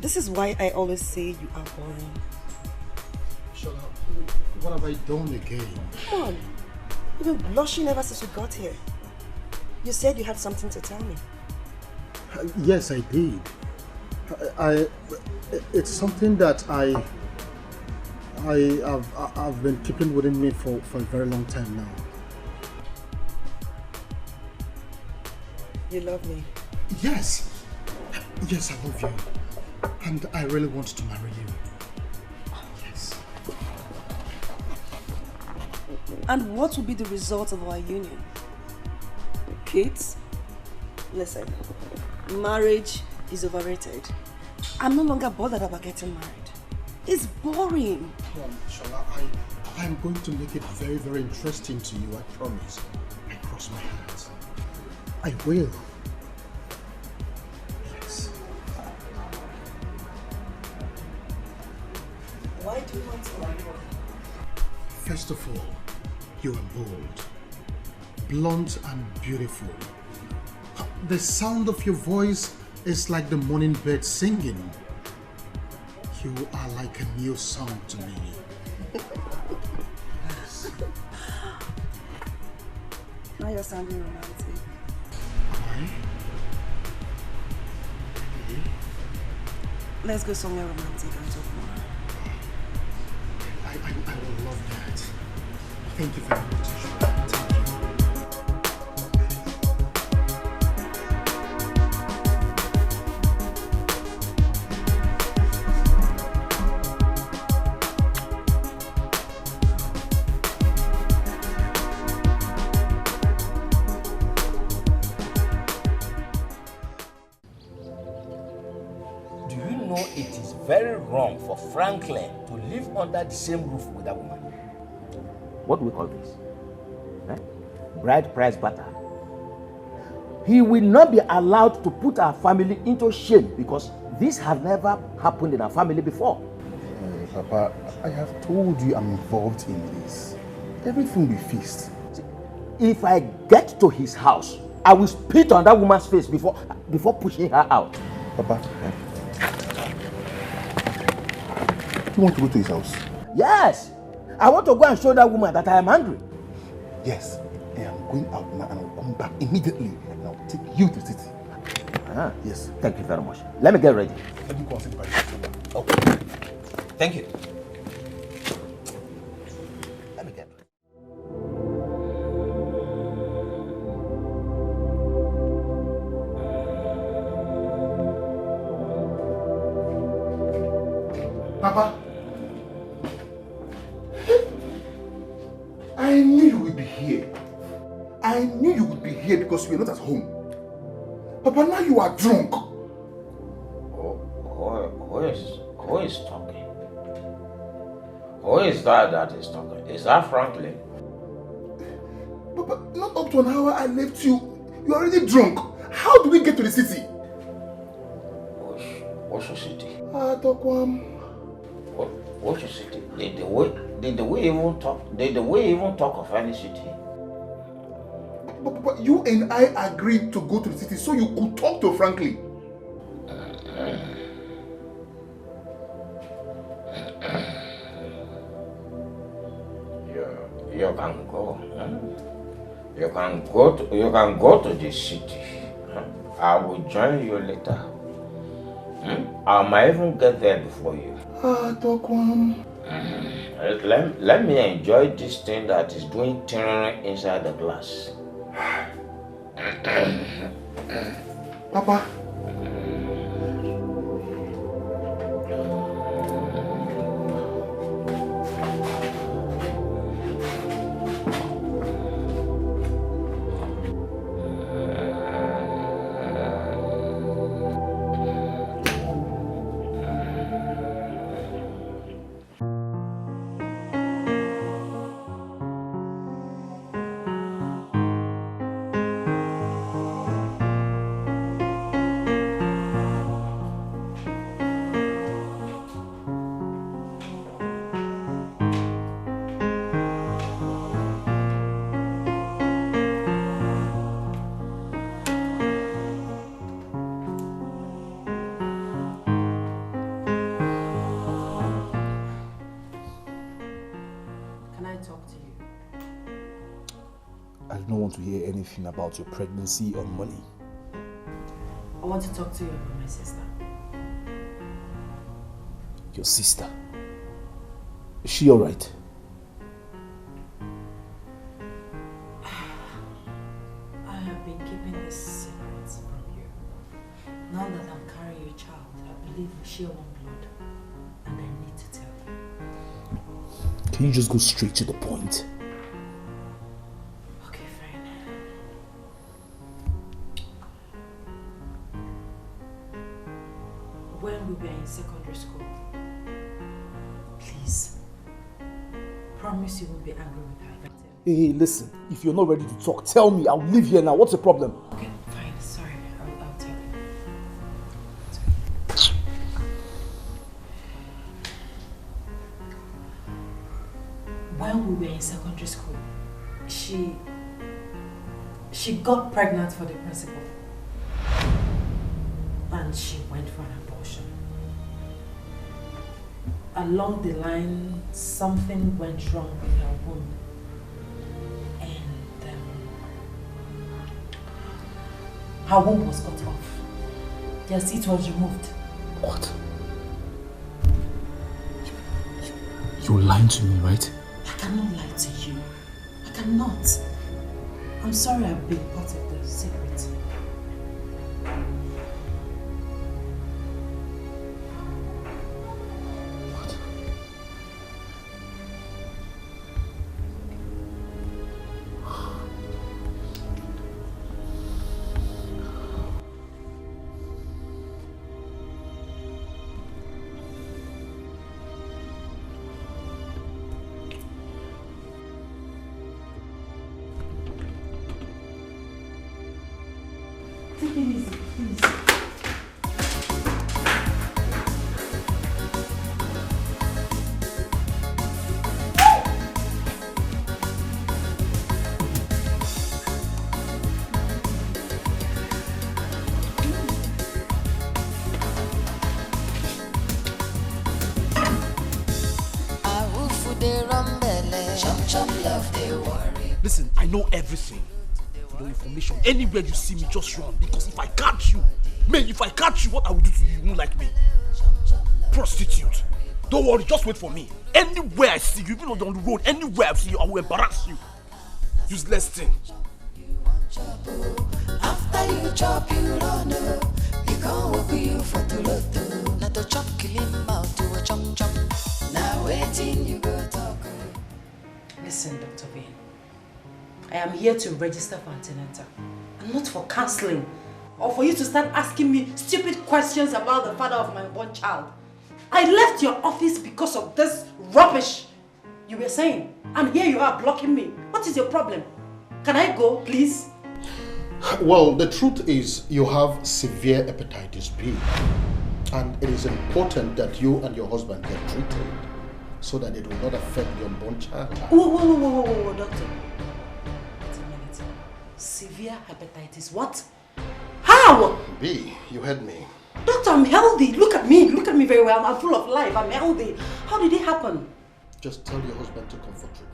This is why I always say you are boring. Shut up. What have I done again? Come on. You've been blushing ever since we got here. You said you had something to tell me. Yes, I did. It's something that I've been keeping within me for a very long time now. You love me? Yes. Yes, I love you. And I really want to marry you. Yes. And what will be the result of our union? Kids? Listen, marriage is overrated. I'm no longer bothered about getting married. It's boring. Come on, Shola, I'm going to make it very, very interesting to you, I promise. I cross my hands. I will. Yes. Why do you want to marry me? First of all, you are bold, blunt and beautiful. The sound of your voice is like the morning bird singing. You are like a new song to me. Yes. Now you're sounding romantic. Why? Let's go somewhere romantic and talk more. I will love that. Thank you very much. Do you know it is very wrong for Franklin to live under the same roof with that woman? What do we call this? Bride price barter. He will not be allowed to put our family into shame because this has never happened in our family before. Papa, I have told you I'm involved in this. Everything will be fixed. If I get to his house, I will spit on that woman's face before pushing her out. Papa, you want to go to his house? Yes! I want to go and show that woman that I am angry. Yes, I am going out now and I'll come back immediately and I'll take you to the city. Yes. Thank you very much. Let me get ready. Let me go and sit by you. Okay. Thank you. Let me get ready. Papa, I knew you would be here. I knew you would be here because you were not at home. Papa, now you are drunk. Who is talking? Who is that is talking? Is that Franklin? Papa, not up to an hour I left you. You are already drunk. How do we get to the city? What's the city? Tokwam. What's the city? Did we even talk of any city? But you and I agreed to go to the city so you could talk to Franklin. You can go. You can go to the city. I will join you later. I might even get there before you. Tokwam. Let me enjoy this thing that is doing turn inside the glass. Papa. talk to you? I don't want to hear anything about your pregnancy or money. I want to talk to you about my sister. Your sister? Is she alright? I have been keeping this secret from you. Now that I'm carrying your child, I believe we share one blood. And I need to tell you. Can you just go straight to the point? Okay, fine. When we were in secondary school, please, promise you won't be angry with her. Hey, listen, if you're not ready to talk, tell me. I'll leave here now. What's the problem? Okay, fine, sorry. I'll tell you. When we were in secondary school, she got pregnant for the principal. And she went for an abortion. Along the line, something went wrong with her womb. And her womb was cut off. Yes, it was removed. What? You're lying to me, right? I cannot lie to you. I cannot. I'm sorry I've been part of the secret. Take it easy, please. Listen, I know everything. Your information, anywhere you see me, just run. Because if I catch you, man, if I catch you, what I will do to you, you won't like me. Prostitute. Don't worry, just wait for me. Anywhere I see you, even on the road, anywhere I see you, I will embarrass you. Useless thing. After you chop, you run up. You can't walk you for to lot. Not to chop, kill him out to a chop chop. Now waiting, you go talk. Listen, Dr. Vane. I am here to register for antenatal and not for counseling or for you to start asking me stupid questions about the father of my born child. I left your office because of this rubbish you were saying, and here you are blocking me. What is your problem? Can I go, please? Well, the truth is you have severe hepatitis B, and it is important that you and your husband get treated so that it will not affect your unborn child. Whoa, doctor. Severe hepatitis, what? How? B, you heard me. Doctor, I'm healthy. Look at me very well. I'm full of life. I'm healthy. How did it happen? Just tell your husband to come for treatment.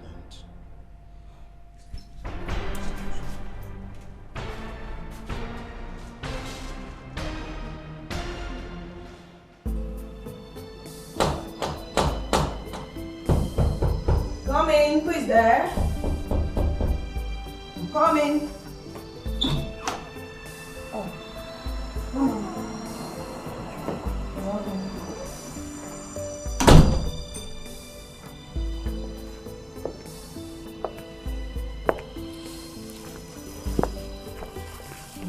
Coming, who is there? I'm coming. Oh.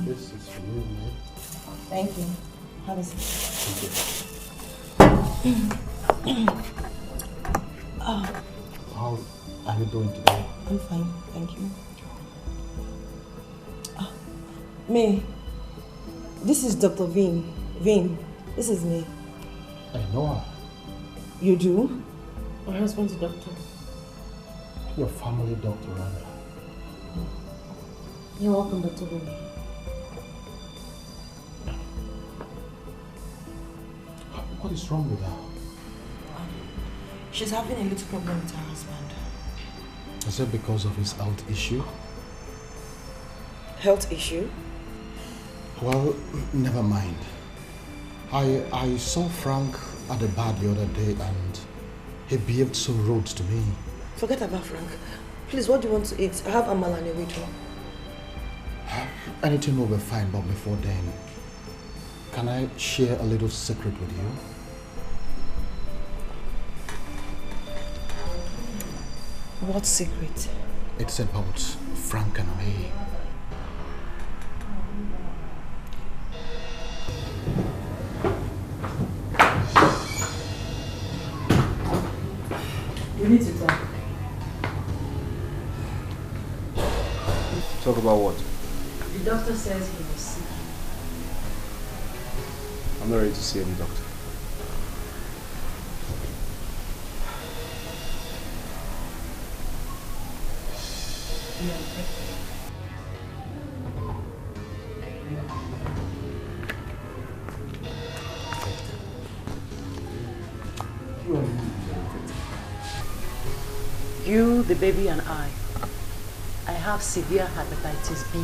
This is for you, man. Thank you. Have a seat. How are you doing today? I'm fine, thank you. May, this is Dr. Vane. Vane, this is me. I know her. You do? My husband's a doctor. Your family doctor, Randa. You're welcome, Dr. Vane. What is wrong with her? She's having a little problem with her husband. Was it because of his health issue? Health issue? Well, never mind. I saw Frank at the bar the other day and he behaved so rude to me. Forget about Frank. Please, what do you want to eat? I have amala and a wheat. Anything will be fine, but before then, can I share a little secret with you? What secret? It's about Frank and me. We need to talk. Talk about what? The doctor says he was sick. I'm not ready to see any doctor. You, the baby, and I have severe hepatitis B.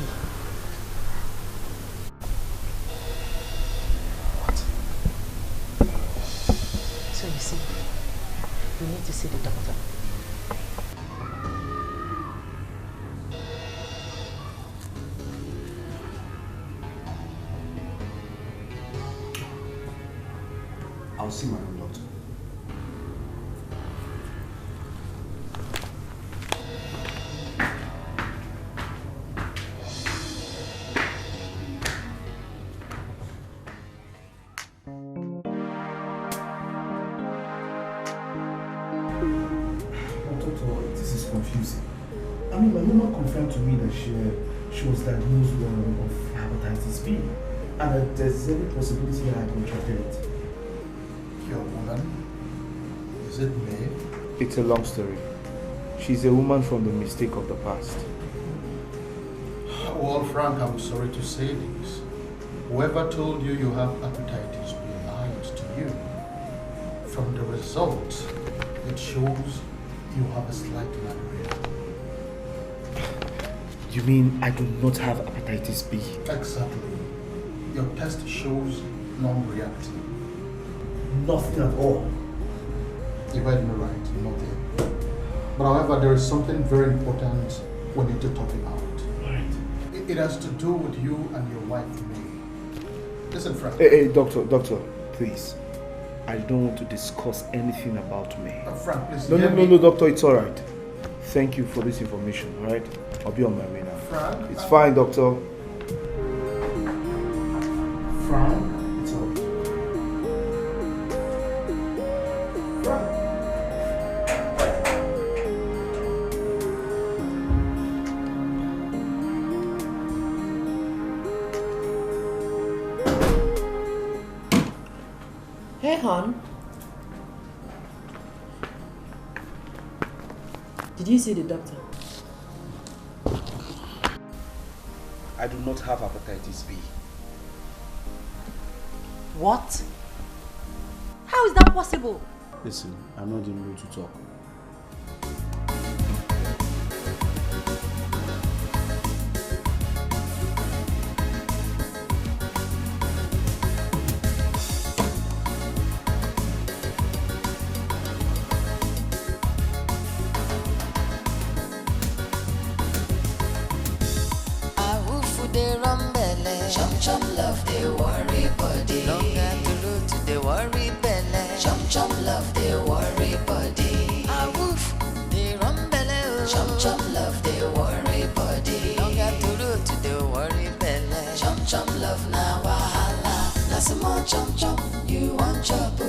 What? So you see, we need to see the doctor. I'll see my own doctor. Confusing. I mean, my woman confirmed to me that she was diagnosed of hepatitis B, and that there's every possibility that I contracted it. Your woman? Is it me? It's a long story. She's a woman from the mistake of the past. Well, Frank, I'm sorry to say this. Whoever told you you have hepatitis B lied to you. From the result, it shows you have a slight malaria. You mean I do not have hepatitis B? Exactly. Your test shows non-reactive. Nothing at all. You heard me right, nothing. But however, there is something very important we need to talk about. Right. It has to do with you and your wife, May. Listen, Frank. Hey, doctor, please. I don't want to discuss anything about me. Frank, please. No, doctor, it's alright. Thank you for this information, alright? I'll be on my way now. Frank? It's fine, doctor. Frank? It's alright. Frank? Hey, hon. Did you see the doctor? I do not have hepatitis B. What? How is that possible? Listen, I'm not in the mood to talk. Chum love they worry body. Long to root to the worry belly. Chum love they worry body. A woof they run belly. Chum love they worry body. Long to root to the worry belly. Chum love na wahala. Na small chum you want chop.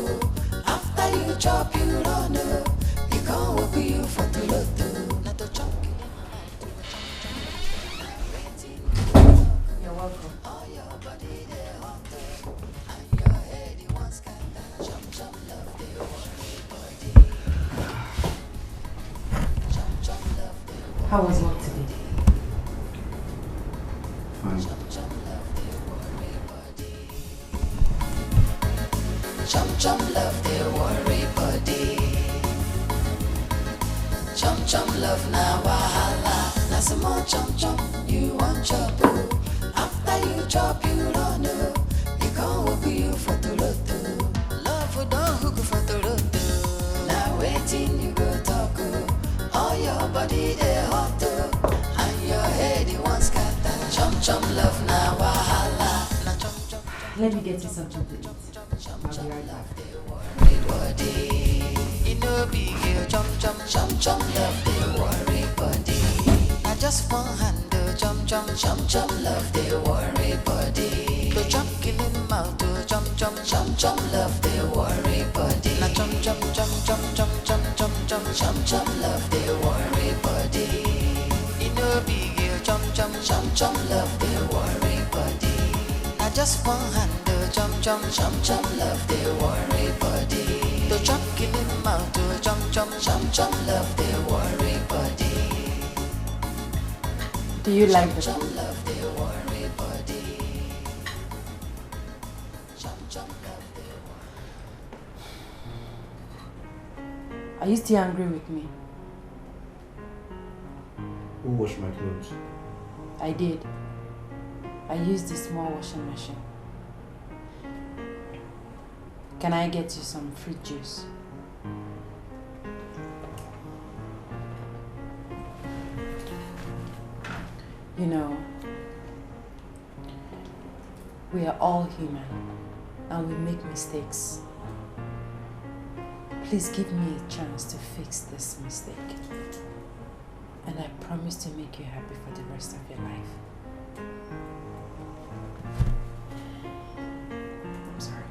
After you chop you run. You can't walk you for the lot. Not to chop. You're welcome. How was work today? Fine. Chum love their worry body. Chum chum love na wahala. Na some more chum you want chop. After you chop you don't know. You can't hook you for the road. Love we don't hook for the road. Now waiting you go talk. All your body they hot and your head you want scatter. Chum love na wahala. Na chum. Let me get you something to eat. I'll be right back. You know big chum love the worry body. I just want handle chum love the worry body. To chum killing mouth to chum love the worry body. Na chum love the worry body. You know big chum love the worry body. I just want handle chum love the worry body. To chop killing mouth to chum love the worry body. Do you like the food? Love the worry body. Are you still angry with me? Who washed my clothes? I did. I used the small washing machine. Can I get you some fruit juice? You know, we are all human and we make mistakes. Please give me a chance to fix this mistake. And I promise to make you happy for the rest of your life. I'm sorry.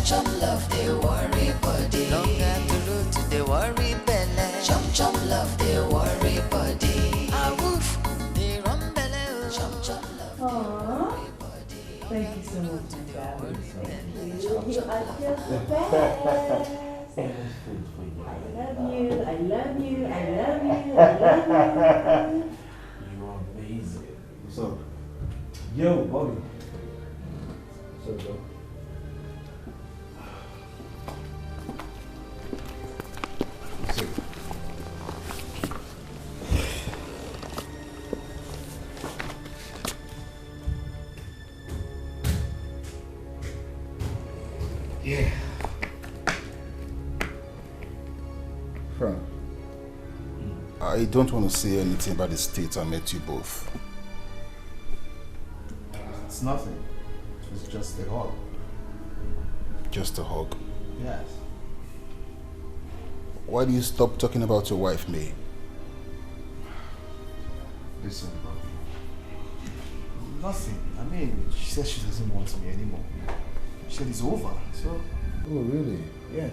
Chum love the worry body. Longer to root to the worry belly. Chum love the worry body. A woof the rum belly. Chum love the worry body. Thank you so much, my darling. Thank you. You are just the best. I love you. I love you. I love you. I love you. You are amazing. What's up? Yo, Bobby. What's up, bro? Yeah. Frank, I don't want to say anything about the state I met you both. It's nothing. It's just a hug. Just a hug? Yes. Why do you stop talking about your wife, May? Listen, bro. Nothing. I mean, she said she doesn't want me anymore. She said it's over, so... Oh, really? Yeah.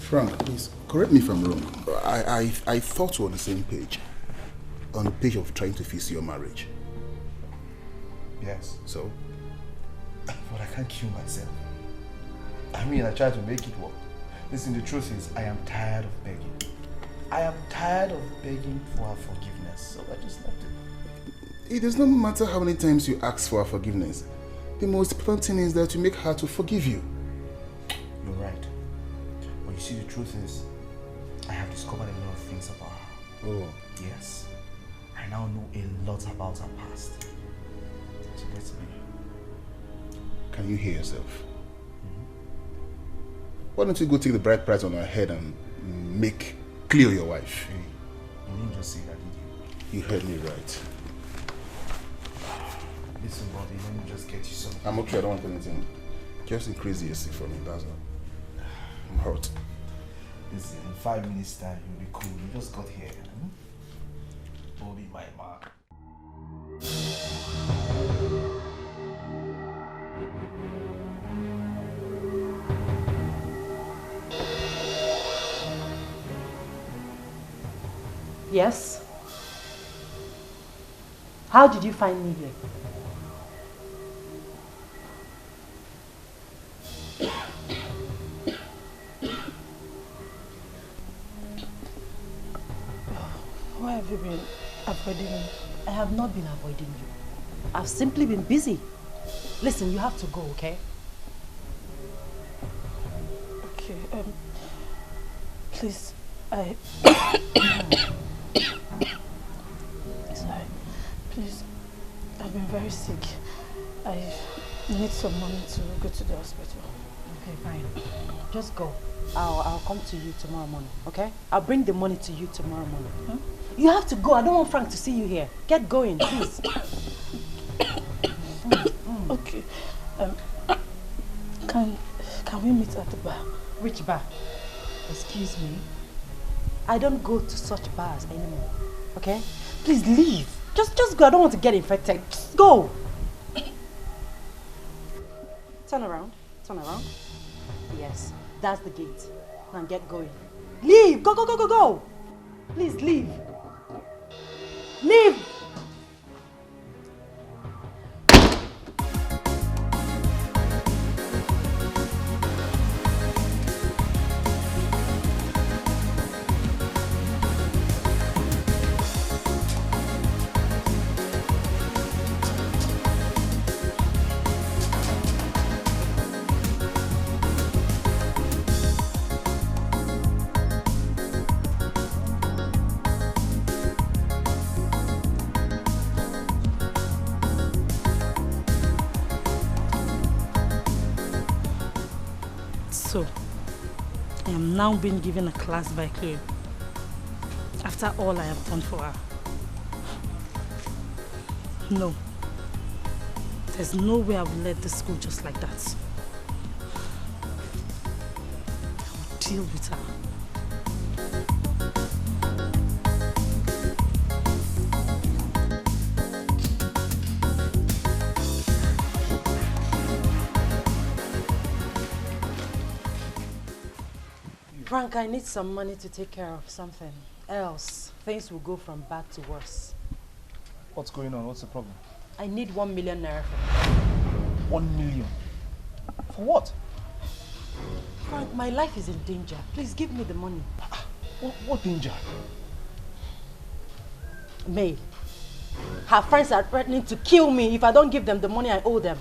Frank, please, correct me if I'm wrong. I thought we were on the same page. On the page of trying to fix your marriage. Yes. So? But I can't kill myself. I mean, I tried to make it work. Listen, the truth is, I am tired of begging. I am tired of begging for her forgiveness, so I just left it. It does not matter how many times you ask for her forgiveness. The most important thing is that you make her to forgive you. You're right. But you see, the truth is, I have discovered a lot of things about her. Oh. Yes. I now know a lot about her past. So let's be. Can you hear yourself? Why don't you go take the bride price on her head and make clear your wife? Hey, you didn't just say that, did you? You heard me right. Listen, Bobby, let me just get you something. I'm okay, I don't want anything. Just increase the AC for me, that's all. I'm hurt. Listen, in 5 minutes time, you'll be cool. You just got here. Bobby, my man. Yes? How did you find me here? Why have you been avoiding me? I have not been avoiding you. I've simply been busy. Listen, you have to go, okay? Okay, please, sorry, please, I've been very sick. I need some money to go to the hospital. Okay, fine. Just go. I'll come to you tomorrow morning, okay? I'll bring the money to you tomorrow morning. Huh? You have to go. I don't want Frank to see you here. Get going, please. Okay. Can we meet at the bar? Which bar? Excuse me? I don't go to such bars anymore, okay? Please leave. Just go. I don't want to get infected. Just go. Turn around. Turn around. Yes, that's the gate. Now get going. Leave. Go, go, go, go, go. Please leave. Leave. So, I am now being given a class by Chloe. After all I have done for her. No. There's no way I will let this go just like that. I will deal with her. Frank, I need some money to take care of something. Else, things will go from bad to worse. What's going on? What's the problem? I need 1 million naira for 1 million? For what? Frank, my life is in danger. Please give me the money. What danger? May. Her friends are threatening to kill me if I don't give them the money I owe them.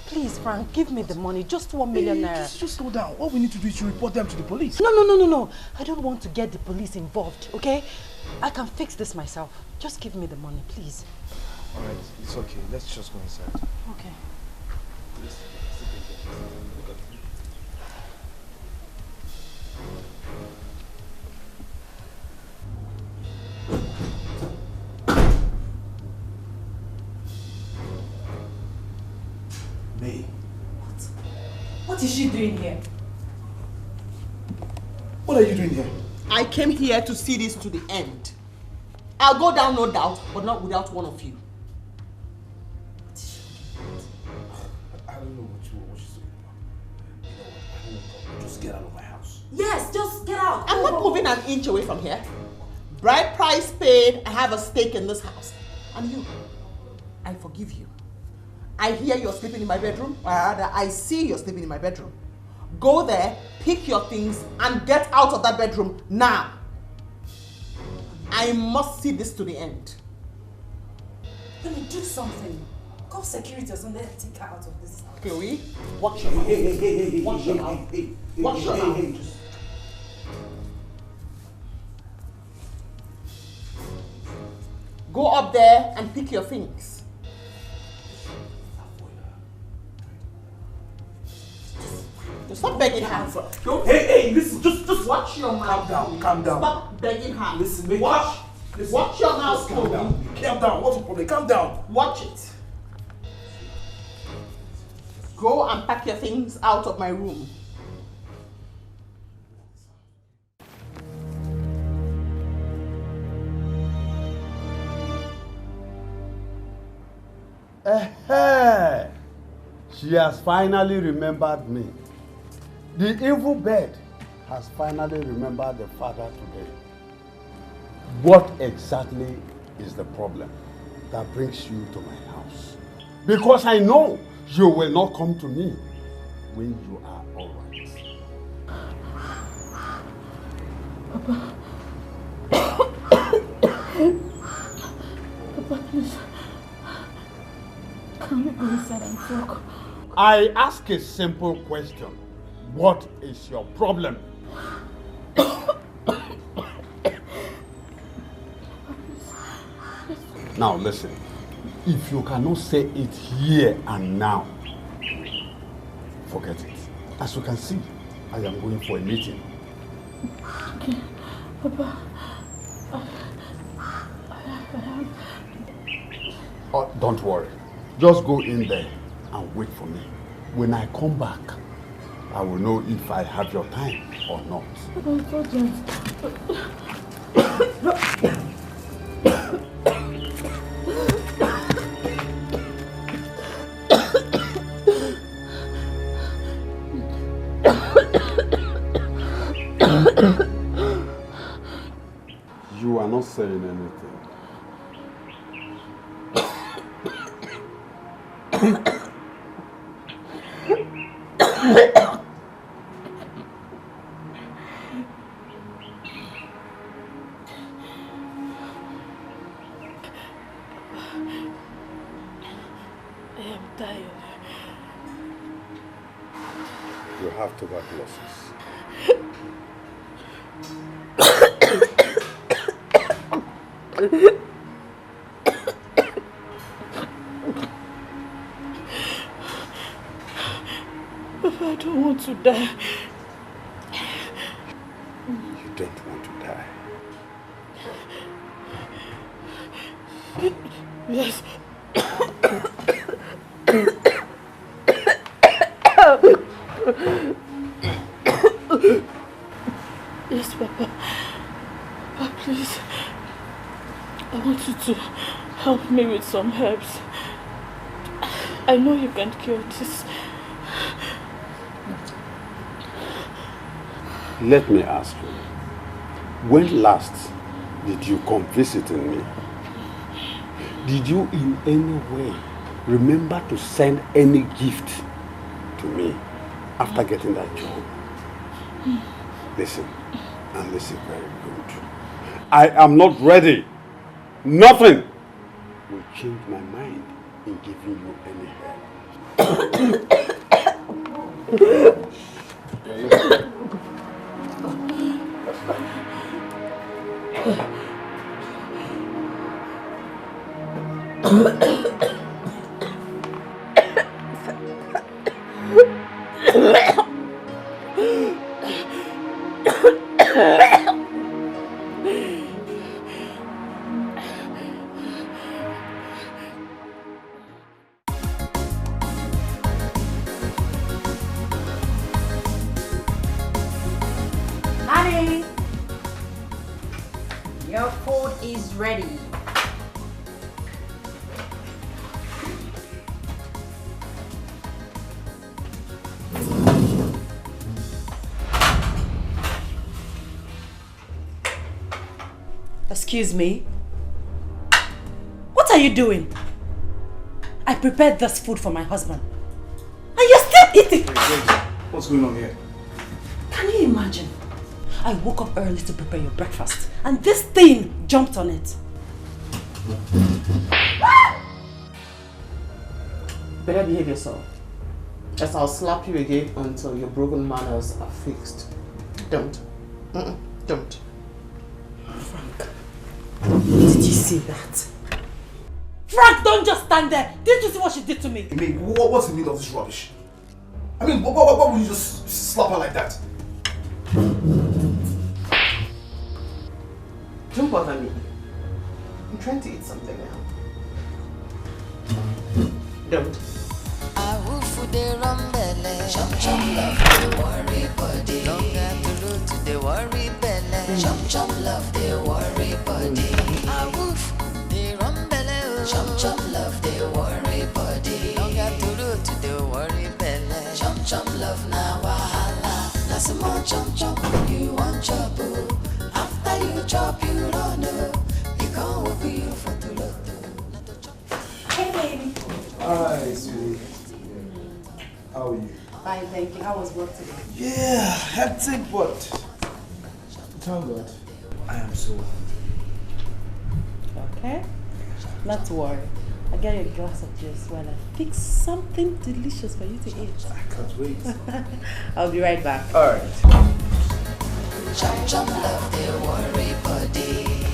Please, Frank, give me the money. Just 1 million naira. Just slow down. All we need to do is to report them to the police. No. I don't want to get the police involved, okay? I can fix this myself. Just give me the money, please. All right, it's okay. Let's just go inside. Okay. May. What is she doing here? What are you doing here? I came here to see this to the end. I'll go down, no doubt, but not without one of you. I don't know what she's doing. You know what? I don't know. Just get out of my house. Yes, just get out. I'm not moving an inch away from here. Bride price paid, I have a stake in this house. And you, I forgive you. I hear you're sleeping in my bedroom, or rather, I see you're sleeping in my bedroom. Go there, pick your things, and get out of that bedroom now. I must see this to the end. Let me do something. Call security or something and take her out of this house. Chloe, watch your mouth. Watch your mouth. Watch your mouth. Go up there and pick your things. Stop begging her. Hey, listen, just watch your mouth. Calm down. Stop begging her. Listen, watch your mouth, calm down. Calm down. What's the problem? Calm down. Watch it. Go and pack your things out of my room. She has finally remembered me. The evil bird has finally remembered the father today. What exactly is the problem that brings you to my house? Because I know you will not come to me when you are all right. Papa. Papa, please. Can we go inside and talk? I ask a simple question. What is your problem? Now listen, if you cannot say it here and now, forget it. As you can see, I am going for a meeting. Okay, Papa. Oh, don't worry. Just go in there and wait for me. When I come back, I will know if I have your time or not. You are not saying anything. I am tired. You have tuberculosis. I don't want to die. You don't want to die? Yes. Yes, Papa. Papa, please. I want you to help me with some herbs. I know you can cure this. Let me ask you, when last did you come visiting me? Did you in any way remember to send any gift to me after getting that job? Listen, and listen very good. I am not ready. Nothing will change my mind in giving you any help. Honey, your food is ready. Excuse me? What are you doing? I prepared this food for my husband. And you're still eating! What's going on here? Can you imagine? I woke up early to prepare your breakfast and this thing jumped on it. Better behave yourself. Else I'll slap you again until your broken manners are fixed. Don't. Don't. Frank, did you see that? Frank, don't just stand there. Didn't you see what she did to me? I mean, what's the meaning of this rubbish? I mean, why would you just slap her like that? Don't bother me. I'm trying to eat something now. Don't. I will food the rum belly. Chop chop love the worry body. Don't have to root to the worry belly. Chop chop love the worry body. I will food the rum belly. Chop chop love the worry body. Don't have to root to the worry belly. Chop chop love na wahala. Na some more chop chop you want chop. After you chop you run. baby. Hi, sweetie. How are you? Fine, thank you. How was work today? Yeah, hectic, but thank God. I am so Okay. Not to worry. I'll get you a glass of juice while I fix something delicious for you to eat. I can't wait. I'll be right back. Alright. Chum chum love their worry body.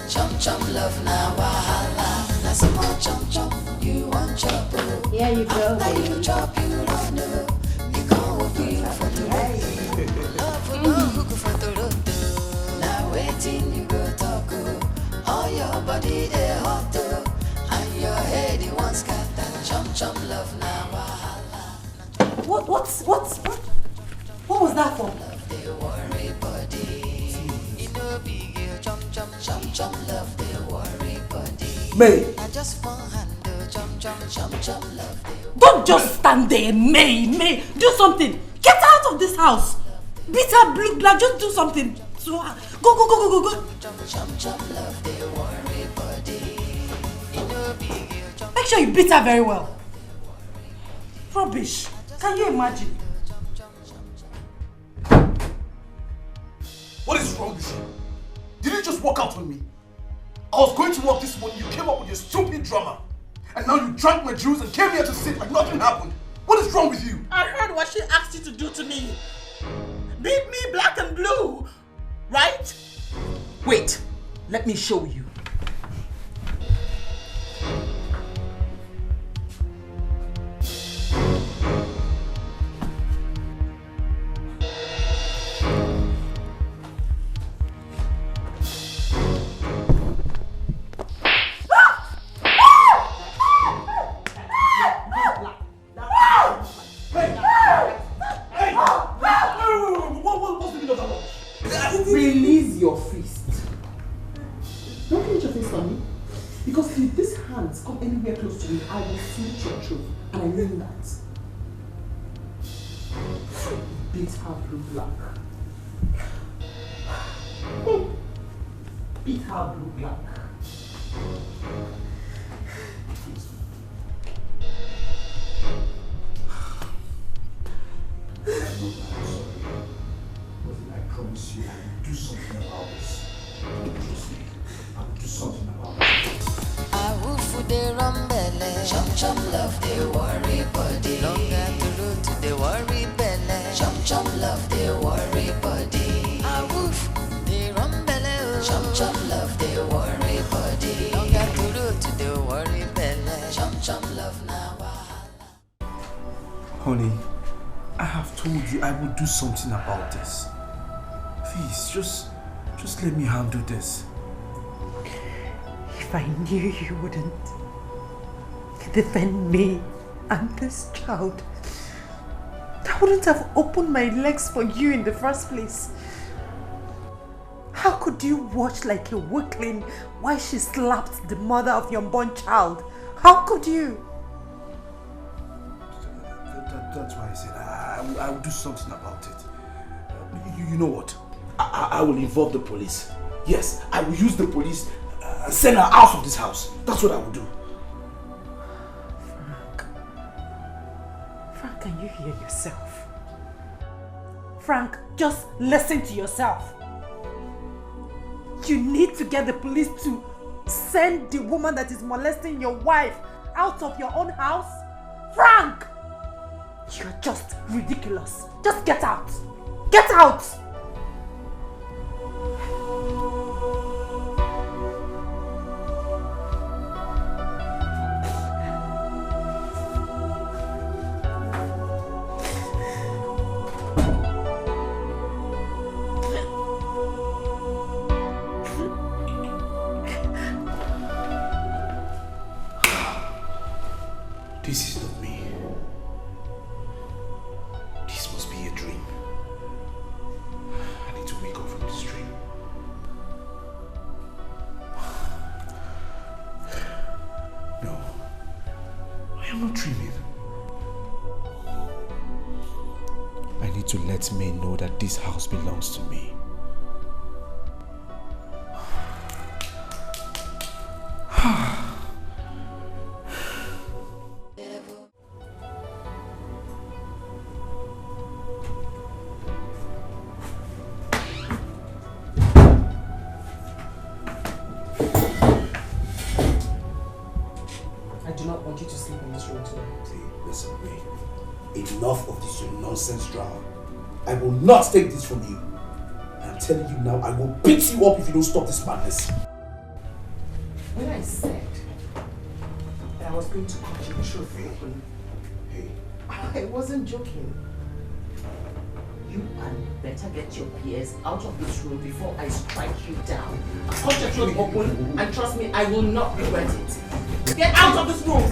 Chum chum love na wahala. Na some more chum chum you want chop. Here you go, now baby. you chop you don't know. You can't walk you for the road. Love for no hook for the road. Now waiting you go talk. All your body they hot and your head you want scatter. Chum chum love na wahala. What was that for? Love they worry body. You know big chum chum chum chum love they worry body. May. I just want handle chum chum chum chum love they. Don't just stand there, May. Do something. Get out of this house. Bitter blue black. Just do something. So go. Chum chum chum love they worry body. You know big chum. Make sure you beat her very well. Rubbish. Can you imagine? What is wrong with you? Did you just walk out on me? I was going to work this morning, you came up with your stupid drama. And now you drank my juice and came here to sit like nothing happened. What is wrong with you? I heard what she asked you to do to me. Beat me black and blue, right? Wait, let me show you. Release your fist. Don't clench your fist on me. Because if these hands come anywhere close to me, I will slit your throat. And I mean that. Beat her blue black. Beat her blue black. I promise you, I will do something about this. Trust me, I will do something about this. I will food they run belly. Chum chum love they worry body. Longer to road to the worry belly. Chum chum love they worry body. I will they run belly. Chum chum love they worry body. Longer to road to the worry belly. Chum chum love now. Honey, I have told you I will do something about this. Please, just let me handle this. If I knew you wouldn't defend me and this child, I wouldn't have opened my legs for you in the first place. How could you watch like a weakling while she slapped the mother of your unborn child? How could you? That's why I said I will do something about it. You know what? I will involve the police. Yes, I will use the police and send her out of this house. That's what I will do. Frank, can you hear yourself? Frank, just listen to yourself. You need to get the police to send the woman that is molesting your wife out of your own house. Frank! You're just ridiculous. Just get out. Get out! This is not me. This must be a dream. I need to wake up from this dream. No, I am not dreaming. I need to let May know that this house belongs to me. Listen, Ray. Enough of this your nonsense drama. I will not take this from you. I'm telling you now, I will beat you up if you don't stop this madness. When I said that I was going to cut you truth open, I wasn't joking. You had better get your peers out of this room before I strike you down. Cut your throat open, and trust me, I will not regret it. Get out of this room!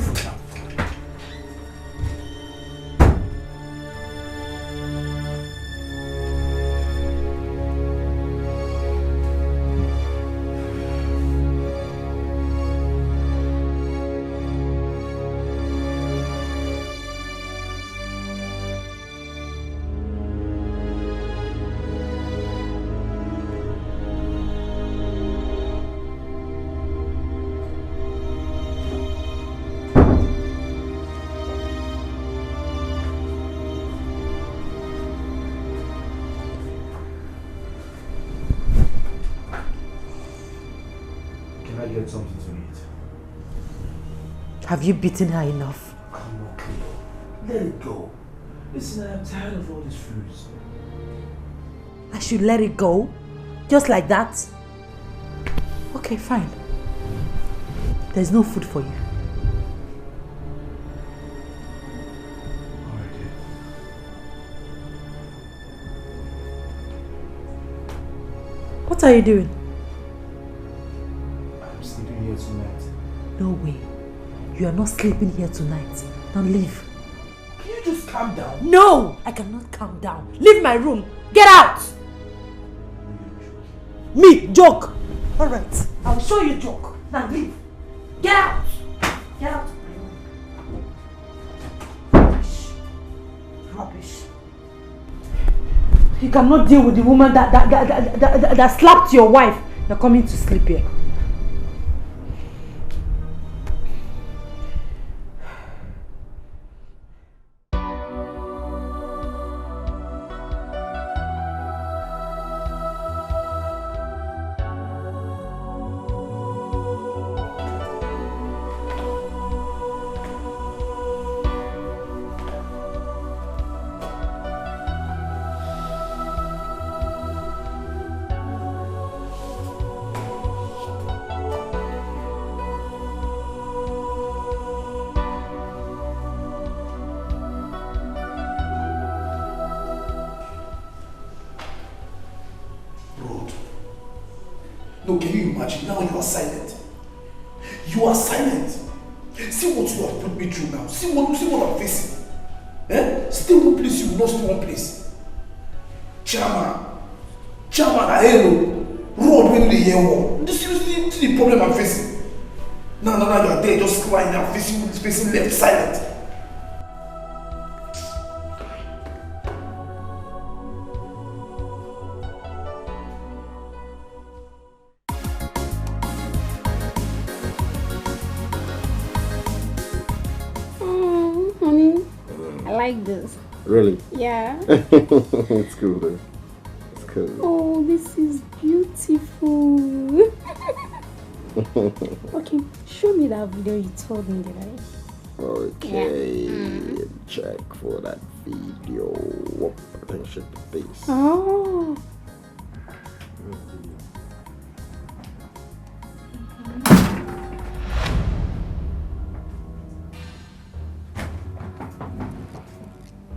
Get something to eat. Have you beaten her enough? Come on, Cleo. Let it go. Listen, I'm tired of all these foods. I should let it go? Just like that? Okay, fine. There's no food for you. What are you doing? Tonight. No way. You are not sleeping here tonight. Now leave. Can you just calm down? No! I cannot calm down. Leave my room. Get out! Me? Joke? Alright. I'll show you joke. Now leave. Get out! Get out of my room. Rubbish. Rubbish. You cannot deal with the woman that slapped your wife. You're coming to sleep here. No, can you imagine? Now you are silent. You are silent. See what you have put me through now. See what I'm facing. Stay one place, you will not stay one place. Chairman, I hello. Road when they hear war. This is the problem I'm facing. Now you are there just crying now, facing left, silent. Like this. Really? Yeah. It's cool though. It's cool. Oh, this is beautiful. Okay, show me that video you told me that Okay, yeah. Check for that video. Attention, please. Oh.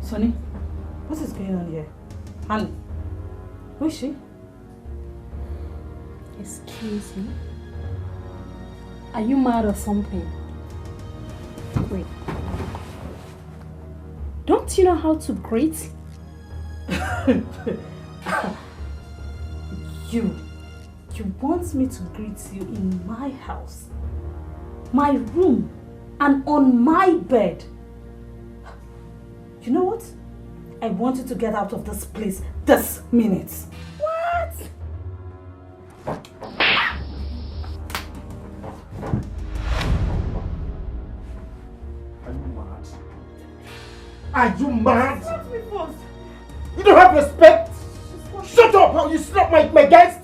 Sonny, what is going on here? Honey, who is she? Excuse me? Are you mad or something? Wait. Don't you know how to greet? You want me to greet you in my house, my room, and on my bed? You know what? I want you to get out of this place this minute. What? Are you mad? Excuse me first. You don't have respect? Shut up! How you slap my guest?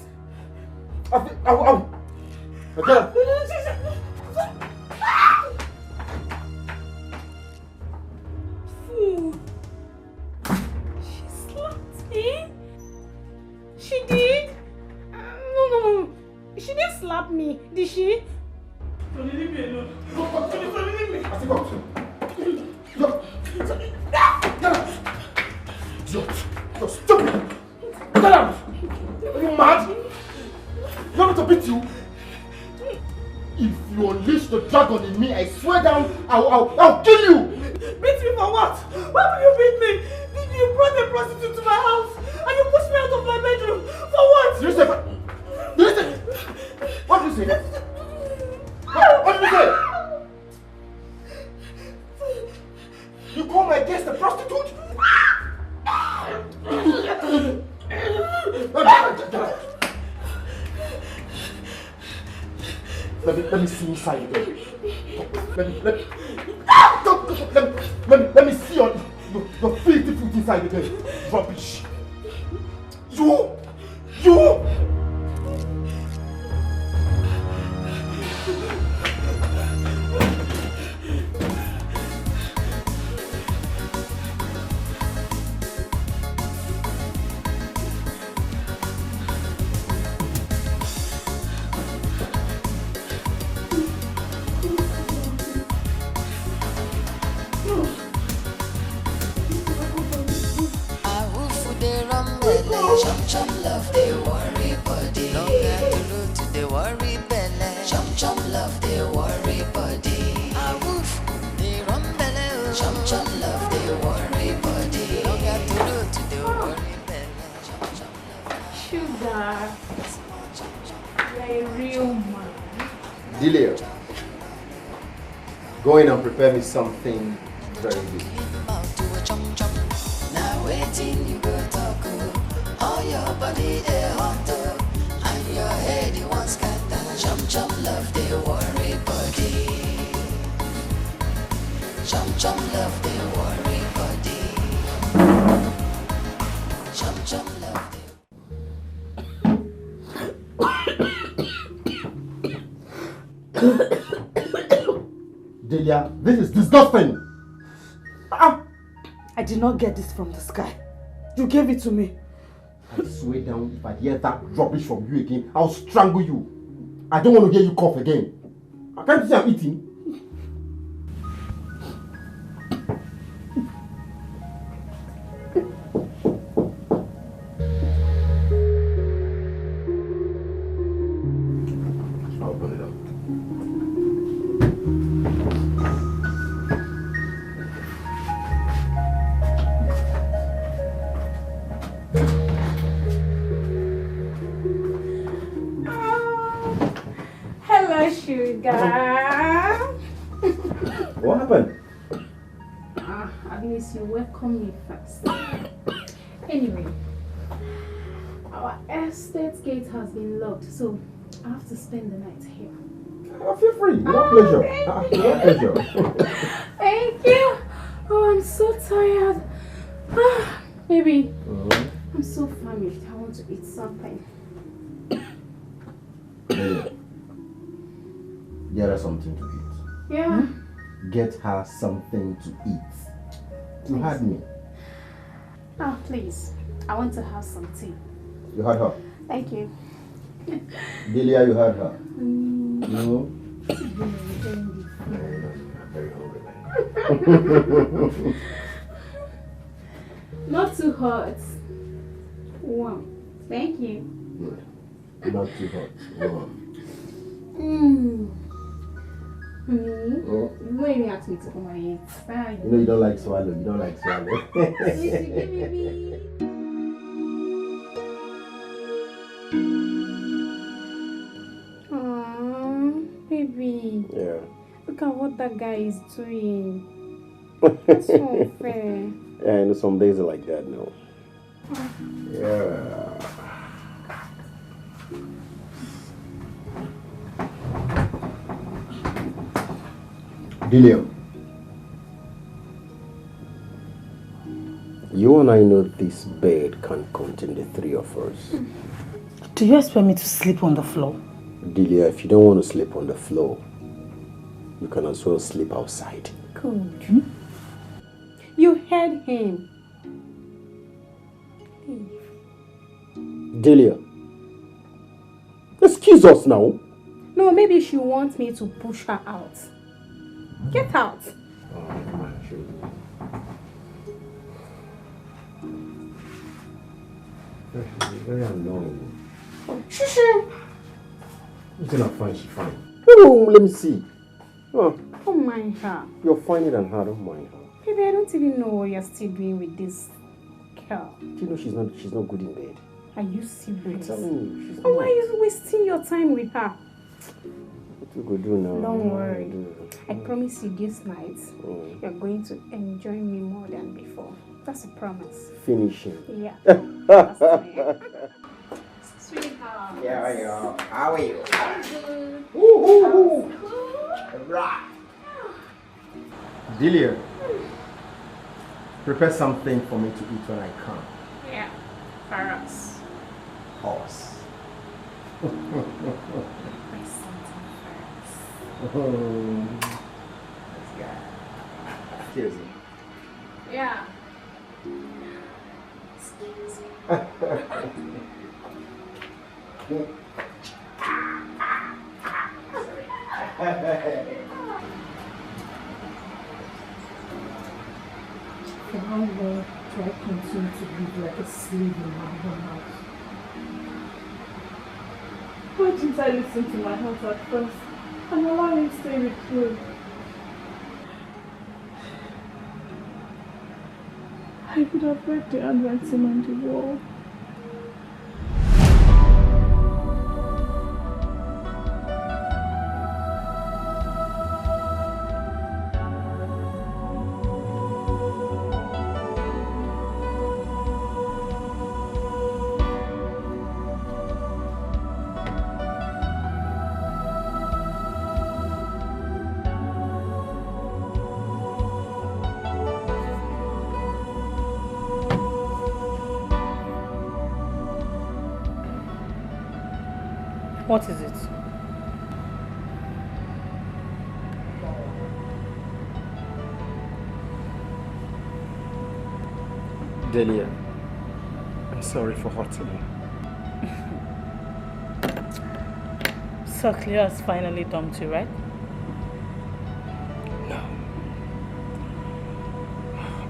Tony, leave me alone. Tony, leave me. I think I'll You're stupid! Get out! Are you mad? You want me to beat you? If you unleash the dragon in me, I swear down, I'll kill you! Beat me for what? Why will you beat me? You brought a prostitute to my house and you pushed me out of my bedroom. For what? Did you say? What did you say? What did you say? You call my guest a prostitute? Let me see inside again. Let me see your filthy foot inside again. Rubbish. You. Chum chum love they worry body. No get to loot to the worry belly. Chum chum love they worry body. A woof they run belly. Chum chum love they worry body. No get to loot to the worry belly. Chum chum love. Sugar, you're a real man. Delia, go in and prepare me something very good. Now waiting you go talk. All your body they hot and your head you want scatter. Chum chum love they worry body. Chum chum love they worry body. Chum chum love they. Delia, this is disgusting. I did not get this from the sky. You gave it to me. I swear down, if I hear that rubbish from you again, I'll strangle you. I don't want to hear you cough again. Can't you see I'm eating? I'll open it up. Sugar. What happened? At least you welcome me first. Anyway, our estate gate has been locked, so I have to spend the night here. Feel free. Your pleasure. Your pleasure. Thank you. Oh, I'm so tired. Baby, I'm so famished. I want to eat something. Get her something to eat. Yeah. Get her something to eat. You heard me. Oh, please. I want to have some tea. You heard her. Thank you. Delia, you heard her. No? I'm very hungry. Not too hot. Warm. Thank you. Good. Not too hot. Warm. You won't even ask me to come and eat. Fine. You know you don't like swallow. You don't like swallow. Aww, baby. Yeah. Look at what that guy is doing. That's so unfair. Yeah, I know some days are like that now. Yeah. Delia. You and I know this bed can't contain the three of us. Do you expect me to sleep on the floor? Delia, if you don't want to sleep on the floor, you can as well sleep outside. Good. You heard him. Delia, excuse us now. No, maybe she wants me to push her out. Get out. Oh, come on, show you. She's very annoying. Shush. She's not fine, she's fine. Oh, let me see. Oh, Don't mind her. you're finer than her, don't mind her. Baby, I don't even know what you're still doing with this girl. Do you know she's not good in bed? Are you serious? I'm telling you, she's Why are you wasting your time with her? What you go do now? Don't worry. I promise you this night, you're going to enjoy me more than before. That's a promise. Finishing. Yeah. Sweetheart. Yeah. How are you? I'm good. Woo-hoo-hoo. Right. Delia, prepare something for me to eat when I come. Yeah, for us. Us. My something for us. Excuse me. Yeah. For how long do I continue to live like a slave in my own house? Why didn't I listen to my heart at first and allow him to stay with you? I could have read the handwriting on the wall. What is it? Delia, I'm sorry for hurting you. So Cleo has finally dumped you, right? No.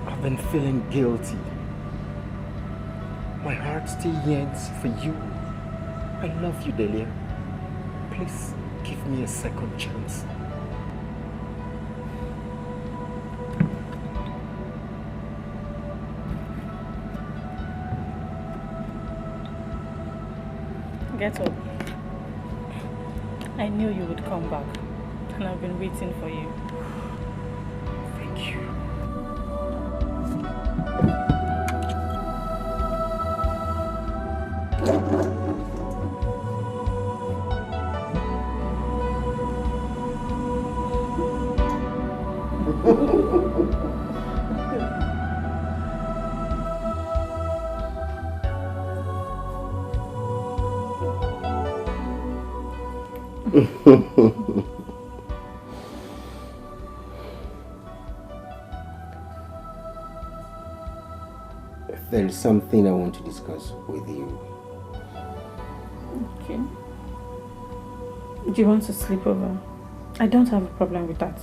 I've been feeling guilty. My heart still yearns for you. I love you, Delia. Please give me a second chance. Get up. I knew you would come back, and I've been waiting for you. Thank you. There is something I want to discuss with you. Okay. Do you want to sleep over? I don't have a problem with that.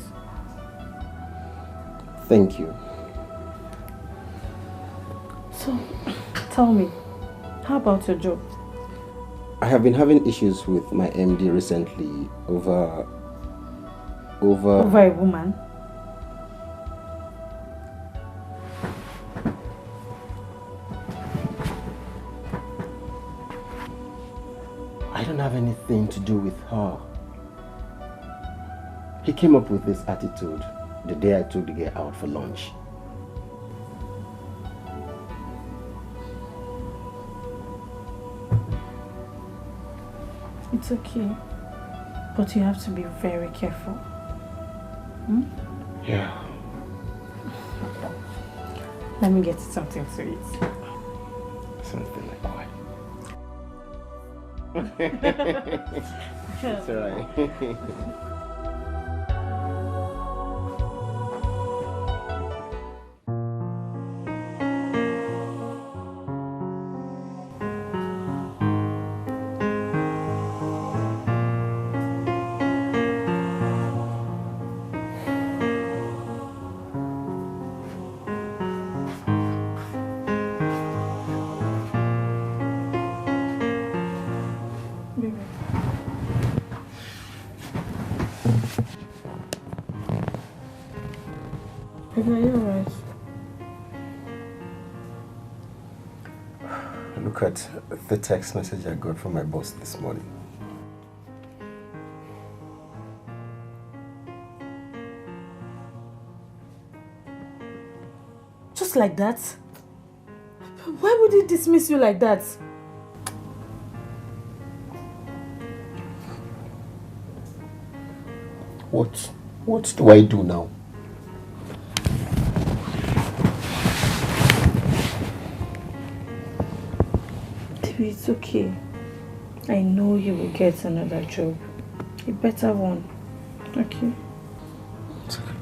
Thank you. So, tell me, how about your job? I have been having issues with my MD recently over a woman? I don't have anything to do with her. He came up with this attitude the day I took the girl out for lunch. It's okay, but you have to be very careful. Hmm? Yeah. Let me get you something to eat. Something like what? It's alright. Baby, are you alright? Look at the text message I got from my boss this morning. Just like that? Why would he dismiss you like that? What do I do now? Baby, it's okay. I know you will get another job. A better one. Okay? It's okay.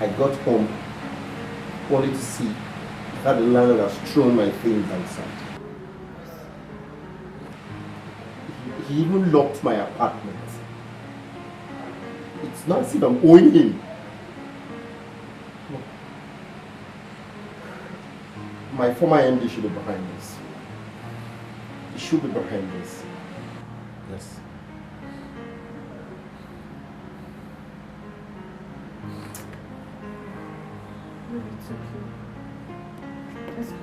I got home only to see that the landlord has thrown my things outside. He even locked my apartment. It's not as if I'm owing him. My former MD should be behind this. He should be behind this. Yes. It's okay. Let's go.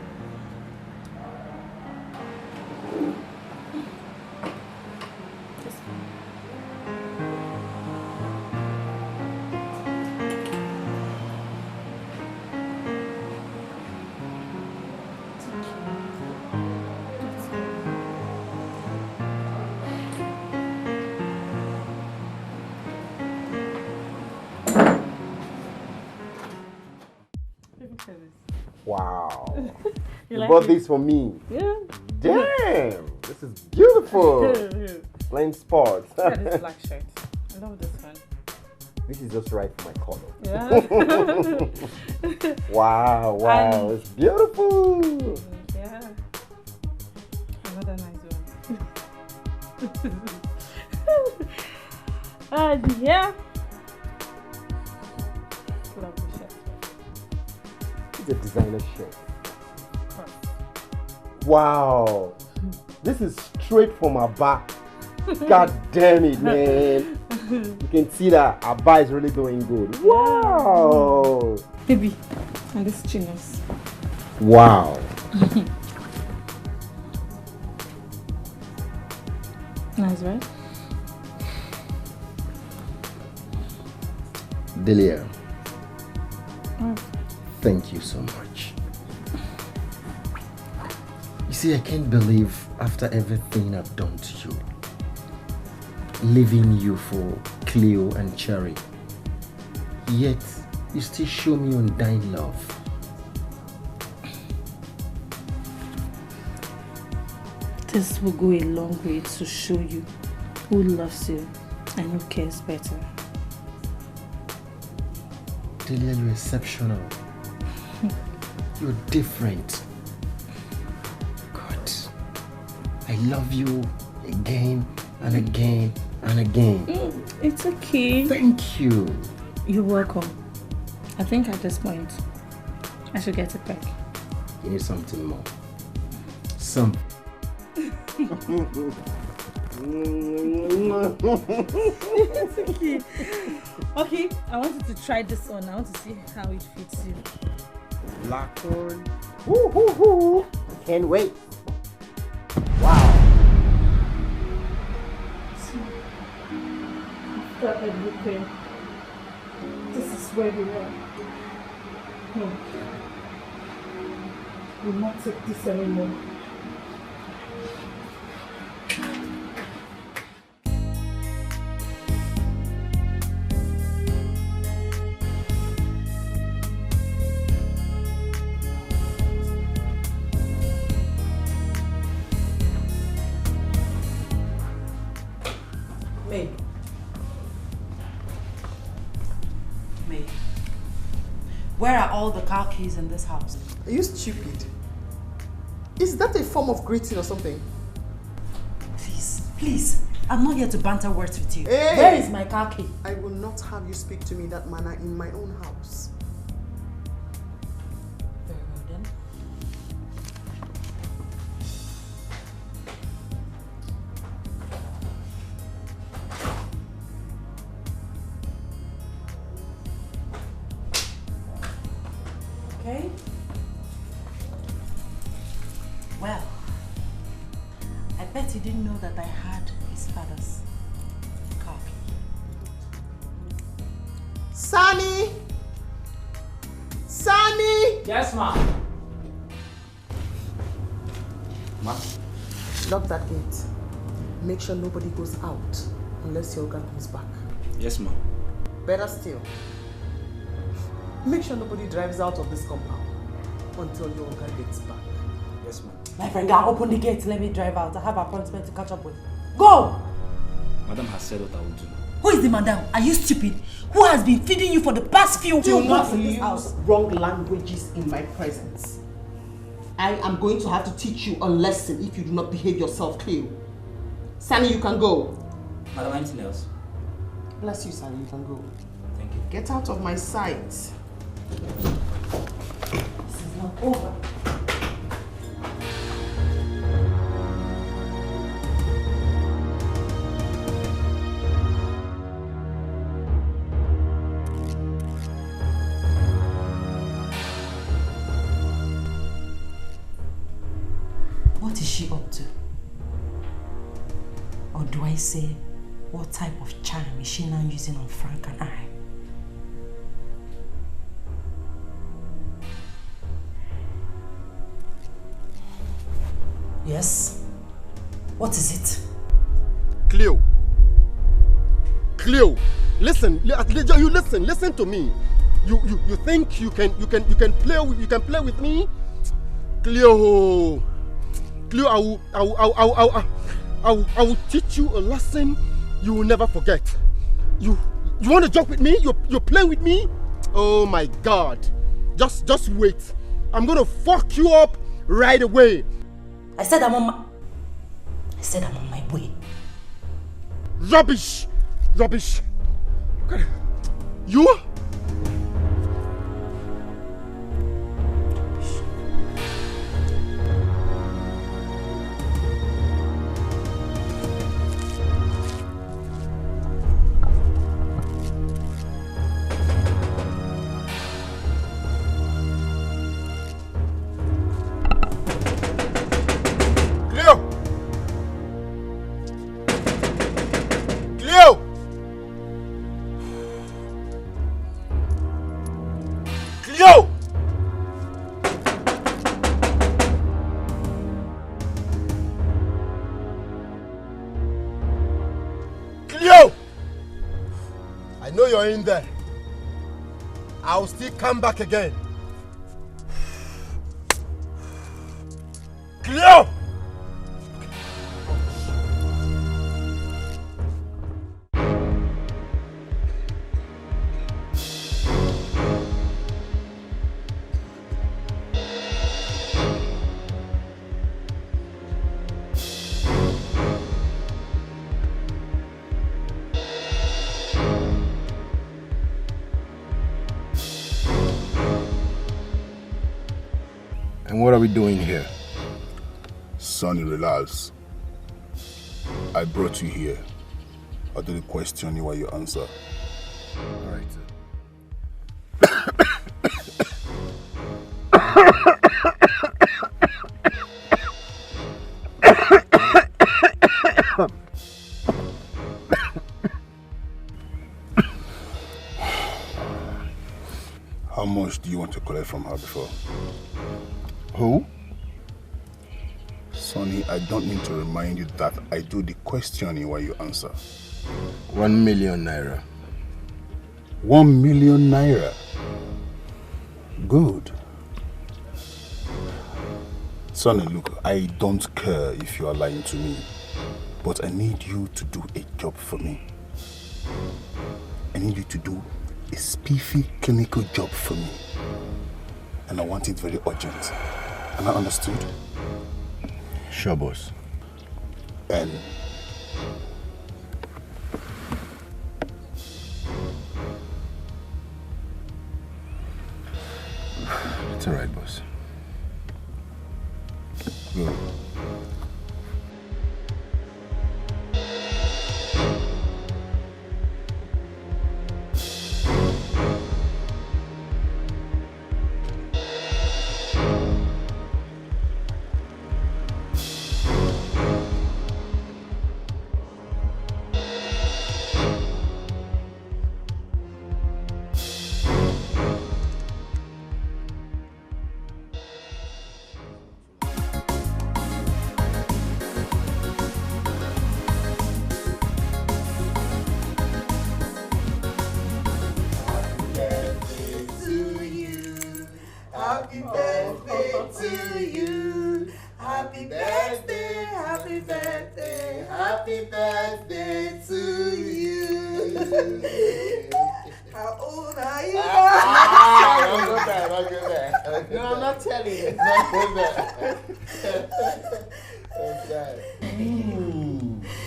Wow. You You like bought it? this for me. Yeah. Damn. This is beautiful. Playing sports. Look at this black shirt. I love this one. This is just right for my color. Yeah. Wow, And- it's beautiful. Yeah. Another nice one. And yeah. Love the shirt. It's a designer shirt. Wow. This is straight from Abba. God damn it, man. You can see that Abba is really doing good. Wow. Baby, and this chinos. Wow. Nice, right? Delia, Oh. thank you so much. You see, I can't believe after everything I've done to you, leaving you for Cleo and Cherry, yet you still show me undying love. This will go a long way to show you who loves you and who cares better. Delia, you're exceptional. You're different. God, I love you again and again and again. It's okay. Thank you. You're welcome. I think at this point, I should get it back. You need something more. Some. It's okay. Okay, I wanted to try this on. I want to see how it fits you. Black one. Woo hoo hoo. Can't wait. Wow. After everything, this is where we are. We'll not take this anymore. May. May. Where are all the car keys in this house? Are you stupid? Is that a form of greeting or something? Please. I'm not here to banter words with you. Hey! Where is my car key? I will not have you speak to me that manner in my own house. Very well then. Okay. Well, I bet you didn't know that I had his father's car key. Sunny! Sunny! Yes, ma'am. Ma? Lock that gate. Make sure nobody goes out unless your Yoga comes back. Yes, ma'am. Better still, make sure nobody drives out of this compound until your Yoga gets back. Yes, ma'am. My friend, I'll open the gate. Let me drive out. I have an appointment to catch up with. Go! Madam has said what I will do. Who is the madam? Are you stupid? Who has been feeding you for the past few Do not months in this use house? wrong languages in my presence. I am going to have to teach you a lesson if you do not behave yourself, Cleo. Sunny, you can go. Madam, anything else? Bless you, Sunny, you can go. Thank you. Get out of my sight. This is not over. What is she up to? Or do I say, what type of charm is she now using on Frank and I? Yes? What is it? Cleo. Cleo, listen. You listen to me. You think you can play with me? Cleo, I will teach you a lesson you will never forget. You want to joke with me? You're playing with me? Oh my God! Just wait. I'm gonna fuck you up right away. I said I'm on my way. Rubbish! You? You're in there. I'll still come back again. Cleo! And what are we doing here? Sonny, relax. I brought you here. I didn't question you while you answer. Alright. How much do you want to collect from her before? Who? Sonny, I don't need to remind you that I do the questioning while you answer. 1 million naira. 1 million naira. Good. Sonny, look, I don't care if you are lying to me, but I need you to do a job for me. I need you to do a spiffy clinical job for me. And I want it very urgent. Am I understood? Sure, boss. And it's alright, boss. Go. Happy birthday to you. Happy birthday, happy birthday, happy birthday to you. How old are you? Don't go there, don't go there. No, I'm not telling you. Don't go there. Okay.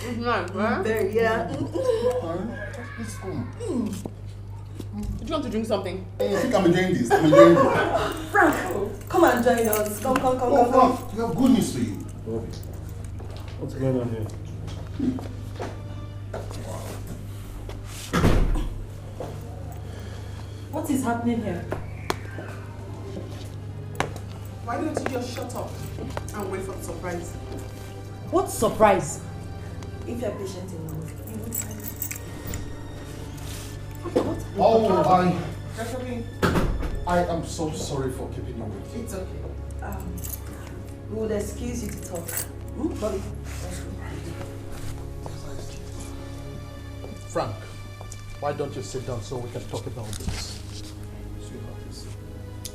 It's nice, right? There, yeah. It's cool. Do you want to drink something? I think I'm enjoying this. I'm enjoying this. Frank, come and join us. Come. Frank, we have good news for you. What's going on here? What is happening here? Why don't you just shut up and wait for the surprise? What surprise? If you're patient enough, you will find it. I am so sorry for keeping you waiting. It's okay. We would excuse you to talk. Bobby, Frank, why don't you sit down so we can talk about this?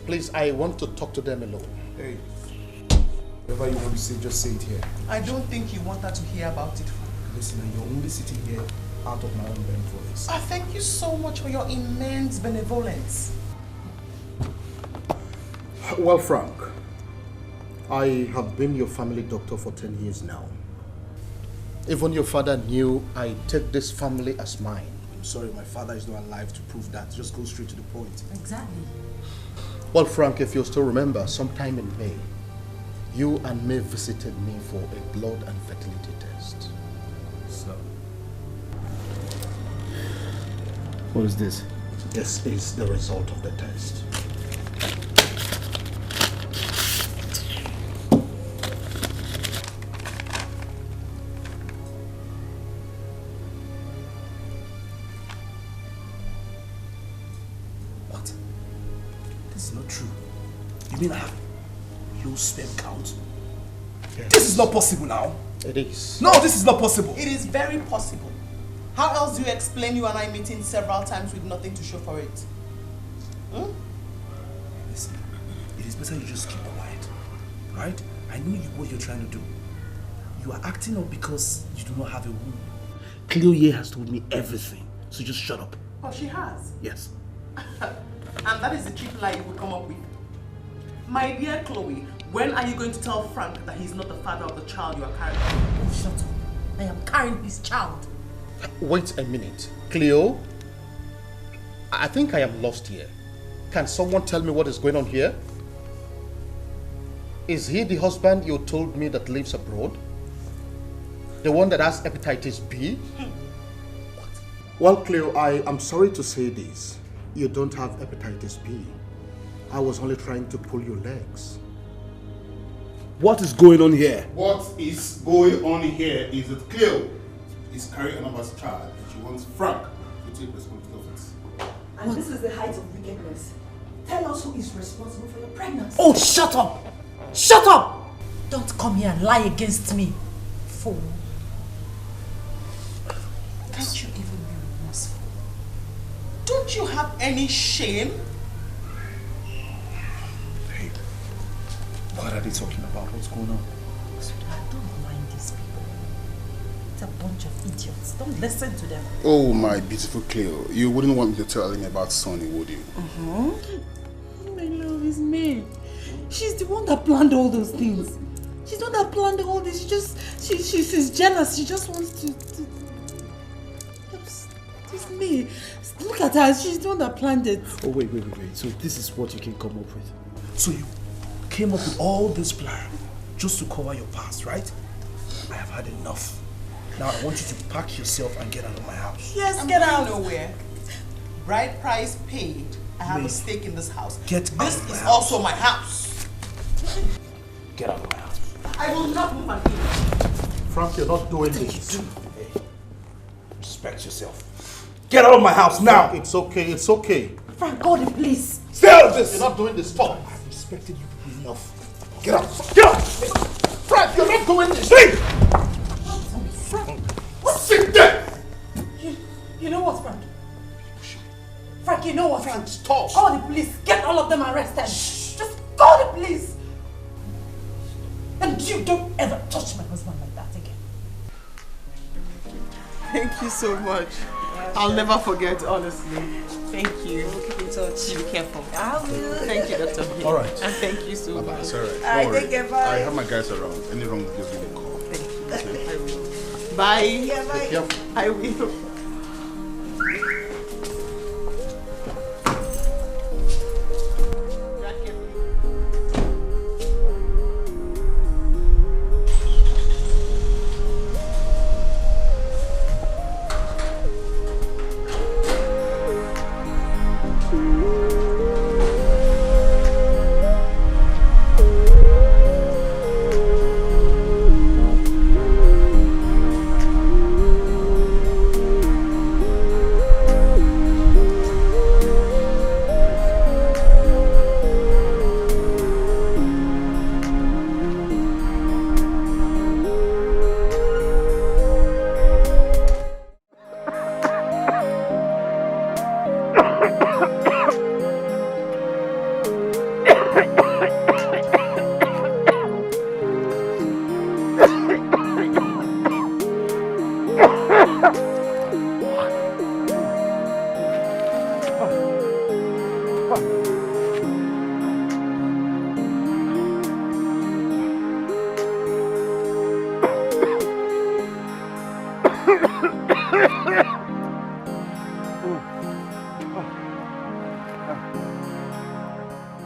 Please, I want to talk to them alone. Hey, whatever you want to say, just say it here. I don't think you want her to hear about it. Listen, you're only sitting here out of my own benevolence. I thank you so much for your immense benevolence. Well, Frank, I have been your family doctor for 10 years now. Even your father knew I take this family as mine. I'm sorry, my father is not alive to prove that. Just go straight to the point. Exactly. Well, Frank, if you still remember, sometime in May, you and May visited me for a blood and fertility test. So, what is this? This is the result of the test. What? This is not true. You mean I have low sperm count? Yes. This is not possible now. It is. No, this is not possible. It is very possible. How else do you explain you and I meeting several times with nothing to show for it? Listen, it is better you just keep quiet, right? I know what you're trying to do. You are acting up because you do not have a womb. Cleo here has told me everything, so just shut up. Oh, she has. Yes. And that is the cheap lie you would come up with. My dear Chloe, when are you going to tell Frank that he's not the father of the child you are carrying? Oh, shut up. I am carrying his child. Wait a minute. Cleo, I think I am lost here. Can someone tell me what is going on here? Is he the husband you told me that lives abroad? The one that has hepatitis B? Well, Cleo, I am sorry to say this. You don't have hepatitis B. I was only trying to pull your legs. What is going on here? What is going on here is that Cleo is carrying another child. She wants Frank to take responsibility of it. and this is the height of wickedness. Tell us who is responsible for your pregnancy. Oh, shut up! Shut up! Don't come here and lie against me, fool. Can't you even be remorseful? Don't you have any shame? Babe, what are they talking about? What's going on? Sweetheart, don't mind these people. a bunch of idiots. Don't listen to them. Oh, my beautiful Cleo. You wouldn't want me to tell him about Sonny, would you? My love is me. She's the one that planned all those things. She's the one that planned all this. She's jealous. She just wants to it's me. Look at her. She's the one that planned it. Oh, wait. So this is what you can come up with. So you came up with all this plan just to cover your past, right? I have had enough. Now I want you to pack yourself and get out of my house. Yes, I'm get going out. nowhere. Bride price paid. I have a stake in this house. Get out This of my is house. also my house. Get out of my house. I will not move an inch. Frank, you're not doing this. Hey, respect yourself. Get out of my house now! It's okay. Frank, God, please. Stay out of this! You're not doing this. Stop. I've respected you people enough. Get out! Get out! Frank, you're not doing this. Hey! Frank. Sit there! You know what, Frank? Frank, you know what? Frank, stop. Call the police. Get all of them arrested. Just call the police. And you don't ever touch my husband like that again. Thank you so much. I'll never forget, honestly. Thank you. We'll keep in touch. Be careful. I will. Thank you, Dr. All right. And thank you so much. It's all right. I Don't worry. take care, bye. I have my guys around. Any wrong, just give me a call. Thank you. I will. Bye. Yeah, bye. Take care. I will.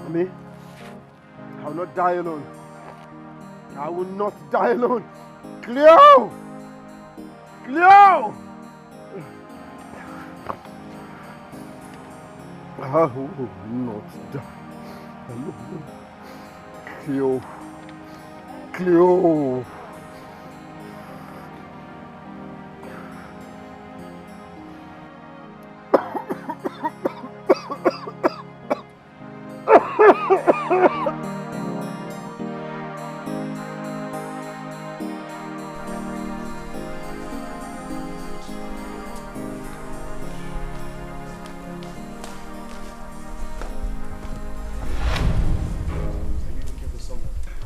Me, I will not die alone. I will not die alone. Cleo! Cleo! I will not die alone. Cleo. Cleo.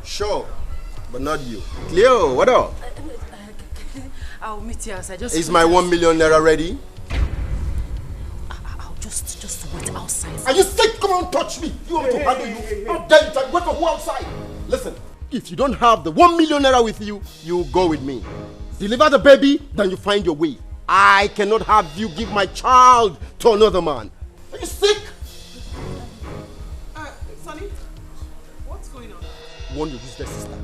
Sure, but not you. Cleo, what up? I'll meet you outside. Is my 1 million naira ready? I'll just wait outside. Are you sick? Come on, touch me. You want me to handle you? How dare you? Wait for who outside? Listen, if you don't have the 1 million naira with you, you go with me. Deliver the baby, then you find your way. I cannot have you give my child to another man. Are you sick? Sonny, what's going on? Warn your useless sister.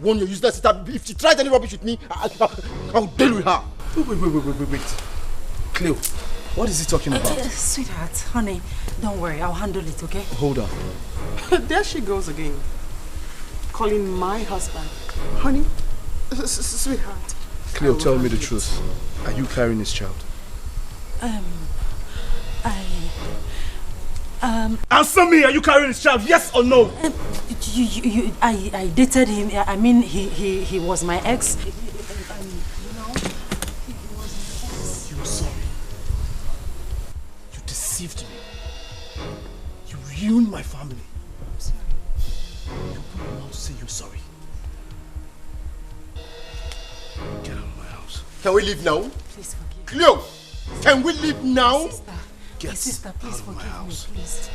Warn your useless sister. If she tries any rubbish with me, I'll deal with her. Wait. Cleo, what is he talking about? Sweetheart, honey, don't worry. I'll handle it, okay? Hold on. There she goes again. Calling my husband. Honey, sweetheart. Cleo, tell me the truth. Are you carrying this child? Answer me! Are you carrying this child? Yes or no? I dated him. I mean, he was my ex. You're sorry. You deceived me. You ruined my family. I'm sorry. You will not say you're sorry. Get out of my house. Can we leave now? Please forgive me. Cleo, can we leave now? My sister, please forgive me, please.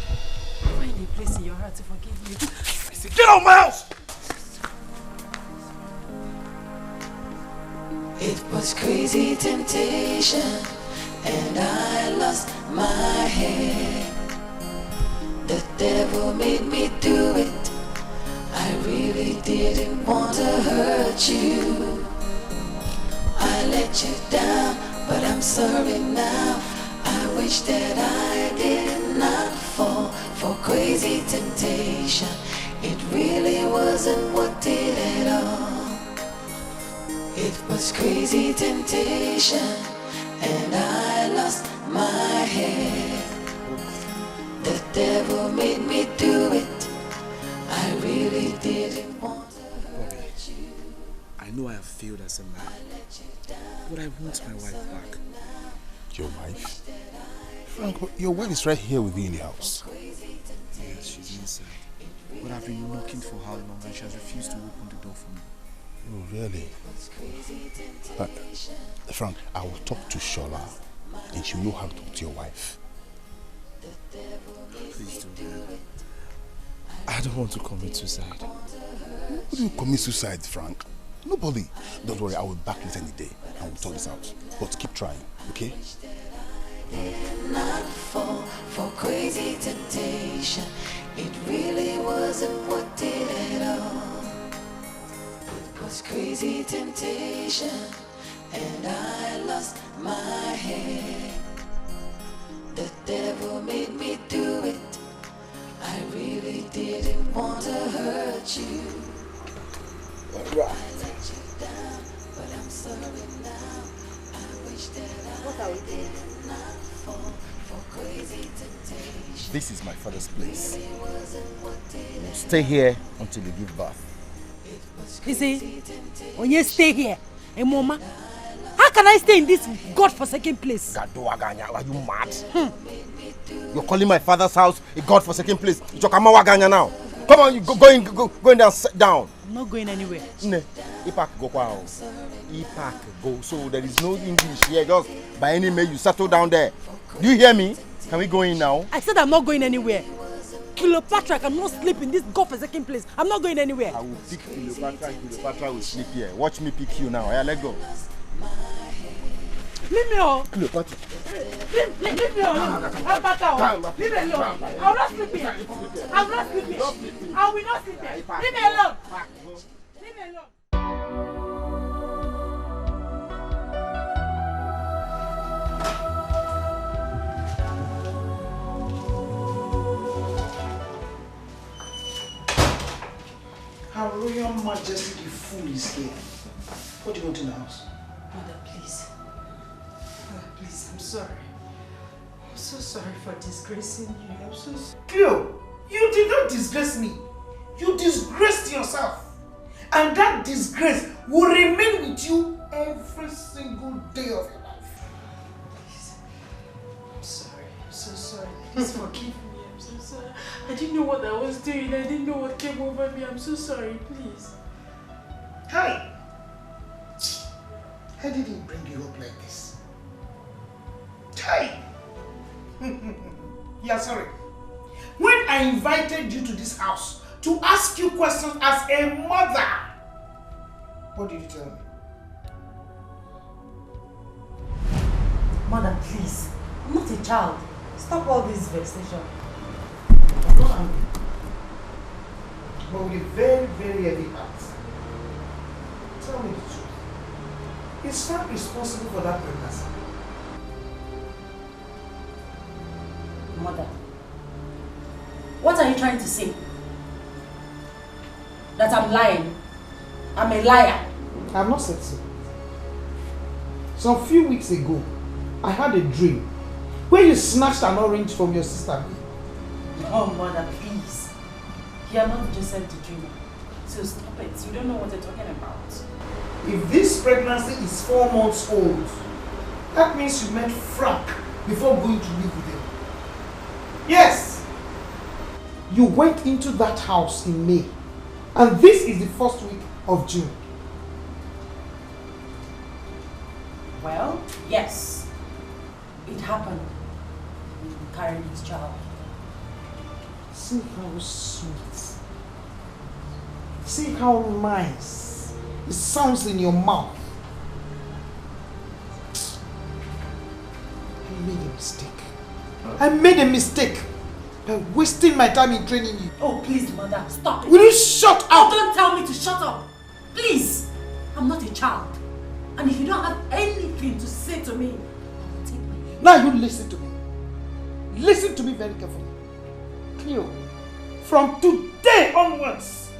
Find a place in your heart to forgive me. I said, get out of my house! It was crazy temptation, and I lost my head. The devil made me do it. I really didn't want to hurt you. I let you down, but I'm sorry now. I wish that I did not fall for crazy temptation. It really wasn't worth it at all. It was crazy temptation, and I lost my head. The devil made me do it. I really didn't want to hurt you. I know I have failed as a man, but I want my wife back. Your wife? Frank, your wife is right here with you in the house. Yes, she's inside. But I've been knocking for how long and she has refused to open the door for me. Oh, really? Frank, I will talk to Shola and she will know how to talk to your wife. Please do that. I don't want to commit suicide. Who do you commit suicide, Frank? Nobody. Don't worry, I will back later in the day and we'll talk this out. But keep trying, okay? Not fall for crazy temptation. It really wasn't worth it at all. It was crazy temptation, and I lost my head. The devil made me do it. I really didn't want to hurt you. I let you down, but I'm sorry now. I wish that I did not fall for crazy temptation. This is my father's place. We'll stay here until you give birth. You see, when you stay here, hey mama, how can I stay in this godforsaken place? Are you mad? You're calling my father's house a godforsaken place. Waganya now. Come on, you go in there and sit down. I'm not going anywhere. Ipak go wow. Ipak go. So there is no English here. Just by any means, you settle down there. Do you hear me? Can we go in now? I said I'm not going anywhere. Cleopatra cannot sleep in this godforsaken place. I'm not going anywhere. I will pick Cleopatra and Cleopatra will sleep here. Watch me pick you now. Yeah, let go. Leave me alone. Cleopatra. Leave me alone. I'm back out. Leave me alone. I will not sleep here. I will not sleep here. I will not sleep here. Leave me alone. Leave me alone. Her Royal Majesty the Fool is here. What do you want in the house? Mother, please. Mother, please, I'm sorry. I'm so sorry for disgracing you. I'm so sorry. Cleo, you did not disgrace me. You disgraced yourself. And that disgrace will remain with you every single day of your life. Please. I'm sorry. I'm so sorry. Please forgive me. I'm so sorry. I didn't know what I was doing. I didn't know what came over me. I'm so sorry. Please. Hi. I didn't bring you up like this. Hi. Yeah, sorry. When I invited you to this house to ask you questions as a mother, what did you tell me? Mother, please. I'm not a child. Stop all this vexation. I'm not angry. But with a very, very heavy heart. Tell me the truth. Is Frank responsible for that pregnancy? Mother, what are you trying to say? That I'm lying? I'm a liar? I have not said so. Some few weeks ago, I had a dream where you snatched an orange from your sister. Oh, Mother, please. You are not Joseph the dreamer. So stop it. You don't know what you're talking about. If this pregnancy is 4 months old, that means you met Frank before going to live with him. Yes! You went into that house in May, and this is the first week of June. Yes, it happened. We carried his child. See how sweet. See how nice it sounds in your mouth. I made a mistake. I made a mistake by wasting my time in training you. Oh, please, mother, stop it. Will you shut up? Oh, don't tell me to shut up. Please. I'm not a child. And if you don't have anything to say to me, take my leave. Now you listen to me. Listen to me very carefully. Cleo, from today onwards,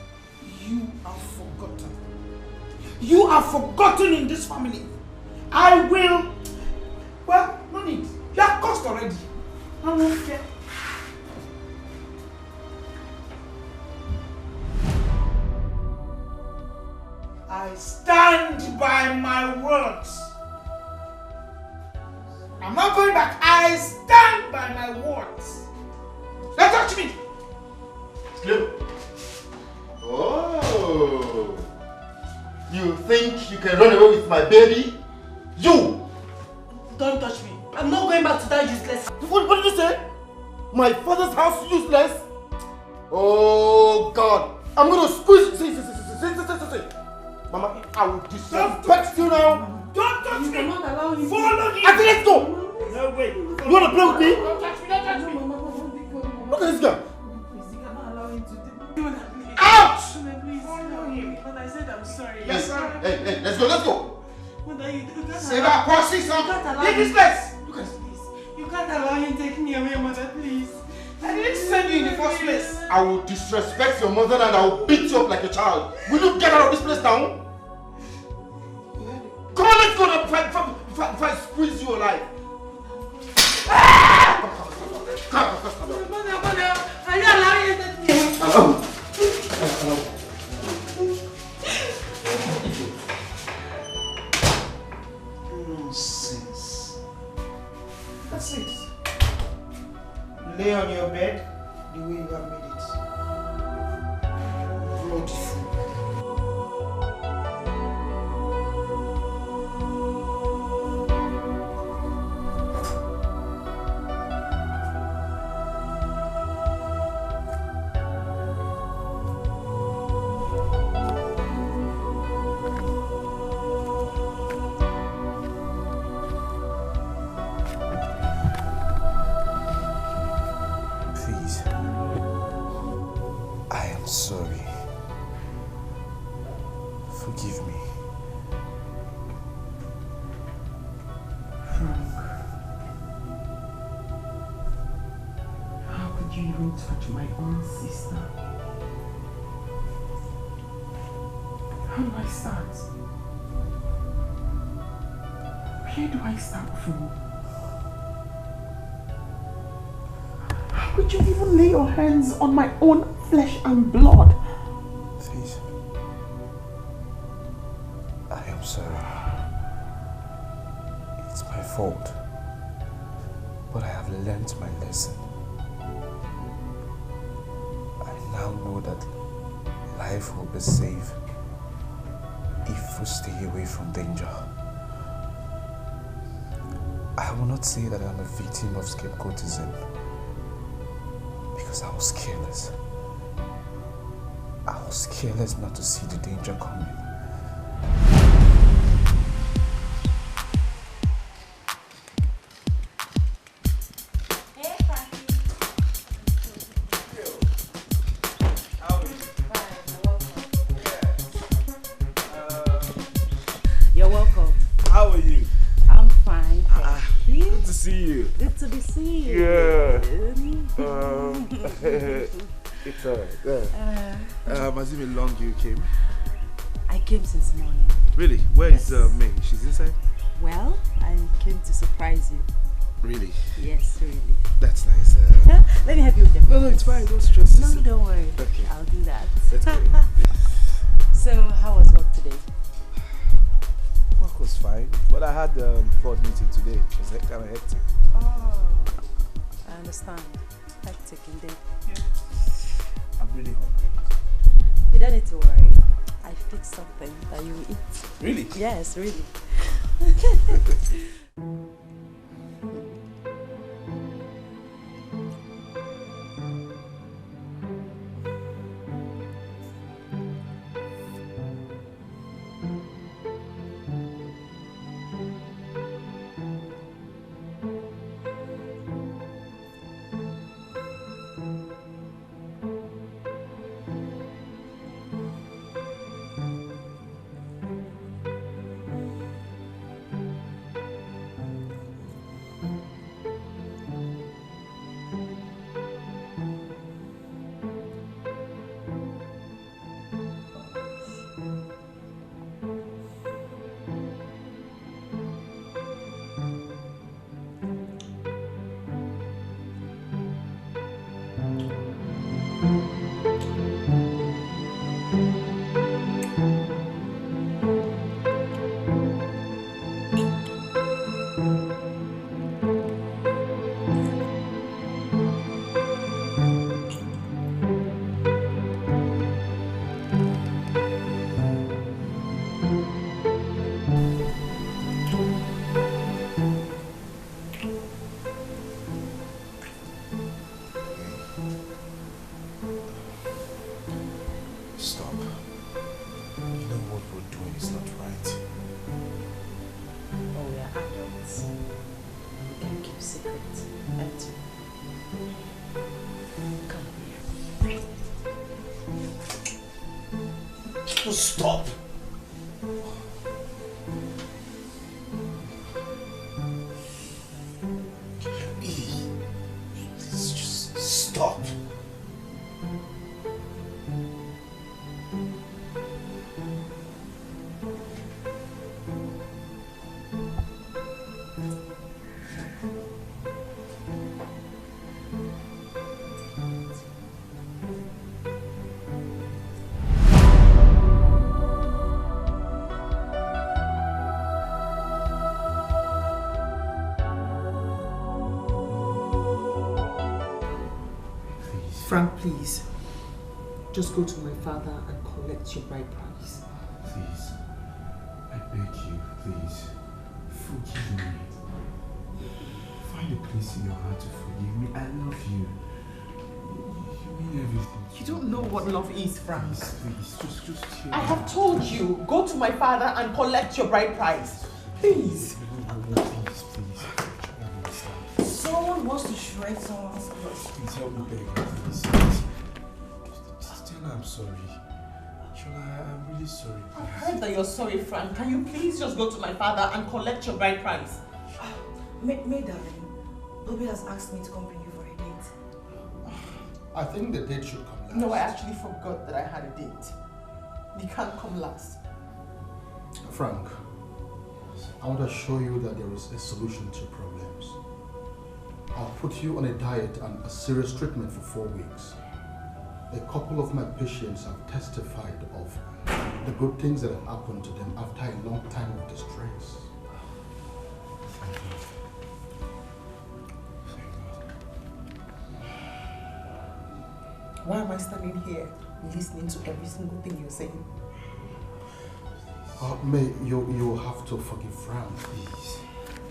you are forgotten. You are forgotten in this family. I will... Well, no need. You are cursed already. I won't care. I stand by my words. I'm not going back. I stand by my words. Don't touch me. Oh. You think you can run away with my baby? You! Don't touch me. I'm not going back to that useless. What did you say? My father's house useless? Oh God. I'm gonna squeeze. See. Mama, I will disrespect you now. Don't touch me. Not allow him. Follow me. I said let's go. No, wait. You wanna play with me? Don't touch me. Don't touch me. Look at this guy. Please, you cannot allow him to do that. Ouch! Please, follow him. But I said I'm sorry. Yes. Hey, let's go. You can't Say that, Kwasi, son. Leave this place. Look at this. You can't allow him taking me away, mother, please. I didn't send you in the first place. I will disrespect your mother and I will beat you up like a child. Will you get out of this place now? Come on, let's go now before I squeeze you alive. Mother, are you allowing him to take me away? Nonsense. That's it. Lay on your bed the way you have made it. Bloody fool. Sorry. Forgive me. How could you even touch my own sister? How do I start? Where do I start from? How could you even lay your hands on my own flesh and blood? Please. I am sorry. It's my fault. But I have learned my lesson. I now know that life will be safe if we stay away from danger. I will not say that I'm a victim of scapegoatism because I was careless. I was careless not to see the danger coming. Hey, Frankie. How are you? You're welcome. How are you? I'm fine. Thank you. Good to see you. Good to be seen. Yeah. It's alright. Mazimi long you came. I came since morning. Really? Where is May? She's inside? Well, I came to surprise you. Really? Yes, really. That's nice. Let me help you with them. No, it's fine. Don't stress. No, don't worry. Okay. I'll do that. That's great. So, how was work today? Work was fine, but I had a board meeting today. It was kind of hectic. Oh, I understand. Hectic indeed. Yeah. I'm really hungry. You don't need to worry. I fixed something that you will eat. Really? Yes, really. Stop. You know what we're doing is not right. Oh, we are adults. We can keep secrets. Empty. Come here. Just stop. Please, just stop. Frank, please. Just go to my father and collect your bride price. Please. I beg you, please. Forgive me. Find a place in your heart to forgive me. I love you. You mean everything. You don't know what love is, Frank. Please, just hear I have told you, go to my father and collect your bride price. Please. Someone wants to shred someone's clothes. Please help me beg her, please. Just tell her I'm sorry. Shola, I'm really sorry. I heard that you're sorry, Frank. Can you please just go to my father and collect your bride price? May darling, Bobby has asked me to come bring you for a date. I think the date should come last. No, I actually forgot that I had a date. You can't come last. Frank, I want to show you that there is a solution to problems. I'll put you on a diet and a serious treatment for 4 weeks. A couple of my patients have testified of the good things that have happened to them after a long time of distress. Thank you. Why am I standing here listening to every single thing you're saying? May, you have to forgive Frank, please.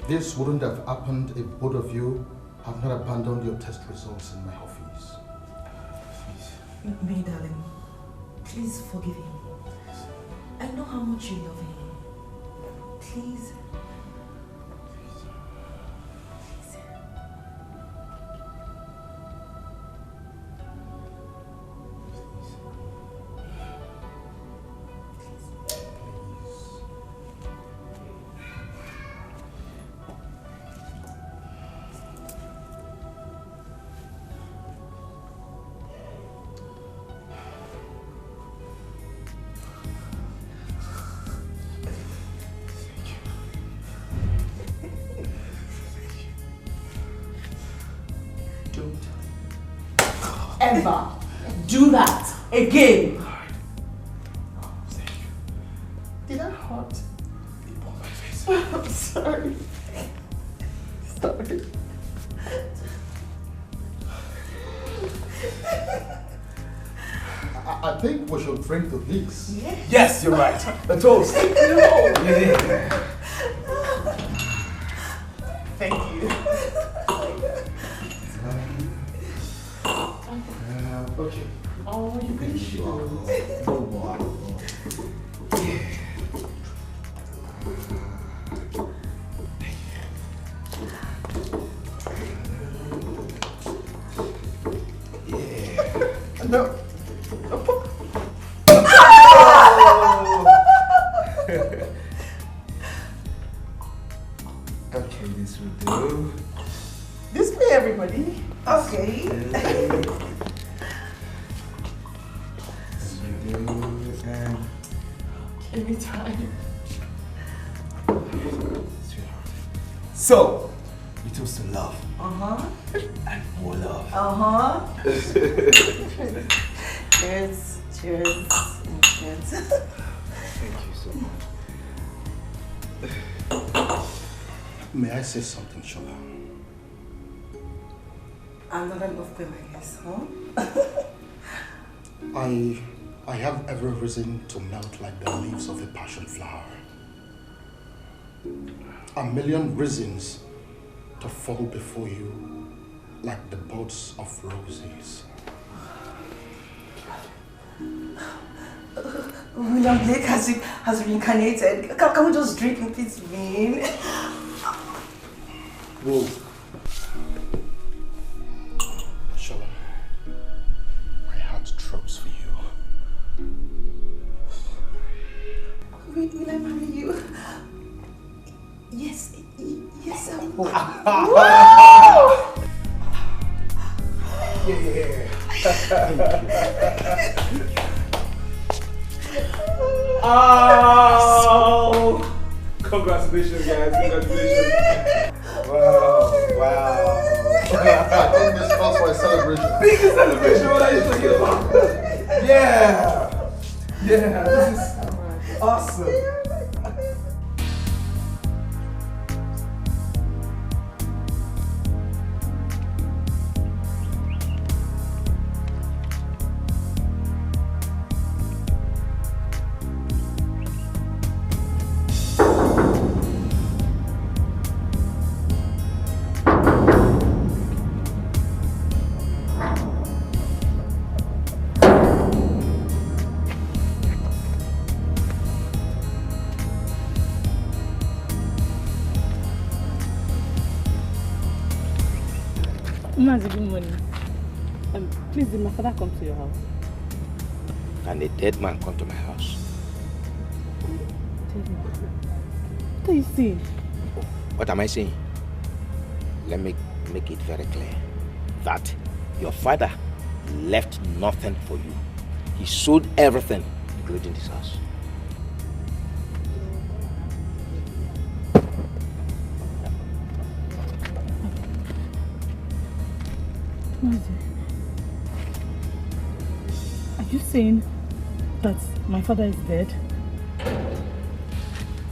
This wouldn't have happened if both of you have not abandoned your test results in my office. May darling, please forgive him. I know how much you love him. Please. Ever do that again. Did I hurt? I'm sorry. Sorry. I think we should drink to this. Yes, you're right. A toast. No. Yeah. Okay. Oh, you can shoot. Oh, wow. No. Okay, this will do. Display everybody. Okay. And give me time. So, we toast to love. Uh-huh. And more love. Uh-huh. Cheers. Cheers. Cheers. Thank you so much. May I say something, Shola? Another love poem, I guess, huh? I have every reason to melt like the leaves of a passion flower. A million reasons to fall before you like the buds of roses. William Blake has reincarnated. Can we just drink in peace, man? Whoa. Shola, my heart throbs for you. Will I marry you? Yes, yes, I will. Oh! Congratulations, guys. Congratulations. Wow. I think this calls for a celebration. Biggest celebration. What are you talking about? Yeah. Yeah. This is awesome. Mazi, good morning. Please, did my father come to your house? Can a dead man come to my house? Dead man? What are you saying? What am I saying? Let me make it very clear that your father left nothing for you. He sold everything, including this house. Mazi, are you saying that my father is dead?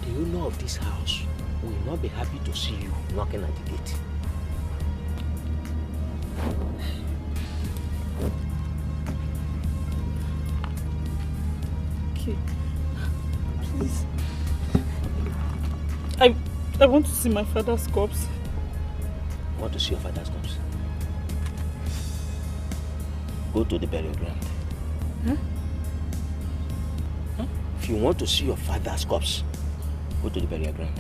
Do you know of this house? We will not be happy to see you knocking at the gate. Okay. Please. I want to see my father's corpse. You want to see your father's corpse? Go to the burial ground. Huh? Huh? If you want to see your father's corpse, go to the burial ground.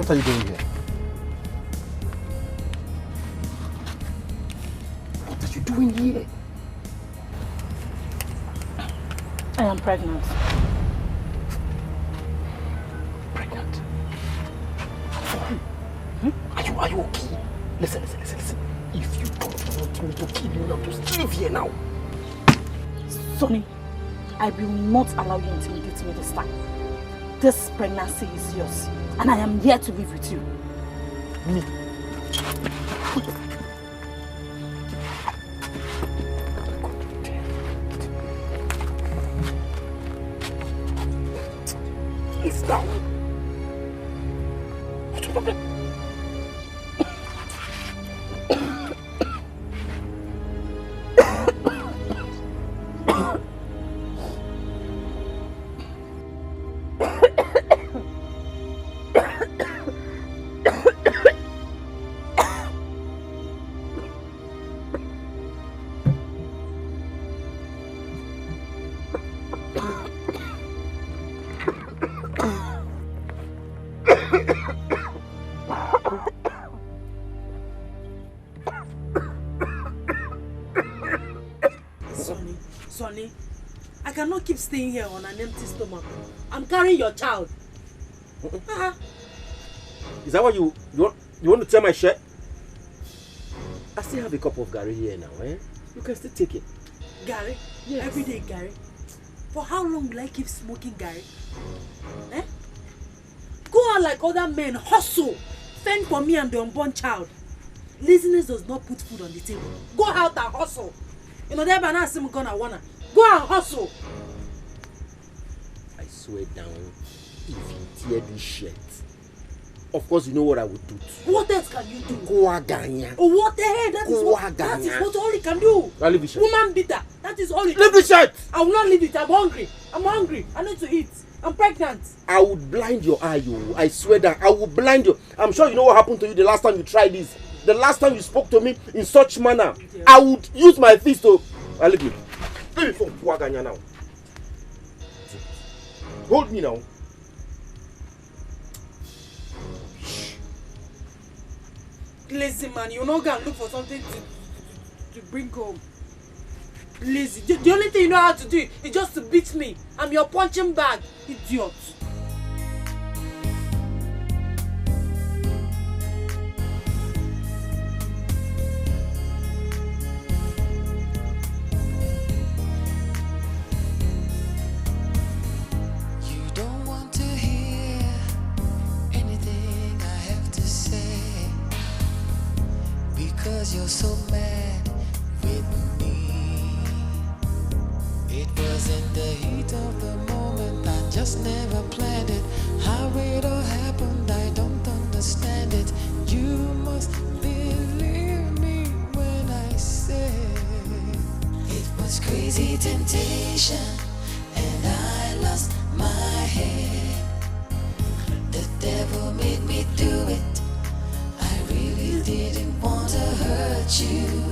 What are you doing here? What are you doing here? I am pregnant. Pregnant? For who? Are you okay? Listen. If you don't want me to kill you, you have to leave here now. Sonny, I will not allow you to intimidate me this time. This pregnancy is yours, and I am here to live with you. Me? It's down. What's the problem? Sonny, I cannot keep staying here on an empty stomach. I'm carrying your child. Is that what you want to tear my shirt? I still have a cup of Gary here now, eh? You can still take it. Gary? Yes. Every day, Gary. For how long will I keep smoking Gary? Eh? Go on like other men, hustle, fend for me and the unborn child. Laziness does not put food on the table. Go out and hustle. You know that banana sim gonna wanna. Go and hustle. I swear down, if you tear this shirt, of course you know what I would do. What else can you do? Kuaganya. Oh, what the hell? That is what all he can do. I'll leave the shirt. Woman beater. That is all he can do. Leave the shirt! I will not leave it. I'm hungry. I need to eat. I'm pregnant. I would blind your eye, you. I swear that I will blind you. I'm sure you know what happened to you the last time you tried this. The last time you spoke to me in such manner. I would use my fist to... I'll leave you. Leave me for Kuaganya now. Hold me now. Lazy man, you're not gonna look for something to bring home. Lazy. The only thing you know how to do is just to beat me. I'm your punching bag, idiot. You don't want to hear anything I have to say, because you're so mad with me. It was in the heat of the moment, I just never planned it. How it all happened, I don't understand it. You must believe me when I say it was crazy temptation, and I lost my head. The devil made me do it. I really didn't want to hurt you.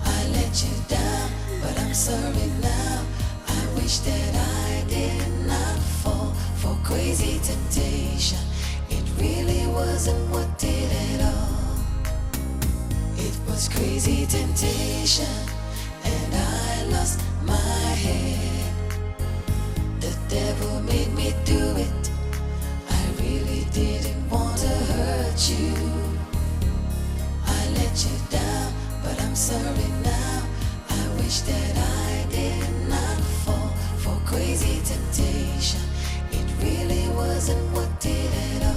I let you down, but I'm sorry now. I wish that I did not fall for crazy temptation. It really wasn't what did it all. It was crazy temptation, and I lost my head. The devil made me do it. I really didn't want to hurt you. I let you down, but I'm sorry now. I wish that I did not fall for crazy temptation. It really wasn't what did it all.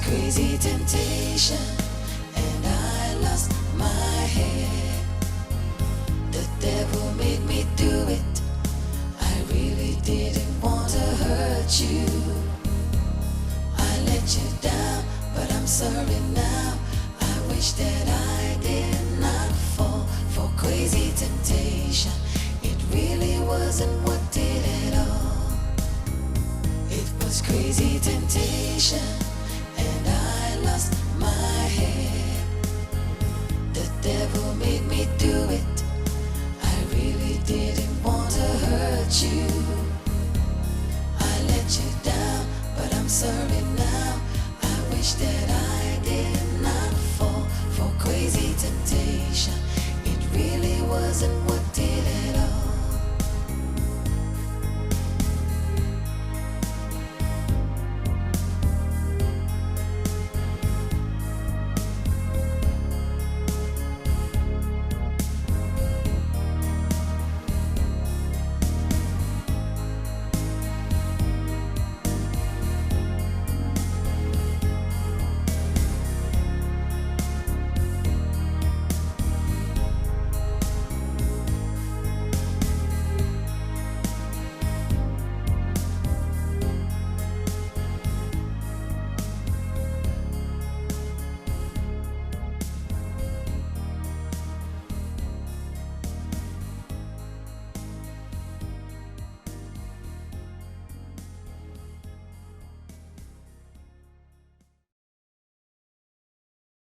Crazy temptation, and I lost my head. The devil made me do it. I really didn't want to hurt you. I let you down, but I'm sorry now. I wish that I did not fall for crazy temptation. It really wasn't what did it all. It was crazy temptation, and I lost my head. The devil made me do it. I really didn't want to hurt you. I let you down, but I'm sorry now. I wish that I did not fall for crazy temptation. It really wasn't what did it all.